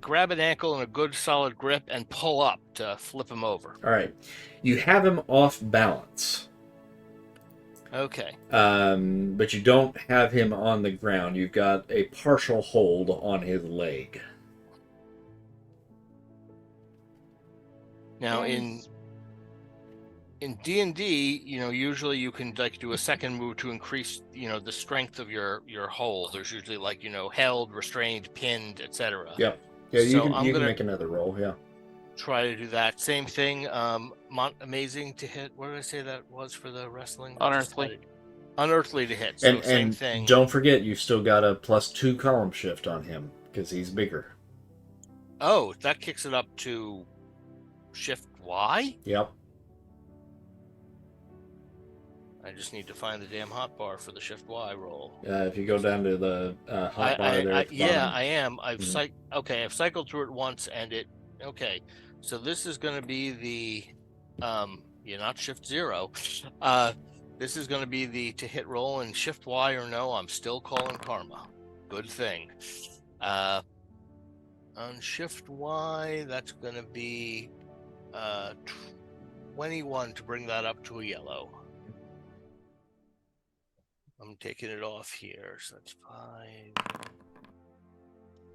grab an ankle in a good solid grip and pull up to flip him over. All right. You have him off balance. Okay. But you don't have him on the ground. You've got a partial hold on his leg. Now in D&D, usually you can like do a second move to increase, the strength of your hold. There's usually like, held, restrained, pinned, etc. Yep. Yeah, you So can I'm you can gonna make another roll. Yeah. try to do that. Same thing. Amazing to hit. What did I say that was for the wrestling? Unearthly. Unearthly to hit. So same And thing. don't forget, you've still got a +2 column shift on him because he's bigger. Oh, that kicks it up to Shift Y. Yep. I just need to find the damn hotbar for the Shift Y roll. If you go down to the hotbar there at the yeah, bottom. I am. I've Mhm. I've cycled through it once, and it. Okay, so this is going to be the, not Shift 0. This is going to be the to hit roll, and Shift Y or no, I'm still calling karma. Good thing. On Shift Y, that's going to be 21 to bring that up to a yellow. I'm taking it off here, so that's 5.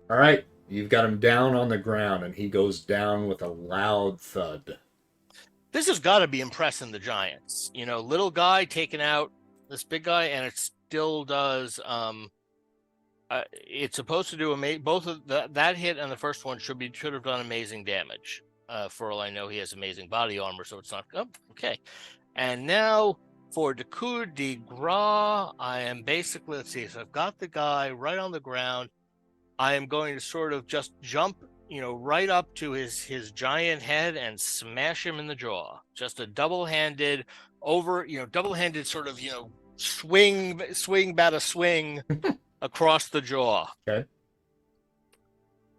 All right, you've got him down on the ground, and he goes down with a loud thud. This has got to be impressing the Giants. Little guy taking out this big guy, and it still does. It's supposed to do both of that hit and the first one should have done amazing damage. For all I know, he has amazing body armor, so it's not. Oh, okay. And now for the coup de grace, I am basically, let's see, so I've got the guy right on the ground. I am going to sort of just jump, right up to his giant head and smash him in the jaw. Just a double-handed sort of, swing, bada swing across the jaw. Okay.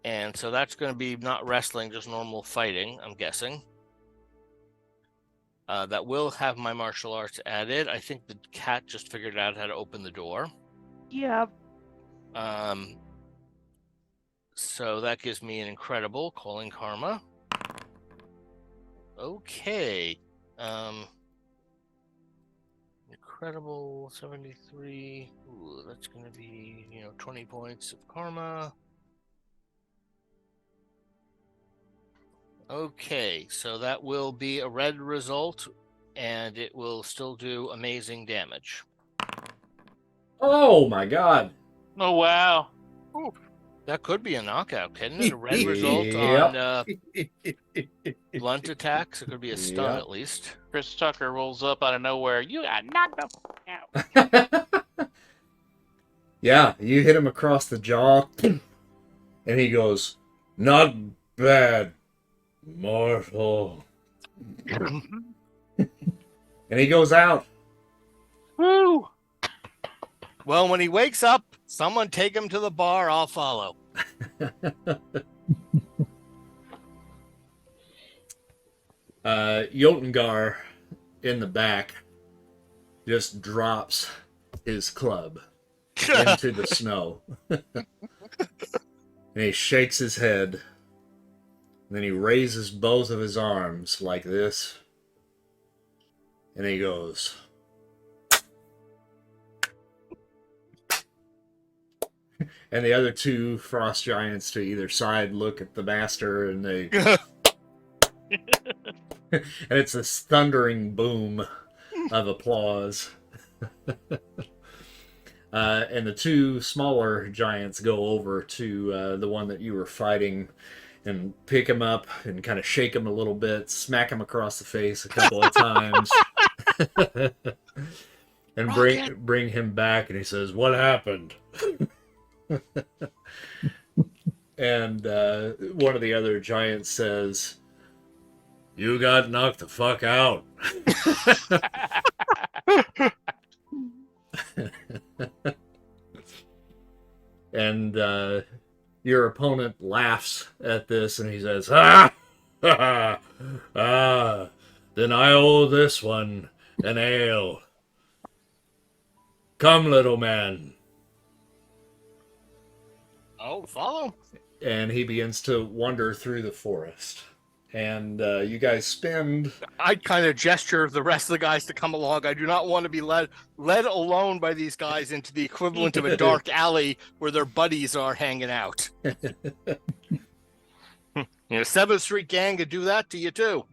And so that's going to be not wrestling, just normal fighting, I'm guessing. That will have my martial arts added. I think the cat just figured out how to open the door. Yep. So that gives me an incredible calling karma. Okay. Incredible 73. Ooh, that's going to be, 20 points of karma. Okay, so that will be a red result, and it will still do amazing damage. Oh my God! Oh wow. That could be a knockout, couldn't it? A red result Yep. on blunt attacks. It could be a stun Yep. at least. Chris Tucker rolls up out of nowhere. You got knocked the out. Yeah, you hit him across the jaw, and he goes, "Not bad, mortal." And he goes out. Woo! Well, when he wakes up, someone take him to the bar. I'll follow. Jotungar in the back just drops his club into the snow. And he shakes his head. And then he raises both of his arms like this. And he goes. And the other two frost giants to either side look at the master, and they. And it's this thundering boom of applause. And the two smaller giants go over to the one that you were fighting and pick him up and kind of shake him a little bit, smack him across the face a couple of times, and bring him back. And he says, "What happened?" And one of the other giants says, "You got knocked the fuck out." And your opponent laughs at this, and he says, "Ah, then I owe this one an ale. Come, little man." Oh, follow. And he begins to wander through the forest. And you guys spend... I kind of gesture the rest of the guys to come along. I do not want to be led alone by these guys into the equivalent of a dark alley where their buddies are hanging out. 7th Street gang could do that to you too.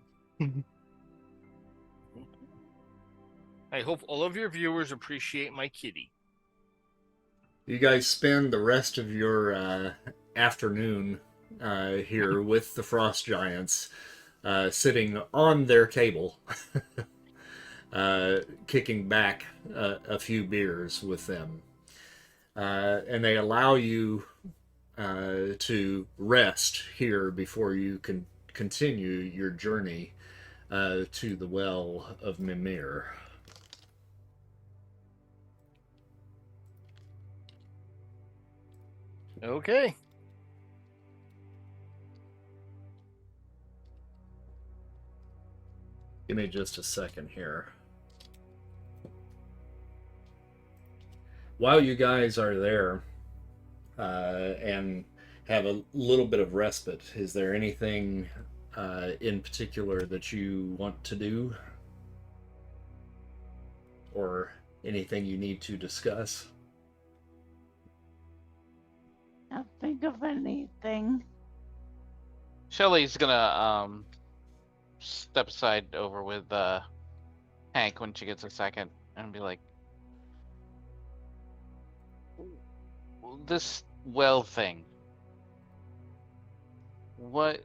I hope all of your viewers appreciate my kitty. You guys spend the rest of your afternoon here with the Frost Giants, sitting on their table, kicking back a few beers with them. And they allow you to rest here before you can continue your journey to the Well of Mimir. Okay. Give me just a second here. While you guys are there and have a little bit of respite, is there anything in particular that you want to do? Or anything you need to discuss? Can't think of anything. Shelly's gonna step aside over with Hank when she gets a second and be like, this well thing. What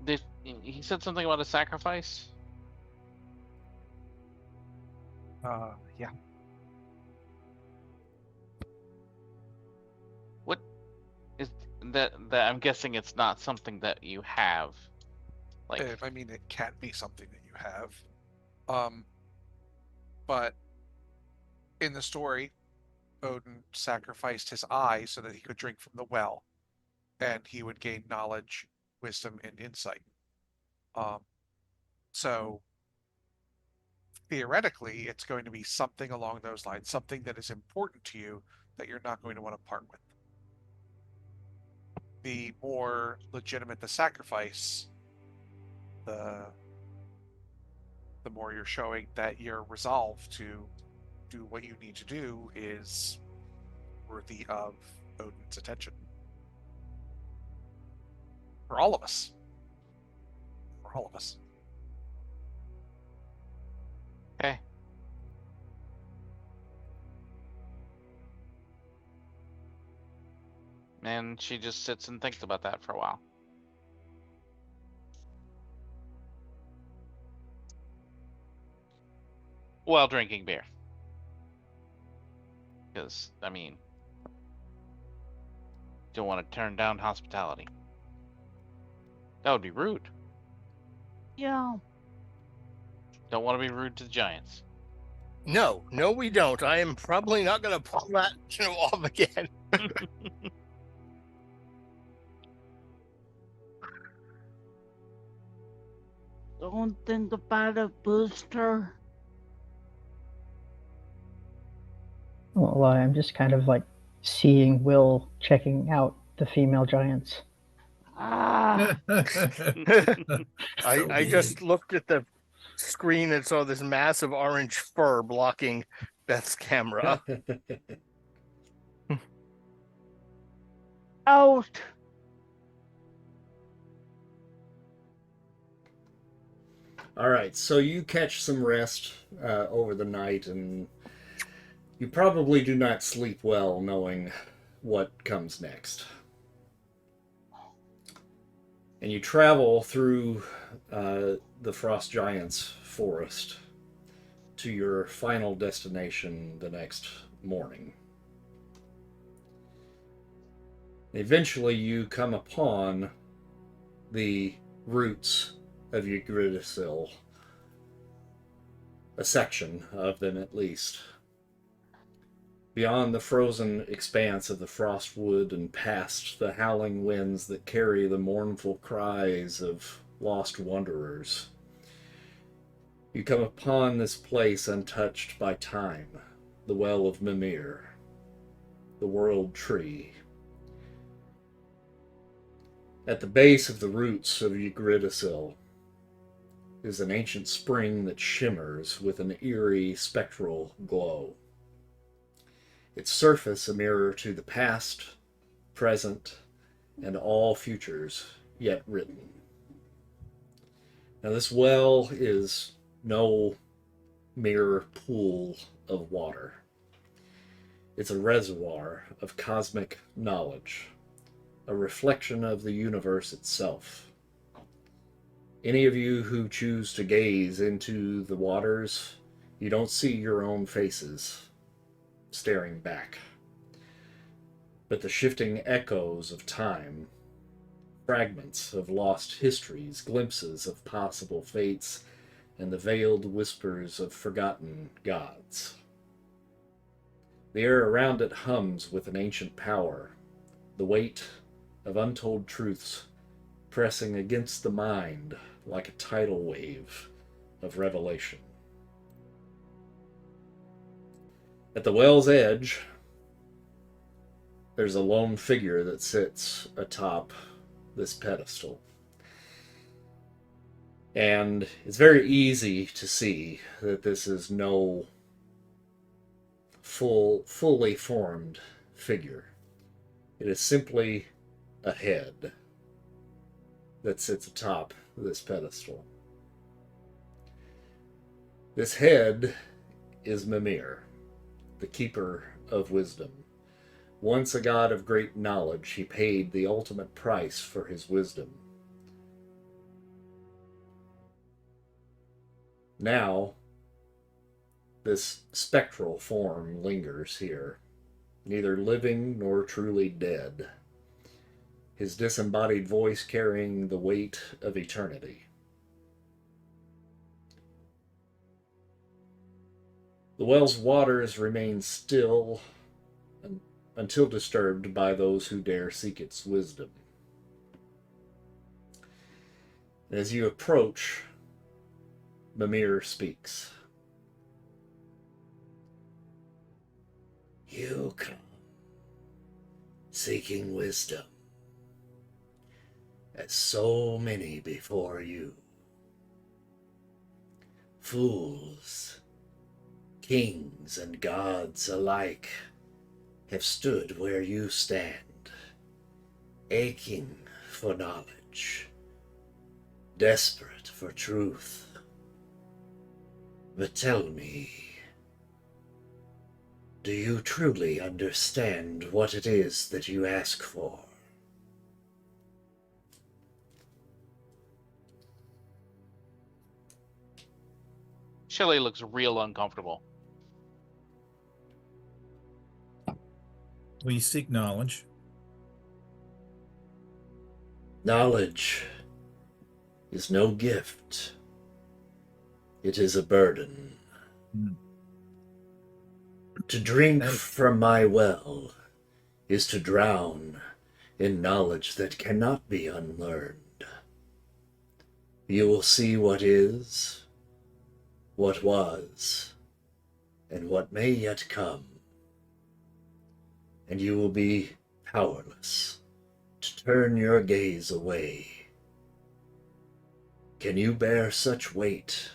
did he said something about a sacrifice? Yeah. What is that I'm guessing it's not something that you have. Like, I mean, it can't be something that you have. But in the story, Odin sacrificed his eye so that he could drink from the well, and he would gain knowledge, wisdom, and insight. So theoretically, it's going to be something along those lines, something that is important to you that you're not going to want to part with. The more legitimate the sacrifice, the more you're showing that your resolve to do what you need to do is worthy of Odin's attention. For all of us. For all of us. okay. And she just sits and thinks about that for a while. While drinking beer. Because, I mean, don't want to turn down hospitality. That would be rude. Yeah. Don't want to be rude to the Giants. No, we don't. I am probably not going to pull that off again. Don't think about it, Booster. Well, I'm just kind of like seeing Will checking out the female giants. Ah, I just looked at the screen and saw this massive orange fur blocking Beth's camera. out. All right, so you catch some rest over the night, and you probably do not sleep well knowing what comes next. And you travel through the Frost Giants forest to your final destination the next morning. Eventually, you come upon the roots of Yggdrasil, a section of them at least. Beyond the frozen expanse of the frostwood and past the howling winds that carry the mournful cries of lost wanderers, you come upon this place untouched by time, the Well of Mimir. the World Tree. At the base of the roots of Yggdrasil is an ancient spring that shimmers with an eerie spectral glow. Its surface a mirror to the past, present, and all futures yet written. Now, this well is no mere pool of water. It's a reservoir of cosmic knowledge, a reflection of the universe itself. Any of you who choose to gaze into the waters, you don't see your own faces staring back, but the shifting echoes of time, fragments of lost histories, glimpses of possible fates, and the veiled whispers of forgotten gods. The air around it hums with an ancient power, the weight of untold truths pressing against the mind like a tidal wave of revelation. At the well's edge, there's a lone figure that sits atop this pedestal. And it's very easy to see that this is no fully formed figure. It is simply a head that sits atop this pedestal. This head is Mimir, the keeper of wisdom. Once a god of great knowledge, he paid the ultimate price for his wisdom. Now, this spectral form lingers here, neither living nor truly dead, his disembodied voice carrying the weight of eternity. The well's waters remain still until disturbed by those who dare seek its wisdom. As you approach, Mimir speaks. You come, seeking wisdom, as so many before you. Fools, kings, and gods alike have stood where you stand, aching for knowledge, desperate for truth. But tell me, do you truly understand what it is that you ask for? Shelley looks real uncomfortable. We seek knowledge. Knowledge is no gift. It is a burden. To drink from my well is to drown in knowledge that cannot be unlearned. You will see what is, what was, and what may yet come, and you will be powerless to turn your gaze away. Can you bear such weight?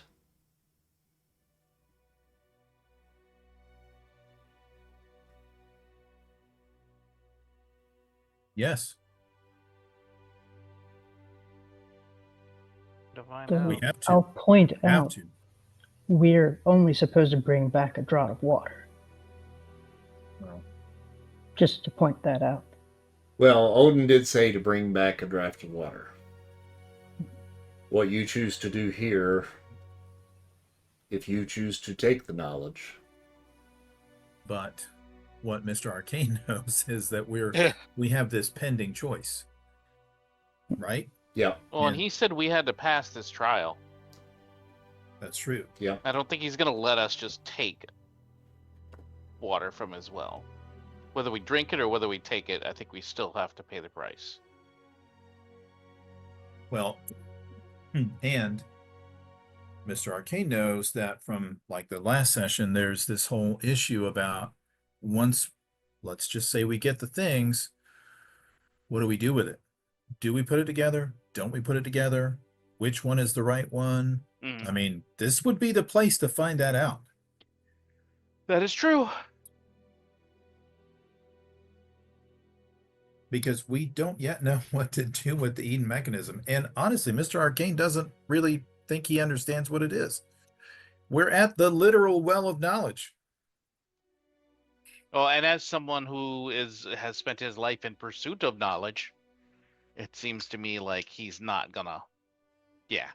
Yes, To find Then we out. have to. I'll point Have out to. we're only supposed to bring back a draught of water. Well, Just to point that out. Well, Odin did say to bring back a draft of water. What you choose to do here, if you choose to take the knowledge. but what Mr. Arcane knows is that Yeah. we have this pending choice, right? Yeah, Well, and Yeah. he said we had to pass this trial. That's true. yeah. I don't think he's going to let us just take water from his well. Whether we drink it or whether we take it, I think we still have to pay the price. Well, and Mr. Arcane knows that from like the last session, there's this whole issue about once let's just say we get the things. What do we do with it? Do we put it together? Don't we put it together? Which one is the right one? I mean, this would be the place to find that out. That is true. Because we don't yet know what to do with the Eden mechanism. And honestly, Mr. Arcane doesn't really think he understands what it is. We're at the literal well of knowledge. Oh, and as someone who has spent his life in pursuit of knowledge, it seems to me like he's not gonna. Yeah.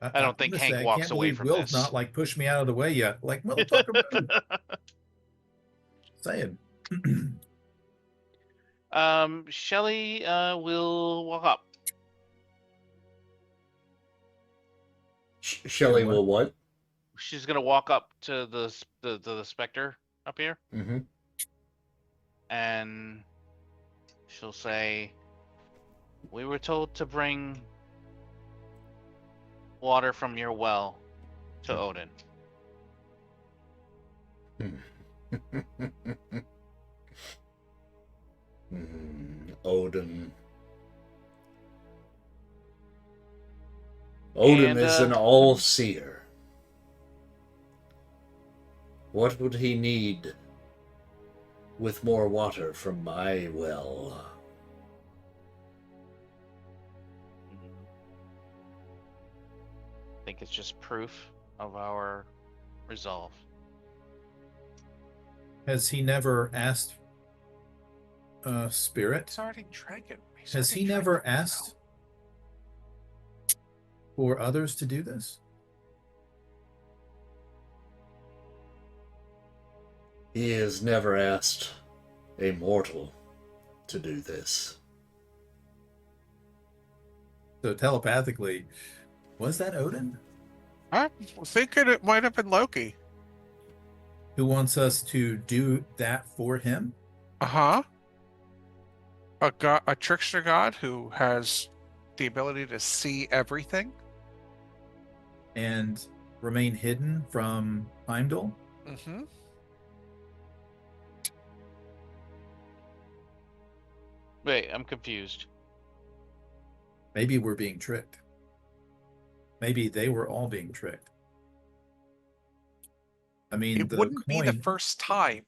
I don't think Hank walks away from Will's this. not like push me out of the way yet. Like, motherfucker. Saying. Shelly will walk up. Shelley will what? She's gonna walk up to the specter up here, Mm-hmm. and she'll say, "We were told to bring water from your well to Odin." Odin. Odin is an all-seer. What would he need with more water from my well? I think it's just proof of our resolve. Has he never asked Spirit? He's already drank it. Has he never asked for others to do this? He has never asked a mortal to do this. So telepathically, was that Odin? I'm thinking it might have been Loki. Who wants us to do that for him? Uh-huh. A trickster god who has the ability to see everything. And remain hidden from Heimdall? Mm-hmm. Wait, I'm confused. Maybe we're being tricked. Maybe they were all being tricked. I mean, It wouldn't be the first time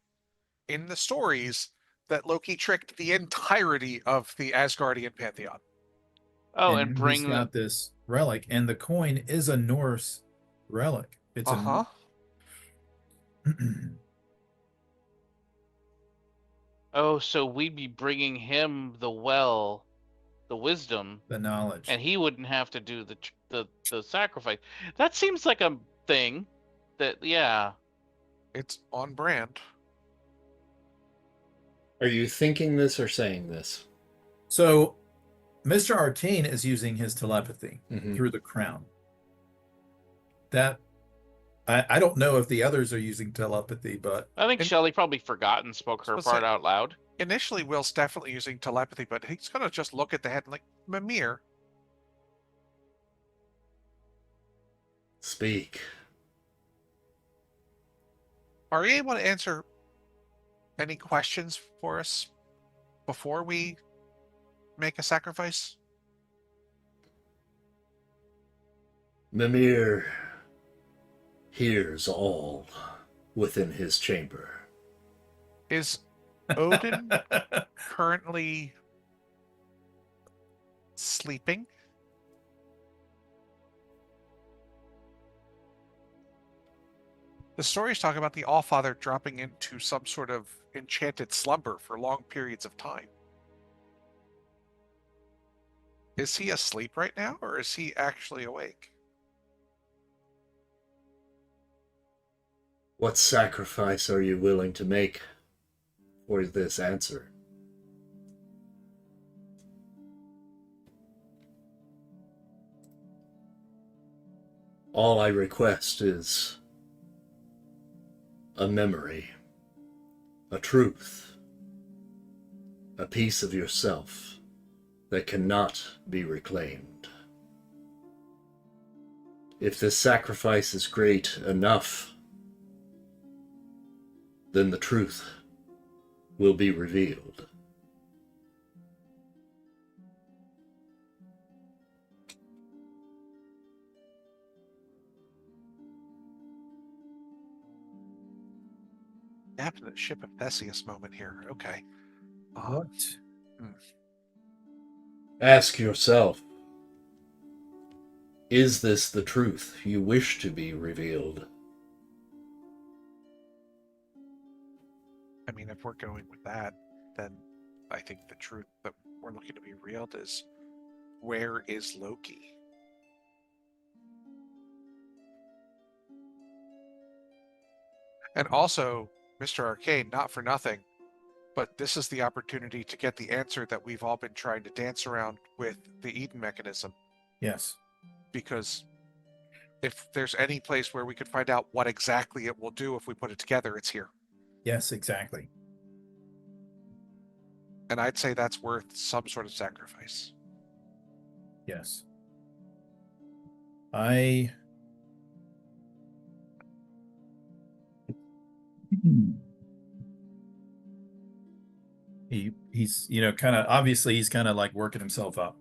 in the stories that Loki tricked the entirety of the Asgardian pantheon. Oh, and bring he's got this relic, and the coin is a Norse relic. It's Oh, so we'd be bringing him the well, the wisdom, the knowledge, and he wouldn't have to do the sacrifice. That seems like a thing. That it's on brand. Are you thinking this or saying this? So, Mr. Arcane is using his telepathy through the crown. That I don't know if the others are using telepathy, but I think Shelley probably forgot and spoke her part out loud. Initially, Will's definitely using telepathy, but he's gonna just look at the head and like, Mimir. Speak. Are you able to answer any questions for us before we make a sacrifice? Mimir hears all within his chamber. Is Odin currently sleeping? The stories talk about the Allfather dropping into some sort of enchanted slumber for long periods of time. Is he asleep right now, or is he actually awake? What sacrifice are you willing to make for this answer? All I request is a memory, a truth, a piece of yourself that cannot be reclaimed. If this sacrifice is great enough, then the truth will be revealed. Definite ship of Theseus moment here. Okay. What? Ask yourself, is this the truth you wish to be revealed? I mean, if we're going with that, then I think the truth that we're looking to be revealed is, where is Loki? And also, Mr. Arcane, not for nothing, but this is the opportunity to get the answer that we've all been trying to dance around with the Eden mechanism. Yes. Because if there's any place where we could find out what exactly it will do if we put it together, it's here. Yes, exactly. And I'd say that's worth some sort of sacrifice. Yes. He's kind of obviously he's kind of like working himself up.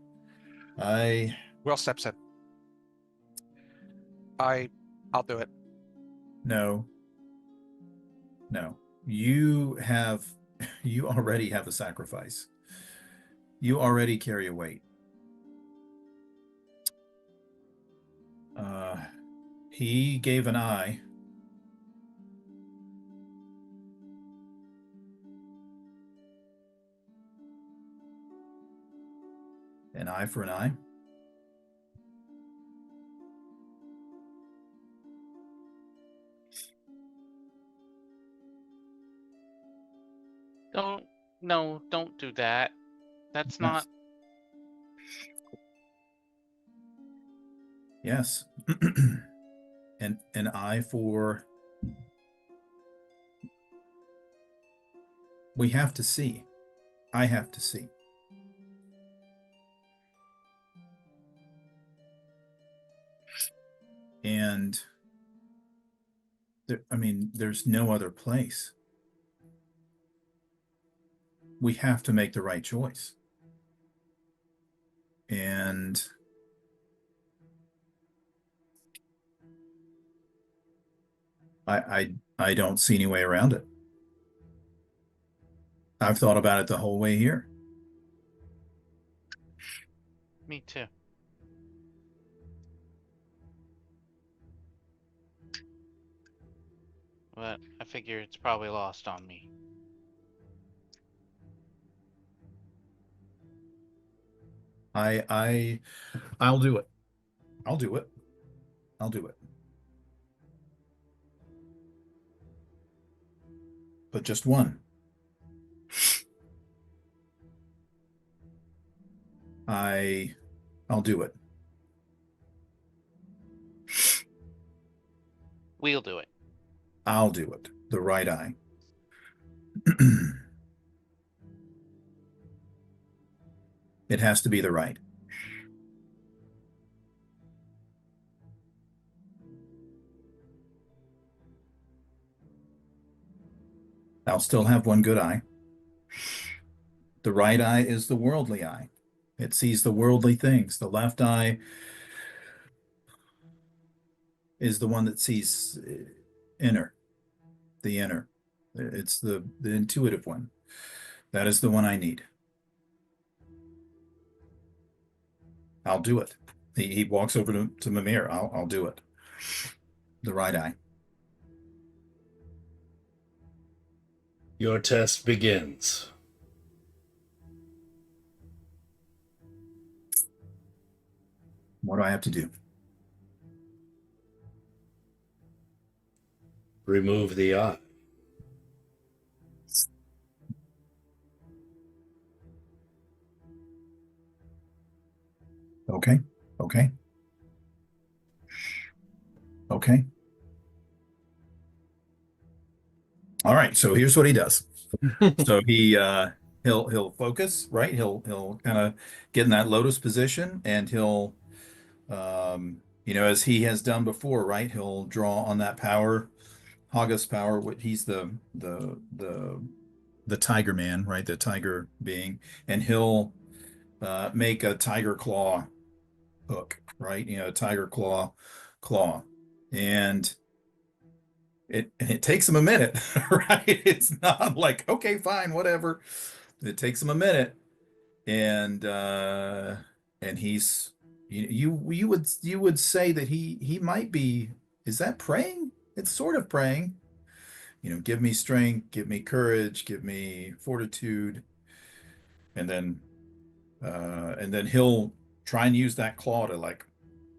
Will steps in. I'll do it. No. You already have a sacrifice. You already carry a weight. He gave an eye. An eye for an eye. Don't do that. That's not. Yes. An eye for. We have to see. I have to see. And there's no other place. We have to make the right choice. And I don't see any way around it. I've thought about it the whole way here. Me too. But I figure it's probably lost on me. I'll do it. I'll do it. I'll do it. But just one. I'll do it. We'll do it. I'll do it. The right eye. It has to be the right. I'll still have one good eye. The right eye is the worldly eye. It sees the worldly things. The left eye is the one that sees the inner. It's the intuitive one. That is the one I need. I'll do it. He walks over to Mimir. I'll do it. The right eye. Your test begins. What do I have to do? Remove the eye. Okay. Okay. Okay. All right. So here's what he does. So he'll focus, right? He'll kind of get in that lotus position, and he'll as he has done before, right? He'll draw on that power Hoggus power. He's the tiger man, right? The tiger being, and he'll make a tiger claw hook, right? You know, tiger claw, and it takes him a minute, right? It's not like, okay, fine, whatever. It takes him a minute, and he's you would say that he might be, is that praying? It's sort of praying. You know, give me strength, give me courage, give me fortitude, and then he'll try and use that claw to like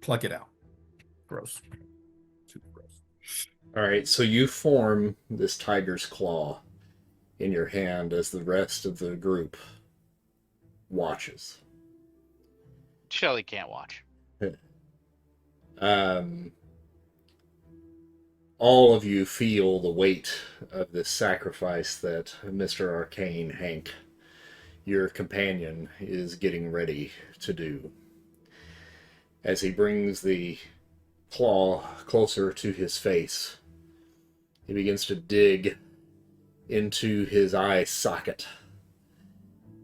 pluck it out. Gross. Super gross. All right, so you form this tiger's claw in your hand as the rest of the group watches. Shelly can't watch. All of you feel the weight of this sacrifice that Mr. Arcane Hank, your companion, is getting ready to do. As he brings the claw closer to his face, he begins to dig into his eye socket,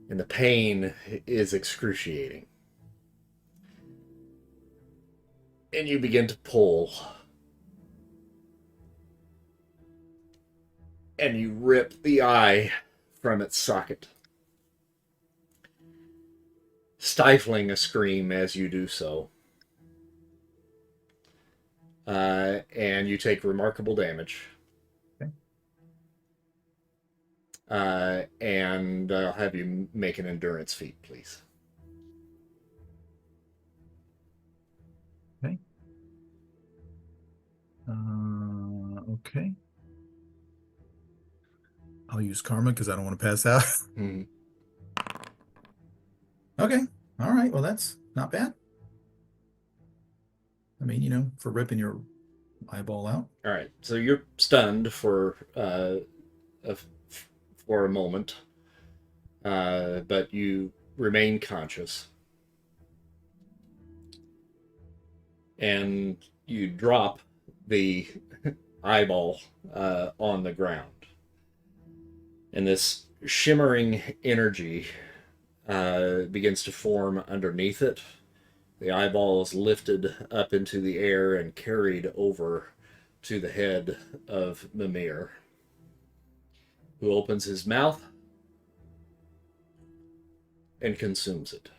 and the pain is excruciating. And you begin to pull, and you rip the eye from its socket, stifling a scream as you do so. And you take remarkable damage. Okay. And I'll have you make an endurance feat, please. Okay. Okay. I'll use karma because I don't want to pass out. Mm-hmm. Okay. All right. Well, that's not bad. I mean, you know, for ripping your eyeball out. All right. So you're stunned for a moment, but you remain conscious, and you drop the eyeball on the ground, and this shimmering energy begins to form underneath it. The eyeball is lifted up into the air and carried over to the head of Mimir, who opens his mouth and consumes it.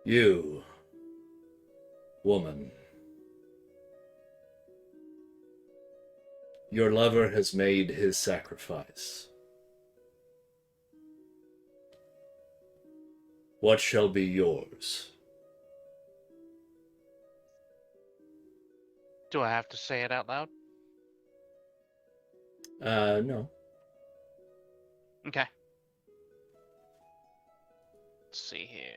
You, woman, your lover has made his sacrifice. What shall be yours? Do I have to say it out loud? No. Okay. Let's see here.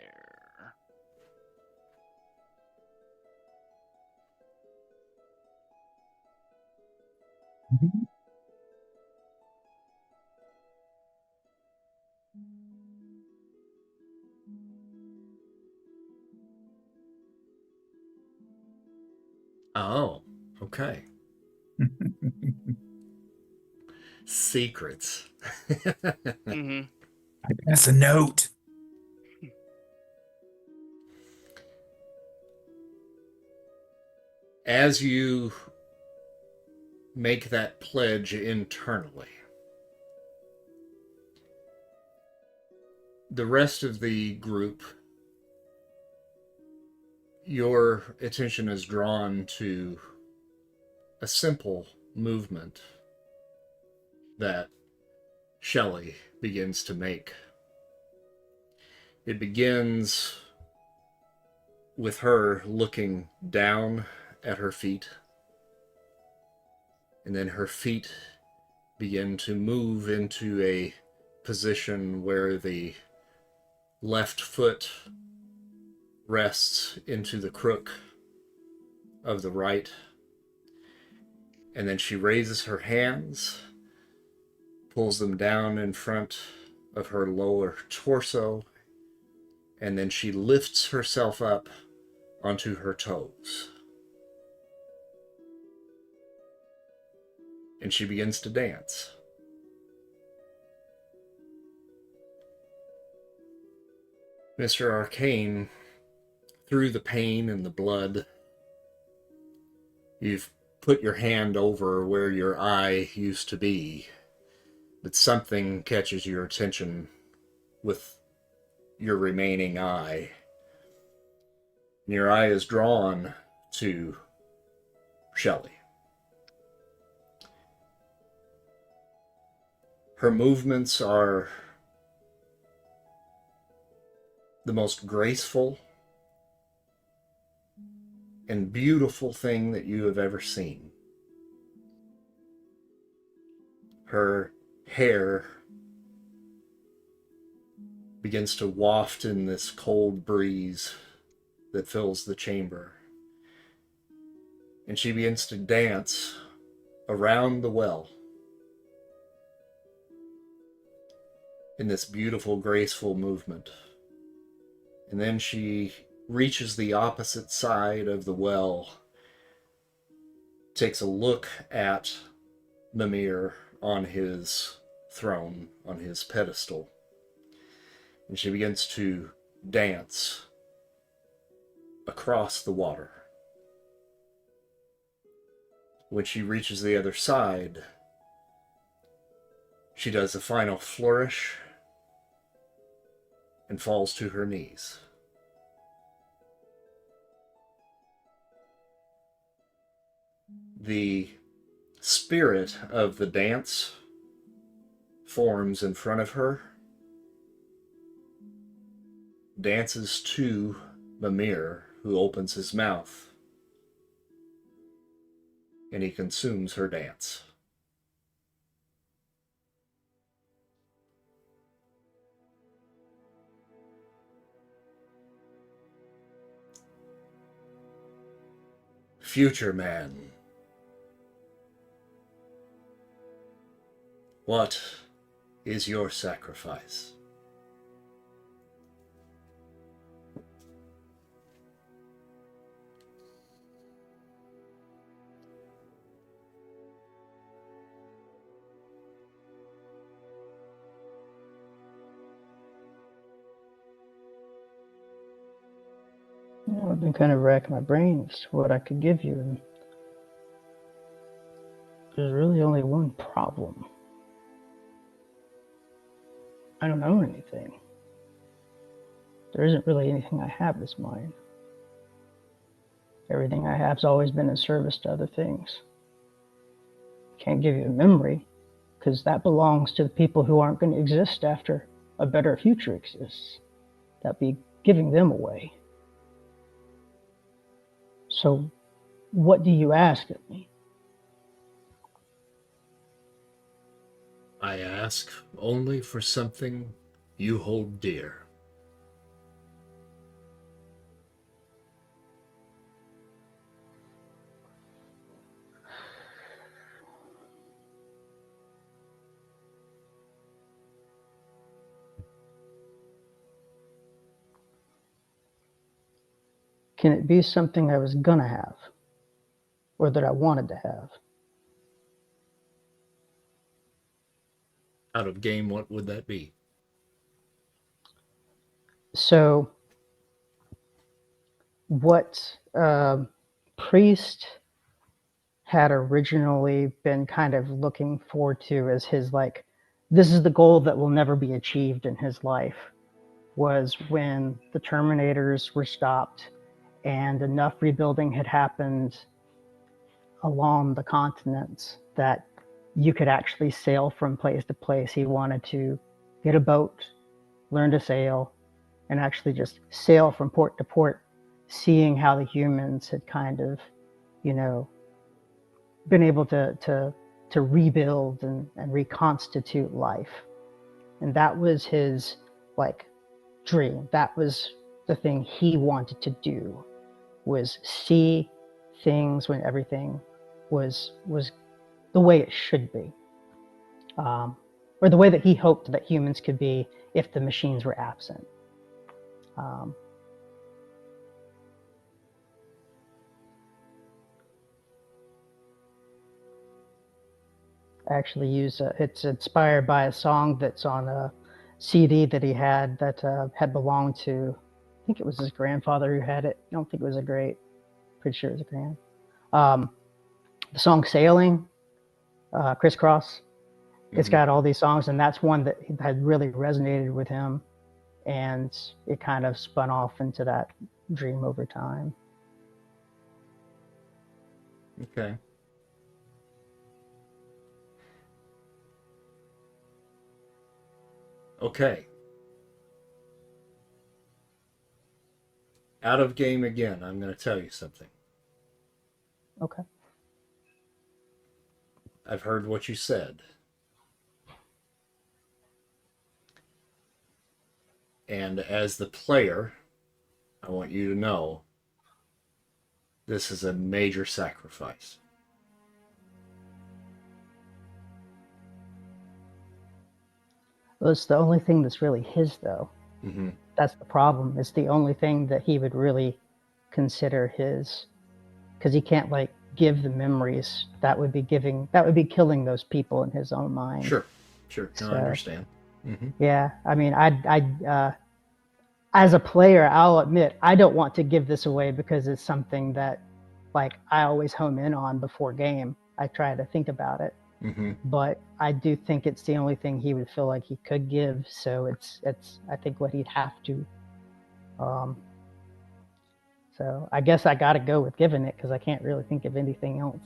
Oh, okay. Secrets. Mm-hmm. That's a note. As you make that pledge internally, the rest of the group, your attention is drawn to a simple movement that Shelley begins to make. It begins with her looking down at her feet, and then her feet begin to move into a position where the left foot rests into the crook of the right, and then she raises her hands, pulls them down in front of her lower torso, and then she lifts herself up onto her toes. And she begins to dance. Mr. Arcane, through the pain and the blood, you've put your hand over where your eye used to be, but something catches your attention with your remaining eye. And your eye is drawn to Shelley. Her movements are the most graceful and beautiful thing that you have ever seen. Her hair begins to waft in this cold breeze that fills the chamber. And she begins to dance around the well in this beautiful, graceful movement. And then she reaches the opposite side of the well, takes a look at Mimir on his throne, on his pedestal, and she begins to dance across the water. When she reaches the other side, she does a final flourish and falls to her knees. The spirit of the dance forms in front of her, dances to Mimir, who opens his mouth, and he consumes her dance. Future man, what is your sacrifice? I've been kind of racking my brains what I could give you, and there's really only one problem. I don't own anything. There isn't really anything I have that's mine. Everything I have's always been in service to other things. Can't give you a memory, because that belongs to the people who aren't going to exist after a better future exists. That'd be giving them away. So, what do you ask of me? I ask only for something you hold dear. Can it be something I was gonna have, or that I wanted to have? Out of game, what would that be? So, what Priest had originally been kind of looking forward to as his, like, this is the goal that will never be achieved in his life, was when the Terminators were stopped and enough rebuilding had happened along the continents that you could actually sail from place to place. He wanted to get a boat, learn to sail, and actually just sail from port to port, seeing how the humans had kind of, you know, been able to rebuild and reconstitute life. And that was his, like, dream. That was the thing he wanted to do, was see things when everything was the way it should be, or the way that he hoped that humans could be if the machines were absent. actually use it's inspired by a song that's on a CD that he had that had belonged to, I think it was his grandfather who had it. I don't think it was a great. Pretty sure it was a grand. The song "Sailing," Crisscross. It's got all these songs, and that's one that had really resonated with him, and it kind of spun off into that dream over time. Okay. Okay. Out of game again. I'm going to tell you something. Okay. I've heard what you said. And as the player, I want you to know this is a major sacrifice. Well, it's the only thing that's really his, though. Mm-hmm. That's the problem. It's the only thing that he would really consider his, because he can't like give the memories. That would be killing those people in his own mind. Sure. No, So, I understand. Mm-hmm. yeah, I mean, as a player, I'll admit I don't want to give this away because it's something that, like, I always home in on before game. I try to think about it, Mm-hmm. but I do think it's the only thing he would feel like he could give. So it's I think what he'd have to. So I guess I got to go with giving it because I can't really think of anything else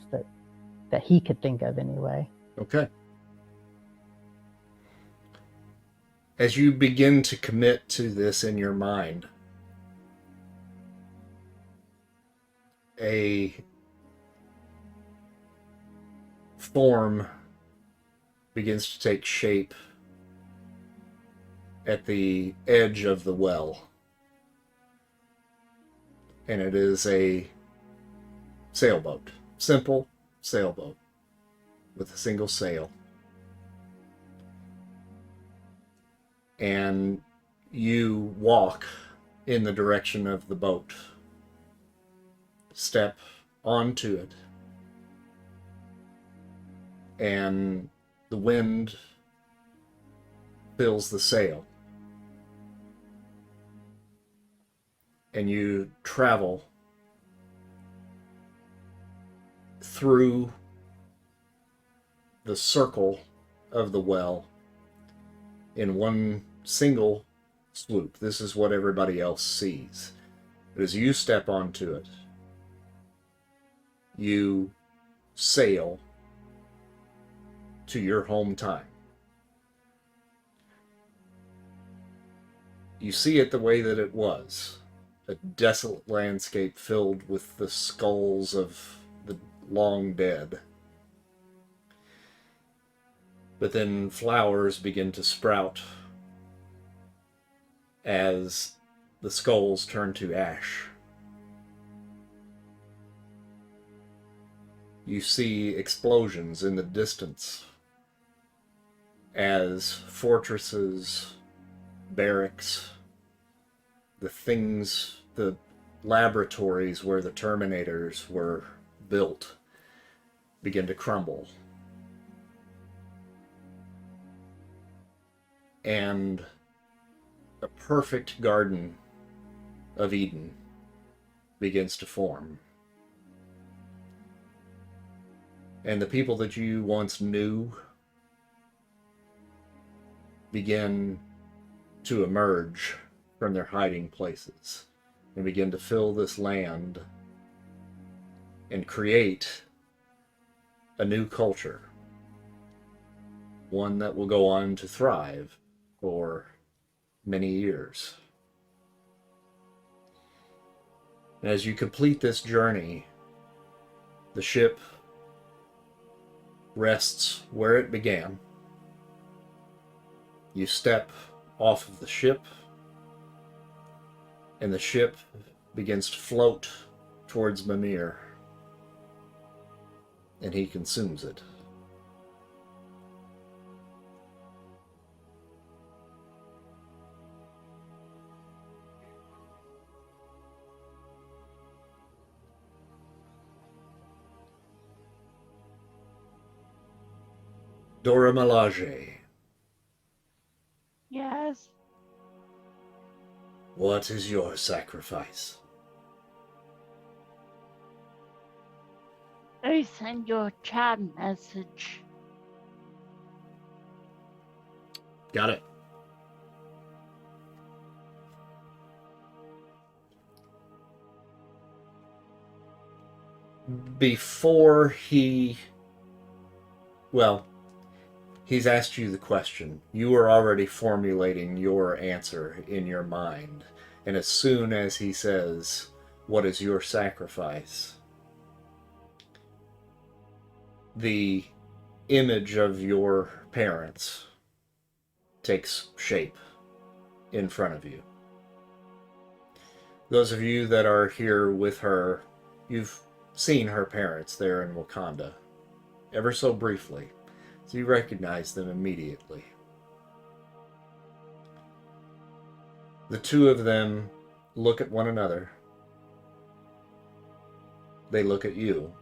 that he could think of anyway. Okay. As you begin to commit to this in your mind, a form begins to take shape at the edge of the well. And it is a sailboat. Simple sailboat with a single sail. And you walk in the direction of the boat. Step onto it. And the wind fills the sail. And you travel through the circle of the well in one single swoop. This is what everybody else sees. But as you step onto it, you sail to your home time. You see it the way that it was. A desolate landscape filled with the skulls of the long dead. But then flowers begin to sprout as the skulls turn to ash. You see explosions in the distance as fortresses, barracks, the laboratories where the Terminators were built begin to crumble. And a perfect garden of Eden begins to form. And the people that you once knew begin to emerge from their hiding places and begin to fill this land and create a new culture, one that will go on to thrive for many years. And as you complete this journey, the ship rests where it began. You step off of the ship, and the ship begins to float towards Mimir, and he consumes it. Dora Milaje, Yes, what is your sacrifice? I send you a chat message. Got it. Before he's asked you the question. You were already formulating your answer in your mind. And as soon as he says, what is your sacrifice? The image of your parents takes shape in front of you. Those of you that are here with her, you've seen her parents there in Wakanda, ever so briefly, so you recognize them immediately. The two of them look at one another. They look at you.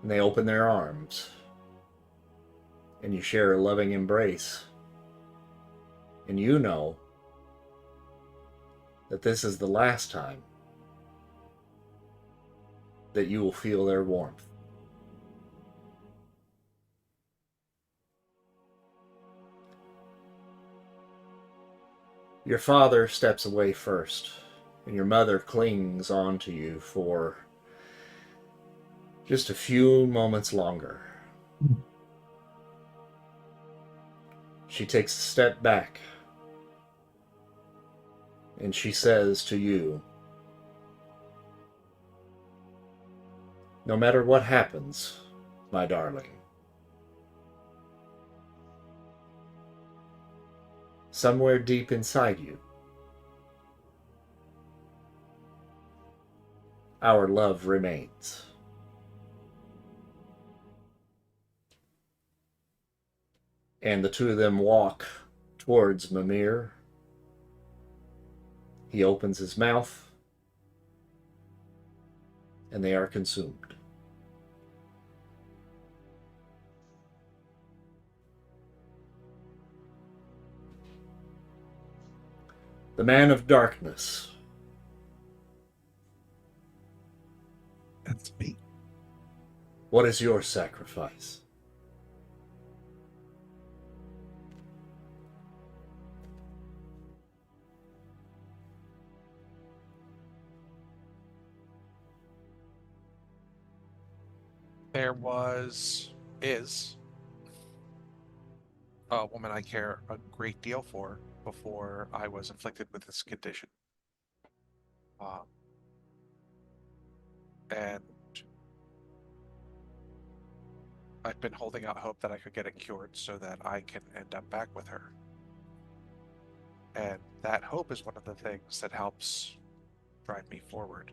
And they open their arms. And you share a loving embrace. And you know that this is the last time that you will feel their warmth. Your father steps away first, and your mother clings onto you for just a few moments longer. She takes a step back, and she says to you, no matter what happens, my darling, somewhere deep inside you, our love remains. And the two of them walk towards Mimir. He opens his mouth, and they are consumed. The man of darkness. That's me. What is your sacrifice? There is a woman I care a great deal for before I was inflicted with this condition. And I've been holding out hope that I could get it cured so that I can end up back with her. And that hope is one of the things that helps drive me forward.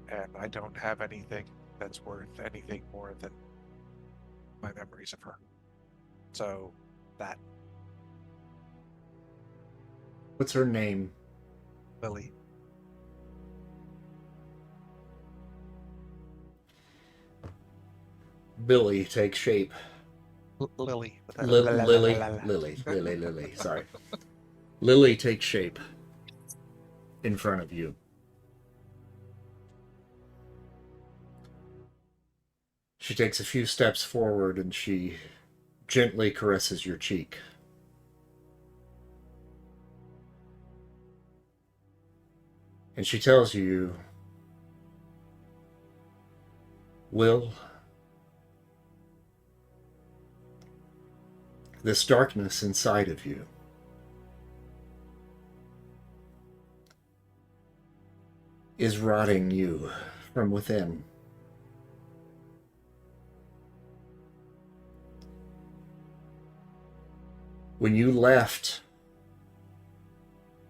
And I don't have anything that's worth anything more than my memories of her. So, that. What's her name? Lily. Billy takes shape. Lily. Lily, sorry. Lily takes shape in front of you. She takes a few steps forward and she gently caresses your cheek. And she tells you, Will, this darkness inside of you is rotting you from within. When you left,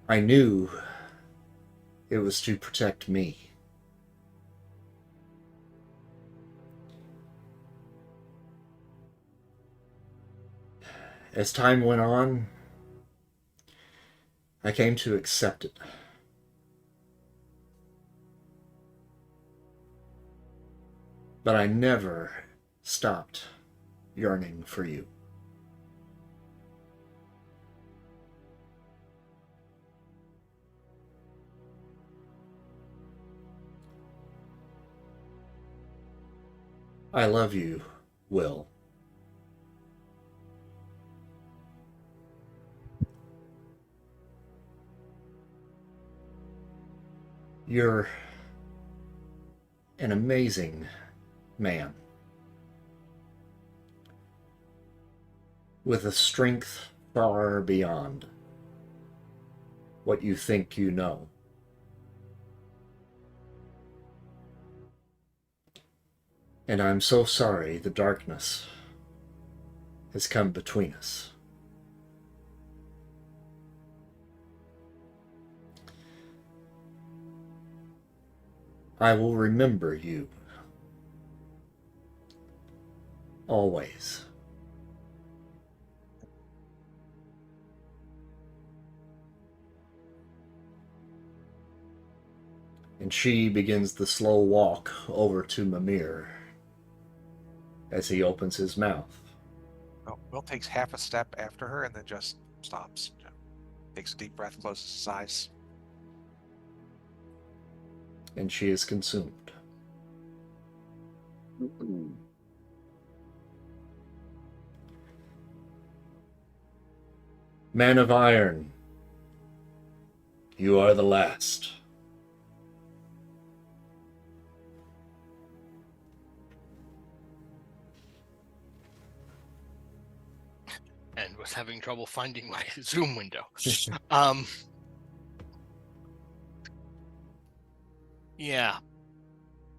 I knew it was to protect me. As time went on, I came to accept it. But I never, stopped yearning for you. I love you, Will. You're an amazing man with a strength far beyond what you think you know. And I'm so sorry the darkness has come between us. I will remember you. Always. And she begins the slow walk over to Mimir as he opens his mouth. Oh, Will takes half a step after her and then just stops. Takes a deep breath, closes his eyes. And she is consumed. Man of Iron, you are the last. And was having trouble finding my Zoom window. Yeah.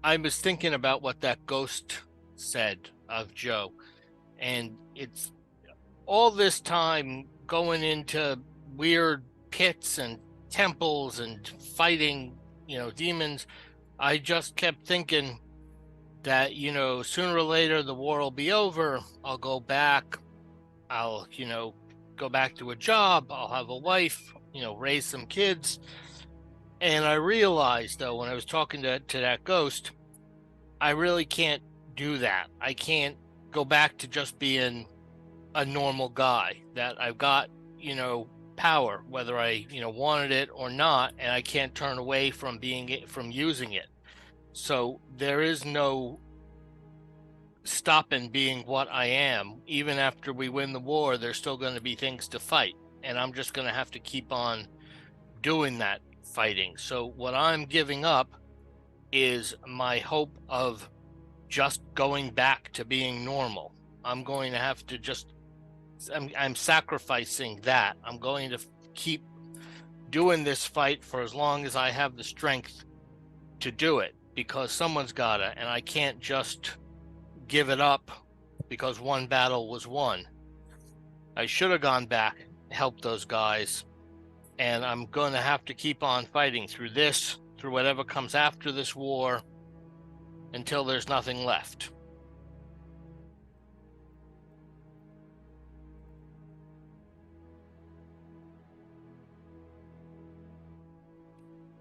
I was thinking about what that ghost said of Joe. And it's all this time going into weird pits and temples and fighting, demons. I just kept thinking that, sooner or later the war will be over. I'll go back. I'll, go back to a job. I'll have a wife, raise some kids. And I realized, though, when I was talking to that ghost, I really can't do that. I can't go back to just being a normal guy. That I've got, power, whether I, wanted it or not, and I can't turn away from using it. So there is no stopping being what I am. Even after we win the war, there's still going to be things to fight, and I'm just going to have to keep on doing that fighting. So what I'm giving up is my hope of just going back to being normal. I'm going to have to I'm sacrificing that. I'm going to keep doing this fight for as long as I have the strength to do it, because someone's gotta, and I can't just give it up because one battle was won. I should have gone back, helped those guys, and I'm going to have to keep on fighting through whatever comes after this war, until there's nothing left.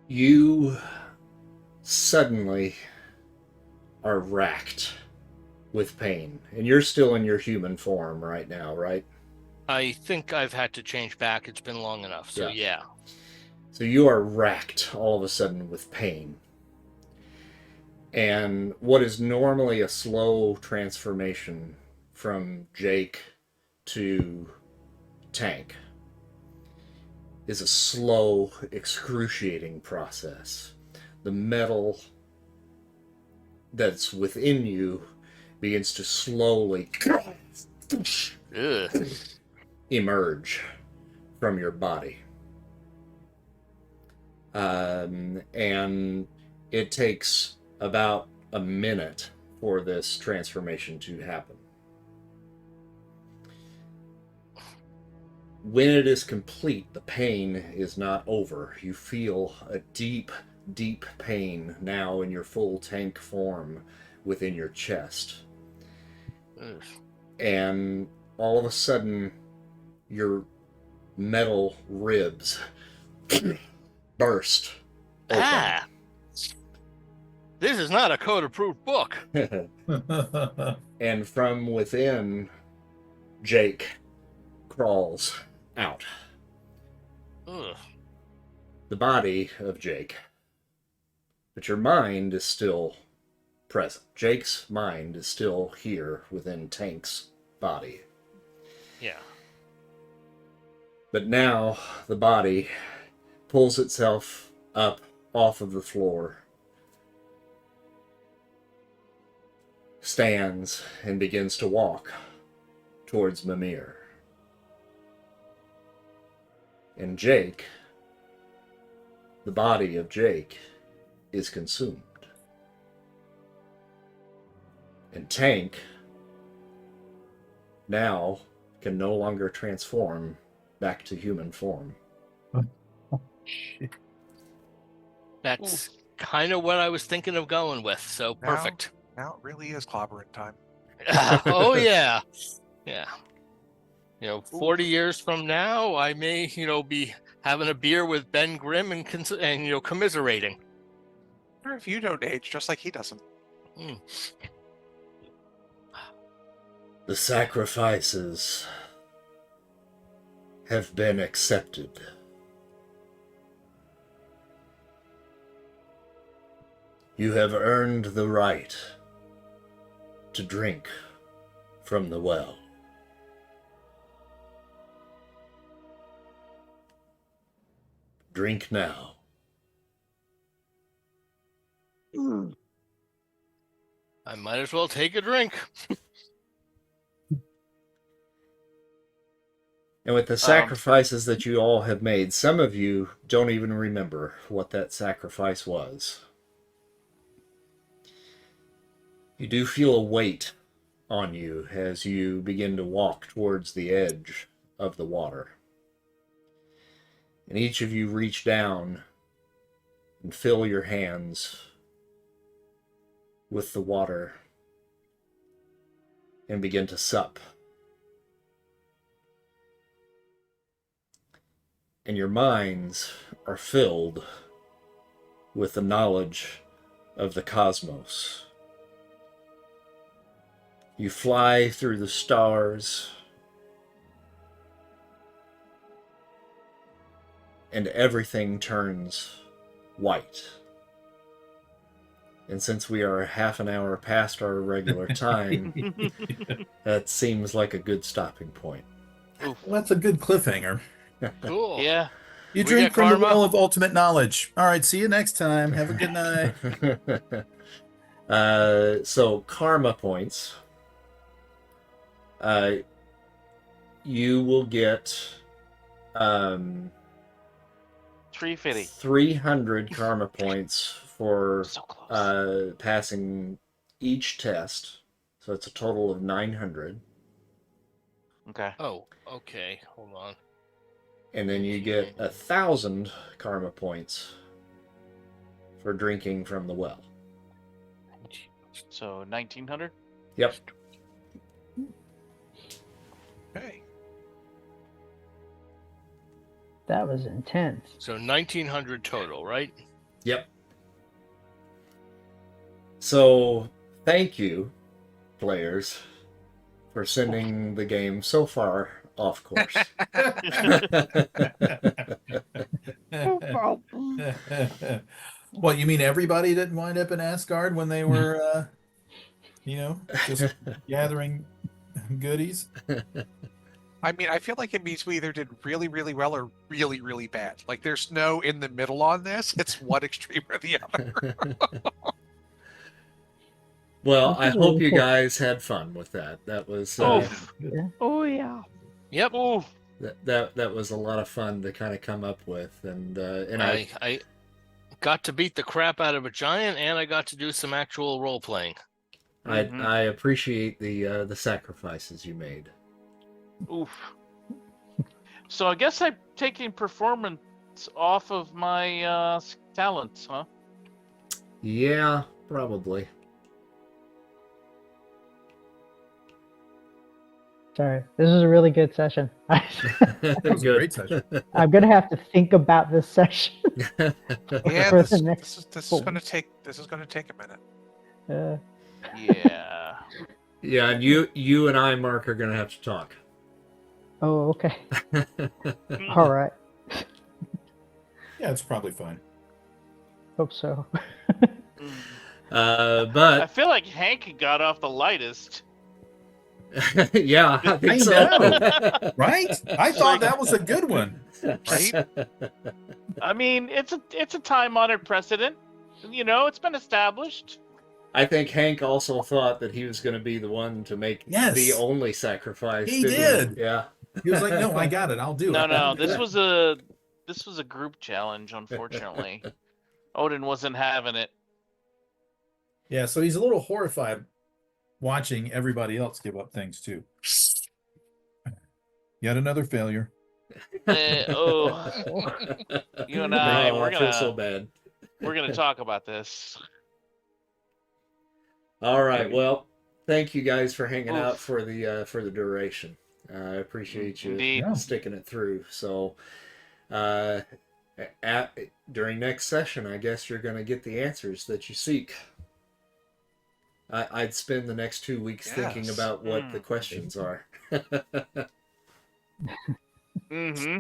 You suddenly are racked with pain, and you're still in your human form right now, right? I think I've had to change back. It's been long enough, so yeah. So you are racked all of a sudden with pain. And what is normally a slow transformation from Jake to Tank is a slow, excruciating process. The metal that's within you begins to slowly emerge from your body. And it takes about a minute for this transformation to happen. When it is complete, the pain is not over. You feel a deep, deep pain now in your full tank form within your chest. And all of a sudden, your metal ribs burst open. This is not a code-approved book. And from within, Jake crawls out. Ugh. The body of Jake. But your mind is still present. Jake's mind is still here within Tank's body. Yeah. But now the body pulls itself up off of the floor, stands, and begins to walk towards Mimir. And Jake, the body of Jake, is consumed. And Tank now can no longer transform back to human form. That's kind of what I was thinking of going with, so perfect. Now it really is clobbering time. Oh, yeah. Yeah. 40 years from now, I may, be having a beer with Ben Grimm and commiserating. Or if you don't age, just like he doesn't. Mm. The sacrifices have been accepted. You have earned the right to drink from the well. Drink now. I might as well take a drink. And with the sacrifices that you all have made, some of you don't even remember what that sacrifice was. You do feel a weight on you as you begin to walk towards the edge of the water. And each of you reach down and fill your hands with the water and begin to sup. And your minds are filled with the knowledge of the cosmos. You fly through the stars, and everything turns white. And since we are half an hour past our regular time, that seems like a good stopping point. Well, that's a good cliffhanger. Cool. Yeah. You We drink get from the karma? well of ultimate knowledge. All right, see you next time. Have a good night. So karma points. You will get 350. 300 karma points for So close. passing each test. So it's a total of 900. Okay. Oh, okay. Hold on. And then you get 1,000 karma points for drinking from the well. So 1900? Yep. Okay. That was intense. So 1900 total, right? Yep. So thank you, players, for sending the game so far off course. No problem. What, you mean everybody didn't wind up in Asgard when they were, just gathering goodies? I mean, I feel like it means we either did really, really well or really, really bad. Like, there's no in the middle on this. It's one extreme or the other. Well, I That's hope really you cool. guys had fun with that. That was Oh, yeah. Yep. that was a lot of fun to kind of come up with, and I got to beat the crap out of a giant, and I got to do some actual role playing. I appreciate the sacrifices you made. Oof. So I guess I'm taking performance off of my talents, huh? Yeah, probably. Sorry, this is a really good session. That was a great session. I'm gonna have to think about this session. Yeah, For this, the next this is four. gonna take a minute. Yeah. Yeah, and you and I, Mark, are gonna have to talk. Oh, okay. All right. Yeah, it's probably fine. Hope so. I But feel like Hank got off the lightest. yeah, I think I so. know. Right? I thought that was a good one. Right? I mean, it's a time-honored precedent. You know, it's been established. I think Hank also thought that he was going to be the one to make Yes. the only sacrifice. He didn't did. Yeah. He was like, "No, I got it. I'll do No, it." no, this was a group challenge, unfortunately. Odin wasn't having it. Yeah, so he's a little horrified watching everybody else give up things too. Yet another failure. Oh, you and I, Oh, we're I feel so gonna bad. talk about this. All right. Well, thank you guys for hanging Oof. out for the duration. I appreciate you Indeed. Yeah. sticking it through. So, during next session, I guess you're going to get the answers that you seek. I'd spend the next 2 weeks thinking Yes. about what the questions are. Mm-hmm.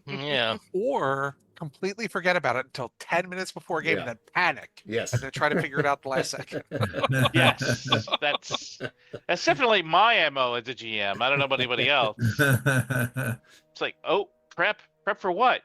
Yeah. Or completely forget about it until 10 minutes before a game Yeah. and then panic Yes. and then try to figure it out the last second. Yes, that's definitely my MO as a GM. I don't know about anybody else. It's like, oh, prep for what?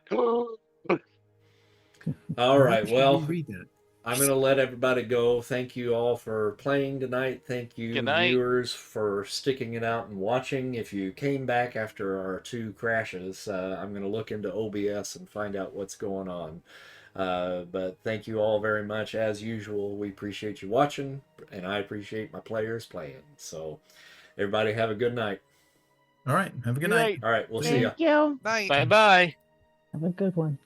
All right. Should Well, we read that? I'm going to let everybody go. Thank you all for playing tonight. Thank you, Good night. viewers, for sticking it out and watching. If you came back after our 2 crashes, I'm going to look into OBS and find out what's going on. But thank you all very much. As usual, we appreciate you watching, and I appreciate my players playing. So, everybody have a good night. All right. Have a good night. All right, we'll see ya. Thank you. Night. Bye bye. Have a good one.